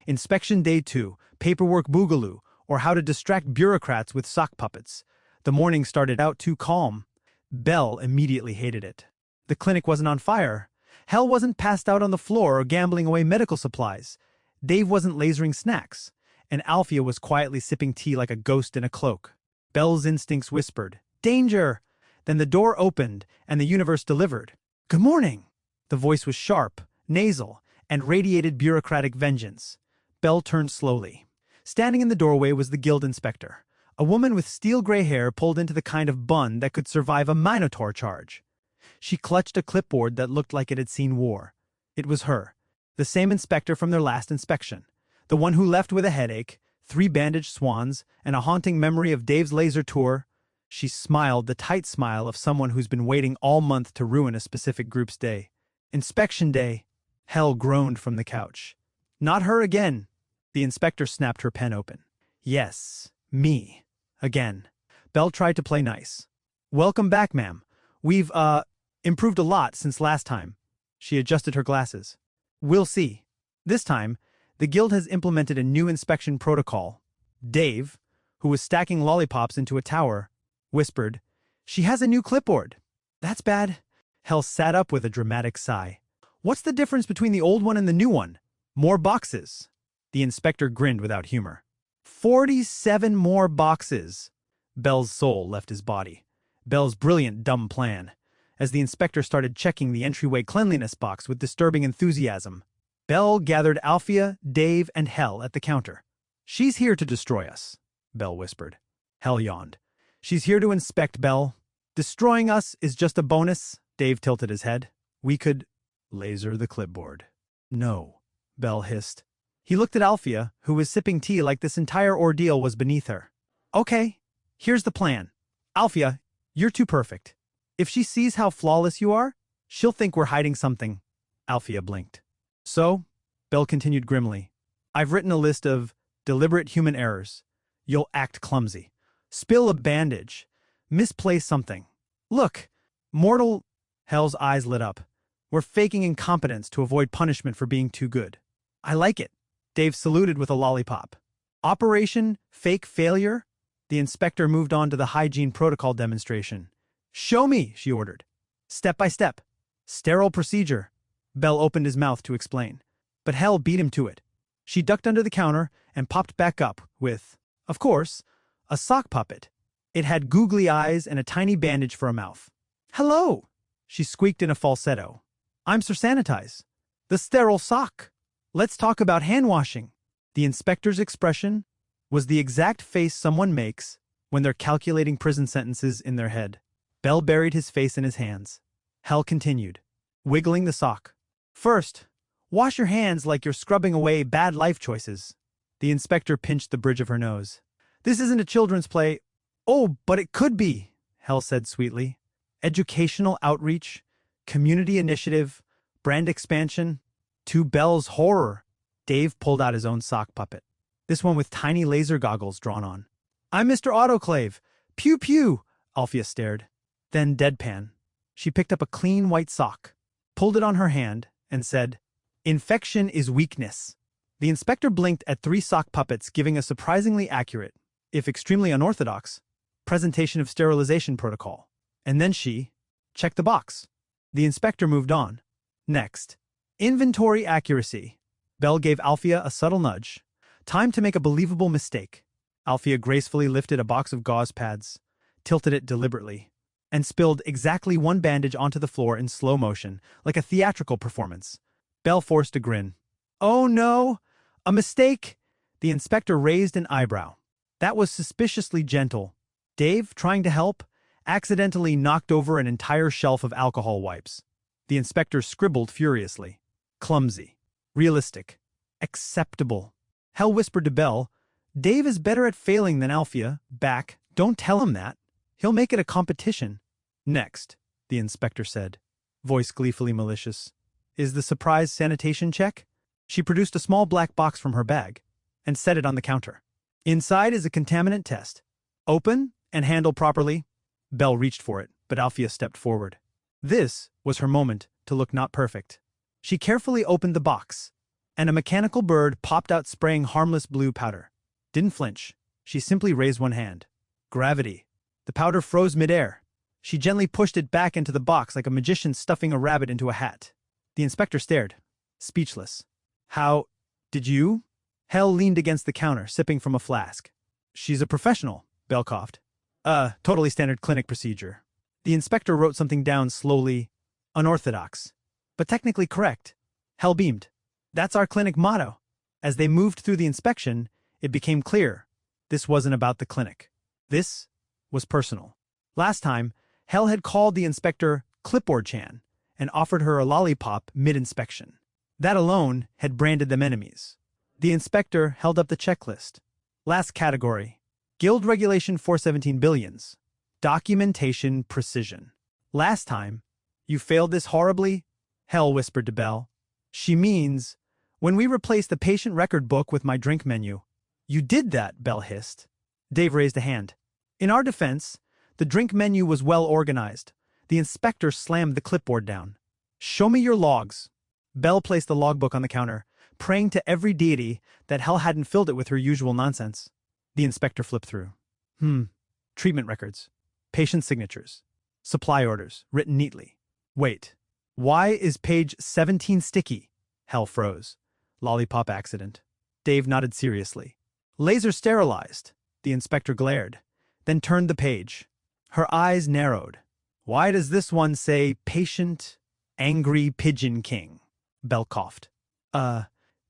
Inspection Day 2, Paperwork Boogaloo, or How to Distract Bureaucrats with Sock Puppets. The morning started out too calm. Bell immediately hated it. The clinic wasn't on fire. Hell wasn't passed out on the floor or gambling away medical supplies. Dave wasn't lasering snacks. And Alfia was quietly sipping tea like a ghost in a cloak. Bell's instincts whispered, "Danger!" Then the door opened, and the universe delivered. "Good morning!" The voice was sharp, nasal, and radiated bureaucratic vengeance. Bell turned slowly. Standing in the doorway was the guild inspector, a woman with steel-gray hair pulled into the kind of bun that could survive a Minotaur charge. She clutched a clipboard that looked like it had seen war. It was her, the same inspector from their last inspection, the one who left with a headache, 3 bandaged swans, and a haunting memory of Dave's laser tour. She smiled the tight smile of someone who's been waiting all month to ruin a specific group's day. Inspection day. Hell groaned from the couch. Not her again. The inspector snapped her pen open. Yes, me. Again. Bell tried to play nice. Welcome back, ma'am. We've, improved a lot since last time. She adjusted her glasses. We'll see. This time, the guild has implemented a new inspection protocol. Dave, who was stacking lollipops into a tower, whispered, "She has a new clipboard." "That's bad." Hell sat up with a dramatic sigh. "What's the difference between the old one and the new one?" "More boxes." The inspector grinned without humor. 47 more boxes. Bell's soul left his body. Bell's brilliant dumb plan. As the inspector started checking the entryway cleanliness box with disturbing enthusiasm, Bell gathered Alfia, Dave, and Hell at the counter. "She's here to destroy us," Bell whispered. Hell yawned. "She's here to inspect, Bell. Destroying us is just a bonus." Dave tilted his head. "We could laser the clipboard." "No," Bell hissed. He looked at Alfia, who was sipping tea like this entire ordeal was beneath her. "Okay, here's the plan. Alfia, you're too perfect. If she sees how flawless you are, she'll think we're hiding something." Alfia blinked. "So," Bell continued grimly, "I've written a list of deliberate human errors. You'll act clumsy, spill a bandage, misplace something. Look, mortal—" Hell's eyes lit up. "We're faking incompetence to avoid punishment for being too good." "I like it." Dave saluted with a lollipop. "Operation Fake Failure?" The inspector moved on to the hygiene protocol demonstration. "Show me," she ordered. "Step by step. Sterile procedure." Bell opened his mouth to explain, but Hell beat him to it. She ducked under the counter and popped back up with, of course, a sock puppet. It had googly eyes and a tiny bandage for a mouth. "Hello," she squeaked in a falsetto. "I'm Sir Sanitize. The sterile sock. Let's talk about hand washing." The inspector's expression was the exact face someone makes when they're calculating prison sentences in their head. Bell buried his face in his hands. Hell continued, wiggling the sock. "First, wash your hands like you're scrubbing away bad life choices." The inspector pinched the bridge of her nose. "This isn't a children's play." "Oh, but it could be," Hell said sweetly. "Educational outreach, community initiative, brand expansion." To Bell's horror, Dave pulled out his own sock puppet, this one with tiny laser goggles drawn on. "I'm Mr. Autoclave. Pew pew," Alfia stared. Then deadpan. She picked up a clean white sock, pulled it on her hand, and said, "Infection is weakness." The inspector blinked at 3 sock puppets giving a surprisingly accurate, if extremely unorthodox, presentation of sterilization protocol. And then she checked the box. The inspector moved on. Next. Inventory accuracy. Bell gave Alfia a subtle nudge. Time to make a believable mistake. Alfia gracefully lifted a box of gauze pads, tilted it deliberately, and spilled exactly 1 bandage onto the floor in slow motion, like a theatrical performance. Bell forced a grin. "Oh no! A mistake!" The inspector raised an eyebrow. That was suspiciously gentle. Dave, trying to help, accidentally knocked over an entire shelf of alcohol wipes. The inspector scribbled furiously. "Clumsy. Realistic. Acceptable." Hell whispered to Bell, Dave is better at failing than Alfia. Back. Don't tell him that. He'll make it a competition. Next, the inspector said, voice gleefully malicious, is the surprise sanitation check? She produced a small black box from her bag and set it on the counter. Inside is a contaminant test. Open and handle properly. Belle reached for it, but Alfia stepped forward. This was her moment to look not perfect. She carefully opened the box, and a mechanical bird popped out spraying harmless blue powder. Didn't flinch. She simply raised one hand. Gravity. The powder froze midair. She gently pushed it back into the box like a magician stuffing a rabbit into a hat. The inspector stared, speechless. How did you? Hell leaned against the counter, sipping from a flask. She's a professional, Belle coughed. Totally standard clinic procedure. The inspector wrote something down slowly. Unorthodox, but technically correct. Hell beamed. That's our clinic motto. As they moved through the inspection, it became clear this wasn't about the clinic. This was personal. Last time, Hell had called the inspector Clipboard-chan and offered her a lollipop mid-inspection. That alone had branded them enemies. The inspector held up the checklist. Last category, Guild Regulation 417 Billions. Documentation precision. Last time, you failed this horribly? Hell whispered to Belle. She means, when we replaced the patient record book with my drink menu. You did that, Belle hissed. Dave raised a hand. In our defense, the drink menu was well organized. The inspector slammed the clipboard down. Show me your logs. Belle placed the logbook on the counter, praying to every deity that Hell hadn't filled it with her usual nonsense. The inspector flipped through. Treatment records. Patient signatures. Supply orders, written neatly. Wait, why is page 17 sticky? Hell froze. Lollipop accident. Dave nodded seriously. Laser sterilized. The inspector glared, then turned the page. Her eyes narrowed. Why does this one say patient, angry pigeon king? Belle coughed.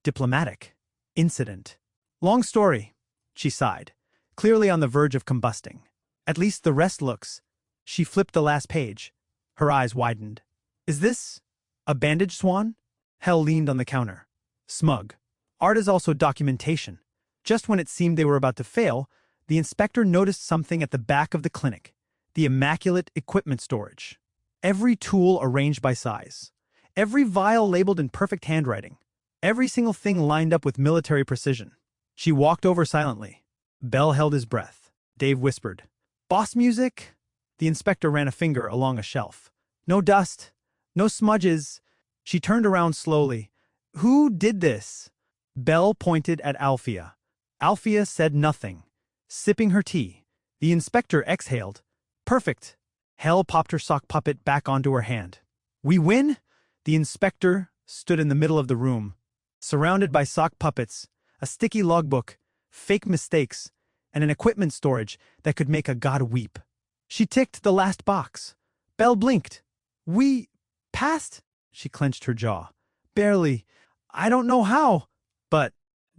Diplomatic. Incident. Long story. She sighed, clearly on the verge of combusting. At least the rest looks. She flipped the last page. Her eyes widened. Is this a bandage swan? Hell leaned on the counter. Smug. Art is also documentation. Just when it seemed they were about to fail, the inspector noticed something at the back of the clinic. The immaculate equipment storage. Every tool arranged by size. Every vial labeled in perfect handwriting. Every single thing lined up with military precision. She walked over silently. Belle held his breath. Dave whispered, Boss music? The inspector ran a finger along a shelf. No dust. No smudges. She turned around slowly. Who did this? Belle pointed at Alfia. Alfia said nothing, sipping her tea. The inspector exhaled. Perfect. Hell popped her sock puppet back onto her hand. We win? The inspector stood in the middle of the room, surrounded by sock puppets, a sticky logbook, fake mistakes, and an equipment storage that could make a god weep. She ticked the last box. Belle blinked. We passed? She clenched her jaw. Barely. I don't know how. But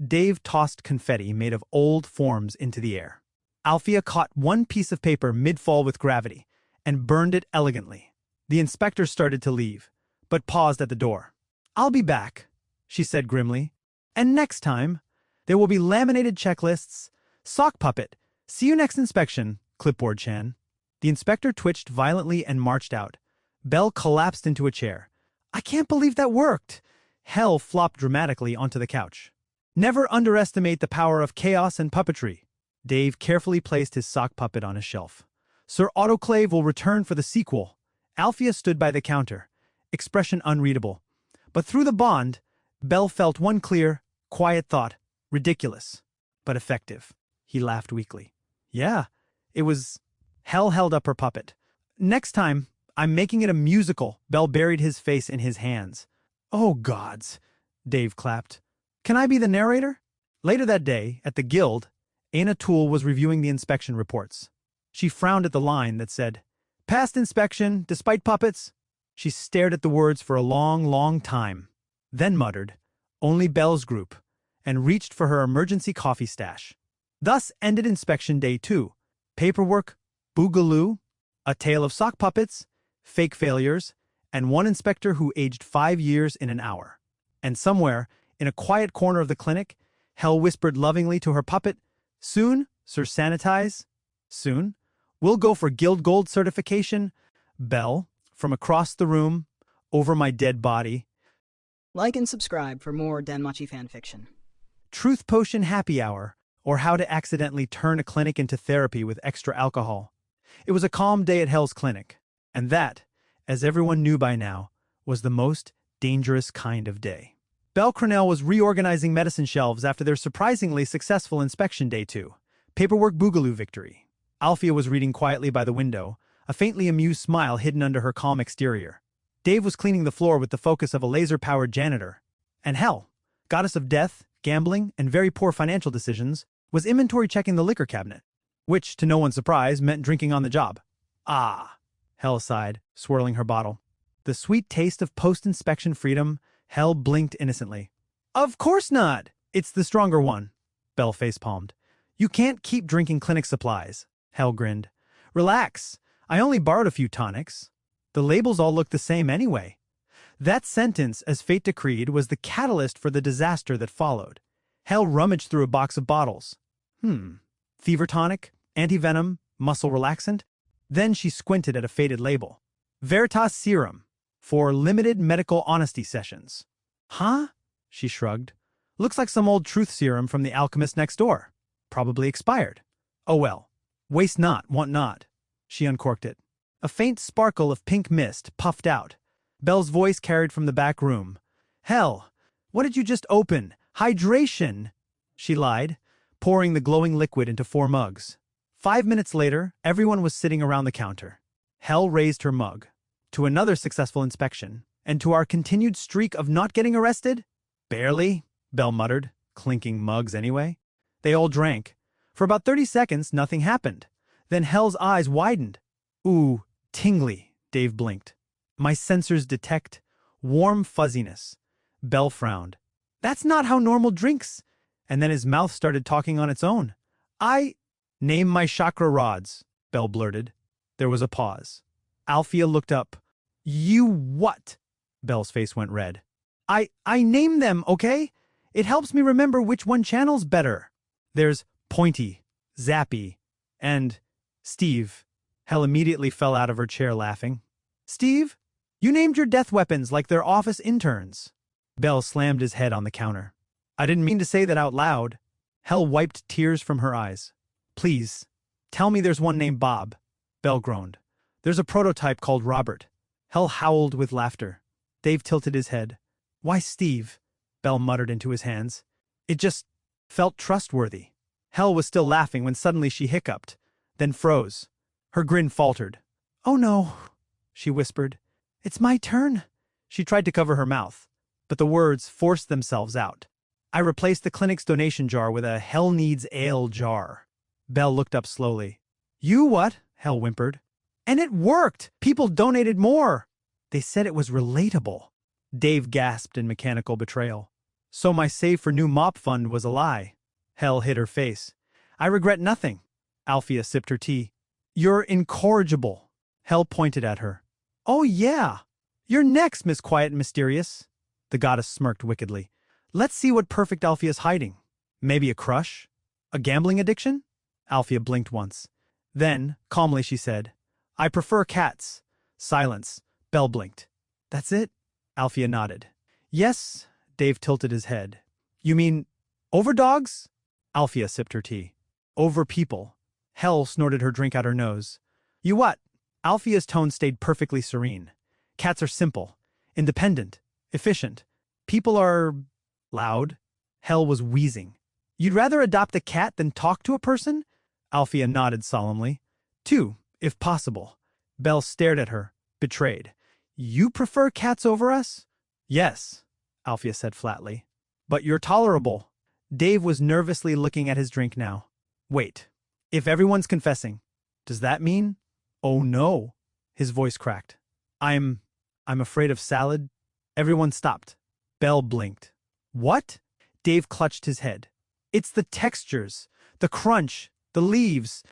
Dave tossed confetti made of old forms into the air. Alfia caught one piece of paper mid-fall with gravity and burned it elegantly. The inspector started to leave, but paused at the door. I'll be back, she said grimly. And next time, there will be laminated checklists. Sock puppet. See you next inspection, Clipboard-chan. The inspector twitched violently and marched out. Belle collapsed into a chair. I can't believe that worked. Hell flopped dramatically onto the couch. Never underestimate the power of chaos and puppetry. Dave carefully placed his sock puppet on a shelf. Sir Autoclave will return for the sequel. Alfia stood by the counter, expression unreadable. But through the bond, Belle felt one clear, quiet thought. Ridiculous, but effective. He laughed weakly. Yeah, it was... Hell held up her puppet. Next time, I'm making it a musical. Belle buried his face in his hands. Oh, gods, Dave clapped. Can I be the narrator? Later that day, at the guild, Aina Toole was reviewing the inspection reports. She frowned at the line that said, Passed inspection, despite puppets. She stared at the words for a long, long time, then muttered, Only Belle's group, and reached for her emergency coffee stash. Thus ended inspection day 2. Paperwork, boogaloo, a tale of sock puppets, fake failures, and one inspector who aged 5 years in an hour. And somewhere, in a quiet corner of the clinic, Hell whispered lovingly to her puppet, Soon, Sir Sanitize. Soon. We'll go for Guild Gold certification. Bell, from across the room, over my dead body. Like and subscribe for more Danmachi fanfiction. Truth Potion Happy Hour, or how to accidentally turn a clinic into therapy with extra alcohol. It was a calm day at Hell's clinic, and that, as everyone knew by now, was the most dangerous kind of day. Belle Cronell was reorganizing medicine shelves after their surprisingly successful inspection day 2. Paperwork boogaloo victory. Alfia was reading quietly by the window, a faintly amused smile hidden under her calm exterior. Dave was cleaning the floor with the focus of a laser-powered janitor. And Hell, goddess of death, gambling, and very poor financial decisions, was inventory checking the liquor cabinet, which, to no one's surprise, meant drinking on the job. Ah, Hell sighed, swirling her bottle. The sweet taste of post-inspection freedom. Hell blinked innocently. Of course not! It's the stronger one. Belle facepalmed. You can't keep drinking clinic supplies. Hell grinned. Relax. I only borrowed a few tonics. The labels all look the same anyway. That sentence, as fate decreed, was the catalyst for the disaster that followed. Hell rummaged through a box of bottles. Fever tonic, anti-venom, muscle relaxant. Then she squinted at a faded label. Veritas Serum, for limited medical honesty sessions. Huh? She shrugged. Looks like some old truth serum from the alchemist next door. Probably expired. Oh well. Waste not, want not. She uncorked it. A faint sparkle of pink mist puffed out. Belle's voice carried from the back room. Hell, what did you just open? Hydration! She lied, pouring the glowing liquid into 4 mugs. 5 minutes later, everyone was sitting around the counter. Hell raised her mug. To another successful inspection, and to our continued streak of not getting arrested? Barely, Belle muttered, clinking mugs anyway. They all drank. For about 30 seconds, nothing happened. Then Hell's eyes widened. Ooh, tingly, Dave blinked. My sensors detect warm fuzziness. Belle frowned. That's not how normal drinks. And then his mouth started talking on its own. Name my chakra rods, Belle blurted. There was a pause. Alfia looked up. You what? Belle's face went red. I name them, okay? It helps me remember which one channels better. There's Pointy, Zappy, and Steve. Hell immediately fell out of her chair laughing. Steve? You named your death weapons like they're office interns. Belle slammed his head on the counter. I didn't mean to say that out loud. Hell wiped tears from her eyes. Please, tell me there's one named Bob. Belle groaned. There's a prototype called Robert. Hell howled with laughter. Dave tilted his head. Why Steve? Belle muttered into his hands. It just felt trustworthy. Hell was still laughing when suddenly she hiccuped, then froze. Her grin faltered. Oh no, she whispered. It's my turn. She tried to cover her mouth, but the words forced themselves out. I replaced the clinic's donation jar with a Hell Needs Ale jar. Belle looked up slowly. You what? Hell whimpered. And it worked! People donated more! They said it was relatable. Dave gasped in mechanical betrayal. So my save for new mop fund was a lie. Hell hid her face. I regret nothing. Alfia sipped her tea. You're incorrigible. Hell pointed at her. Oh yeah! You're next, Miss Quiet and Mysterious. The goddess smirked wickedly. Let's see what perfect Alfia's hiding. Maybe a crush? A gambling addiction? Alfia blinked once. Then, calmly she said, I prefer cats. Silence. Belle blinked. That's it? Alfia nodded. Yes, Dave tilted his head. You mean over dogs? Alfia sipped her tea. Over people. Hell snorted her drink out her nose. You what? Alfia's tone stayed perfectly serene. Cats are simple, independent, efficient. People are loud. Hell was wheezing. You'd rather adopt a cat than talk to a person? Alfia nodded solemnly. 2, if possible. Belle stared at her, betrayed. You prefer cats over us? Yes, Alfia said flatly. But you're tolerable. Dave was nervously looking at his drink now. Wait, if everyone's confessing, does that mean? Oh no, his voice cracked. I'm afraid of salad. Everyone stopped. Belle blinked. What? Dave clutched his head. It's the textures, the crunch, the leaves.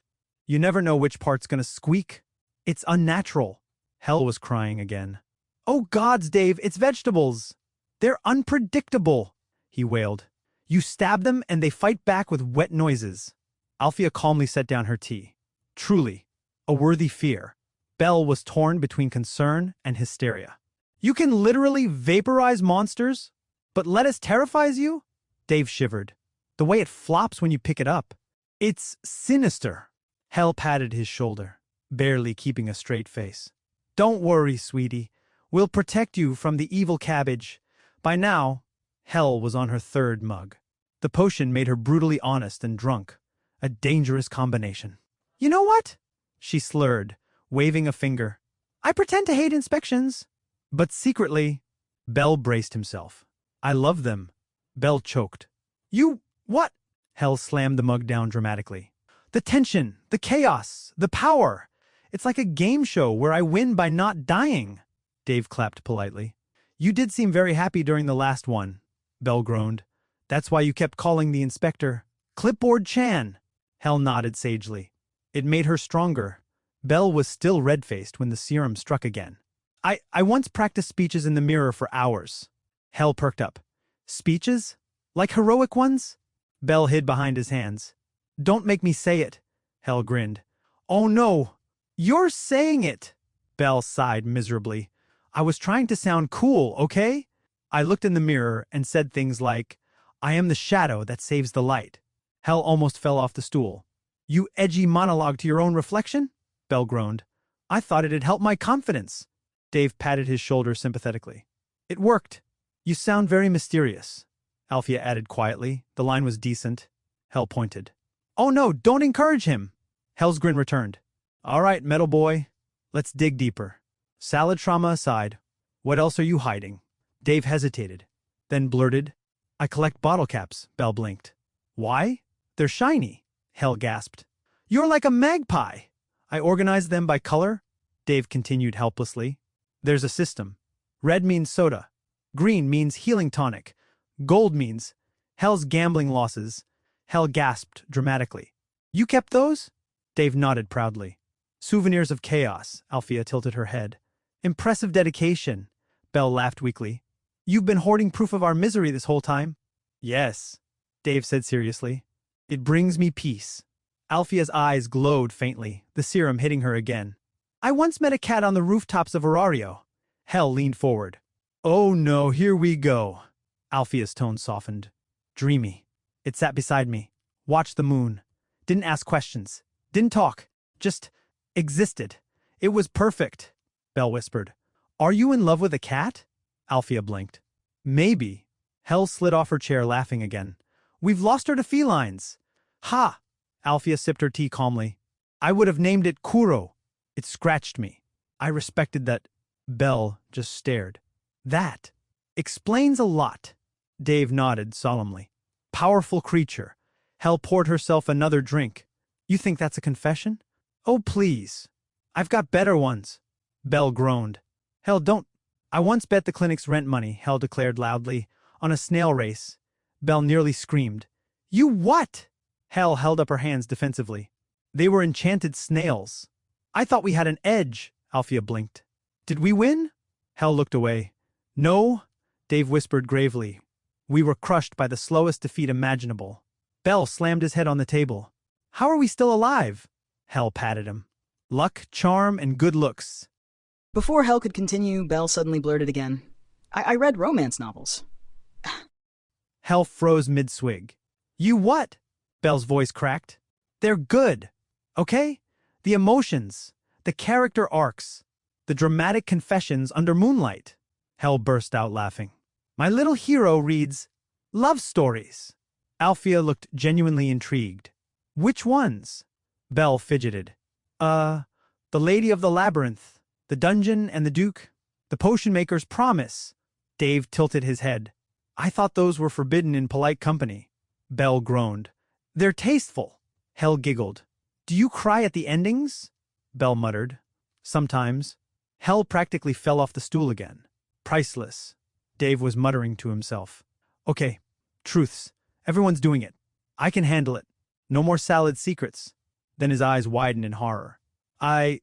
You never know which part's gonna squeak. It's unnatural. Hell was crying again. Oh gods, Dave, it's vegetables. They're unpredictable, he wailed. You stab them and they fight back with wet noises. Alfia calmly set down her tea. Truly, a worthy fear. Belle was torn between concern and hysteria. You can literally vaporize monsters, but lettuce terrifies you? Dave shivered. The way it flops when you pick it up. It's sinister. Hell patted his shoulder, barely keeping a straight face. Don't worry, sweetie. We'll protect you from the evil cabbage. By now, Hell was on her third mug. The potion made her brutally honest and drunk. A dangerous combination. You know what? She slurred, waving a finger. I pretend to hate inspections. But secretly, Bell braced himself. I love them. Bell choked. You, what? Hell slammed the mug down dramatically. The tension, the chaos, the power. It's like a game show where I win by not dying. Dave clapped politely. You did seem very happy during the last one, Bell groaned. That's why you kept calling the inspector Clipboard Chan. Hell nodded sagely. It made her stronger. Bell was still red-faced when the serum struck again. I once practiced speeches in the mirror for hours. Hell perked up. Speeches? Like heroic ones? Bell hid behind his hands. Don't make me say it. Hell grinned. Oh no, you're saying it. Bell sighed miserably. I was trying to sound cool, okay? I looked in the mirror and said things like, I am the shadow that saves the light. Hell almost fell off the stool. You edgy monologue to your own reflection? Bell groaned. I thought it'd help my confidence. Dave patted his shoulder sympathetically. It worked. You sound very mysterious. Alfia added quietly. The line was decent. Hell pointed. Oh no, don't encourage him. Hell's grin returned. All right, metal boy. Let's dig deeper. Salad trauma aside, what else are you hiding? Dave hesitated, then blurted. I collect bottle caps, Bell blinked. Why? They're shiny, Hell gasped. You're like a magpie. I organized them by color, Dave continued helplessly. There's a system. Red means soda. Green means healing tonic. Gold means Hell's gambling losses. Hell gasped dramatically. You kept those? Dave nodded proudly. Souvenirs of chaos, Alfia tilted her head. Impressive dedication, Bell laughed weakly. You've been hoarding proof of our misery this whole time? Yes, Dave said seriously. It brings me peace. Alfia's eyes glowed faintly, the serum hitting her again. I once met a cat on the rooftops of Horario. Hell leaned forward. Oh no, here we go. Alfia's tone softened. Dreamy. It sat beside me. Watched the moon. Didn't ask questions. Didn't talk. Just existed. It was perfect. Bell whispered. Are you in love with a cat? Alfia blinked. Maybe. Hell slid off her chair laughing again. We've lost her to felines. Ha! Alfia sipped her tea calmly. I would have named it Kuro. It scratched me. I respected that. Bell just stared. That explains a lot. Dave nodded solemnly. Powerful creature. Hell poured herself another drink. You think that's a confession? Oh, please. I've got better ones. Bell groaned. Hell, don't. I once bet the clinic's rent money, Hell declared loudly, on a snail race. Bell nearly screamed. You what? Hell held up her hands defensively. They were enchanted snails. I thought we had an edge, Alfia blinked. Did we win? Hell looked away. No, Dave whispered gravely. We were crushed by the slowest defeat imaginable. Bell slammed his head on the table. How are we still alive? Hell patted him. Luck, charm, and good looks. Before Hell could continue, Bell suddenly blurted again. I read romance novels. Hell froze mid-swig. You what? Bell's voice cracked. They're good, okay? The emotions, the character arcs, the dramatic confessions under moonlight. Hell burst out laughing. My little hero reads love stories. Alfia looked genuinely intrigued. Which ones? Bell fidgeted. The Lady of the Labyrinth, the Dungeon and the Duke, the Potion Maker's Promise. Dave tilted his head. I thought those were forbidden in polite company. Bell groaned. They're tasteful. Hell giggled. Do you cry at the endings? Bell muttered. Sometimes. Hell practically fell off the stool again. Priceless. Dave was muttering to himself. Okay, truths. Everyone's doing it. I can handle it. No more salad secrets. Then his eyes widened in horror. I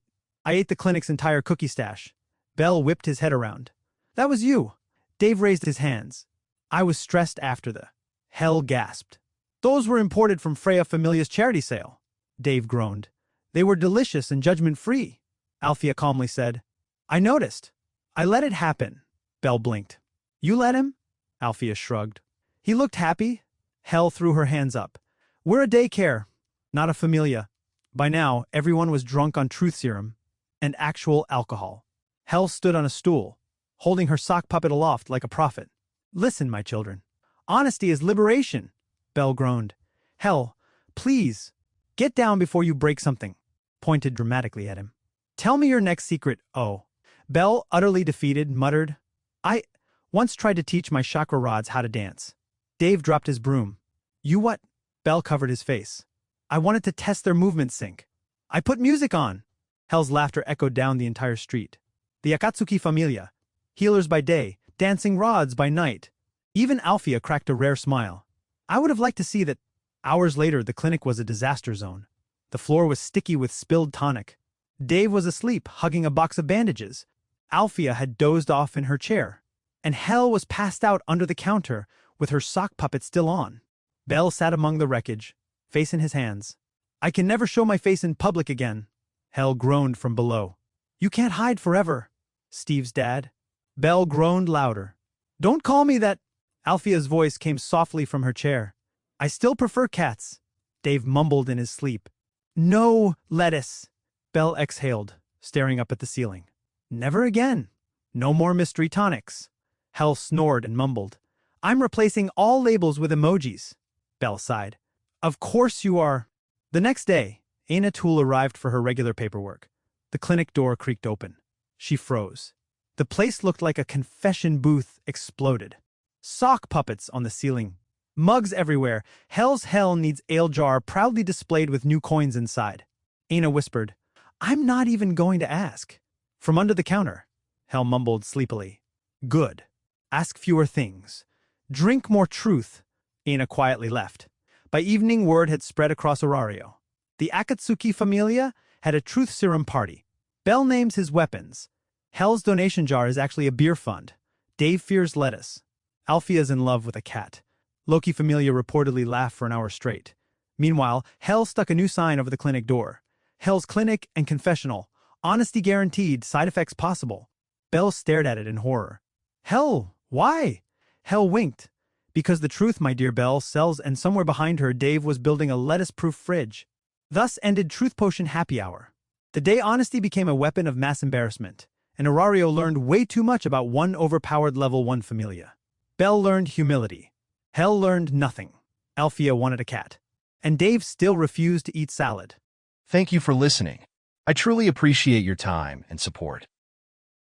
ate the clinic's entire cookie stash. Bell whipped his head around. That was you. Dave raised his hands. I was stressed after the. Hell gasped. Those were imported from Freya Familia's charity sale. Dave groaned. They were delicious and judgment-free, Althea calmly said. I noticed. I let it happen. Belle blinked. You let him? Althea shrugged. He looked happy. Hel threw her hands up. We're a daycare, not a familia. By now, everyone was drunk on truth serum and actual alcohol. Hel stood on a stool, holding her sock puppet aloft like a prophet. Listen, my children. Honesty is liberation, Belle groaned. Hel, please, get down before you break something, pointed dramatically at him. Tell me your next secret, oh. Belle, utterly defeated, muttered, I once tried to teach my chakra rods how to dance. Dave dropped his broom. You what? Belle covered his face. I wanted to test their movement sync. I put music on. Hel's laughter echoed down the entire street. The Akatsuki Familia, healers by day, dancing rods by night. Even Althea cracked a rare smile. I would have liked to see that. Hours later, the clinic was a disaster zone. The floor was sticky with spilled tonic. Dave was asleep, hugging a box of bandages. Althea had dozed off in her chair. And Hel was passed out under the counter, with her sock puppet still on. Belle sat among the wreckage, face in his hands. I can never show my face in public again. Hel groaned from below. You can't hide forever, Steve's dad. Belle groaned louder. Don't call me that. Althea's voice came softly from her chair. I still prefer cats, Dave mumbled in his sleep. No lettuce. Belle exhaled, staring up at the ceiling. Never again. No more mystery tonics. Hel snored and mumbled. I'm replacing all labels with emojis. Belle sighed. Of course you are. The next day, Aina Toole arrived for her regular paperwork. The clinic door creaked open. She froze. The place looked like a confession booth exploded. Sock puppets on the ceiling. Mugs everywhere. Hell's Hell needs ale jar proudly displayed with new coins inside. Aina whispered, I'm not even going to ask. From under the counter, Hell mumbled sleepily. Good. Ask fewer things. Drink more truth. Aina quietly left. By evening, word had spread across Orario. The Akatsuki Familia had a truth serum party. Bell names his weapons. Hell's donation jar is actually a beer fund. Dave fears lettuce. Althea's in love with a cat. Loki Familia reportedly laughed for an hour straight. Meanwhile, Hell stuck a new sign over the clinic door. Hell's clinic and confessional. Honesty guaranteed, side effects possible. Bell stared at it in horror. Hell, why? Hell winked. Because the truth, my dear Bell, sells, and somewhere behind her, Dave was building a lettuce-proof fridge. Thus ended Truth Potion Happy Hour. The day honesty became a weapon of mass embarrassment, and Orario learned way too much about one overpowered level 1 familia. Bell learned humility. Hell learned nothing. Althea wanted a cat. And Dave still refused to eat salad. Thank you for listening. I truly appreciate your time and support.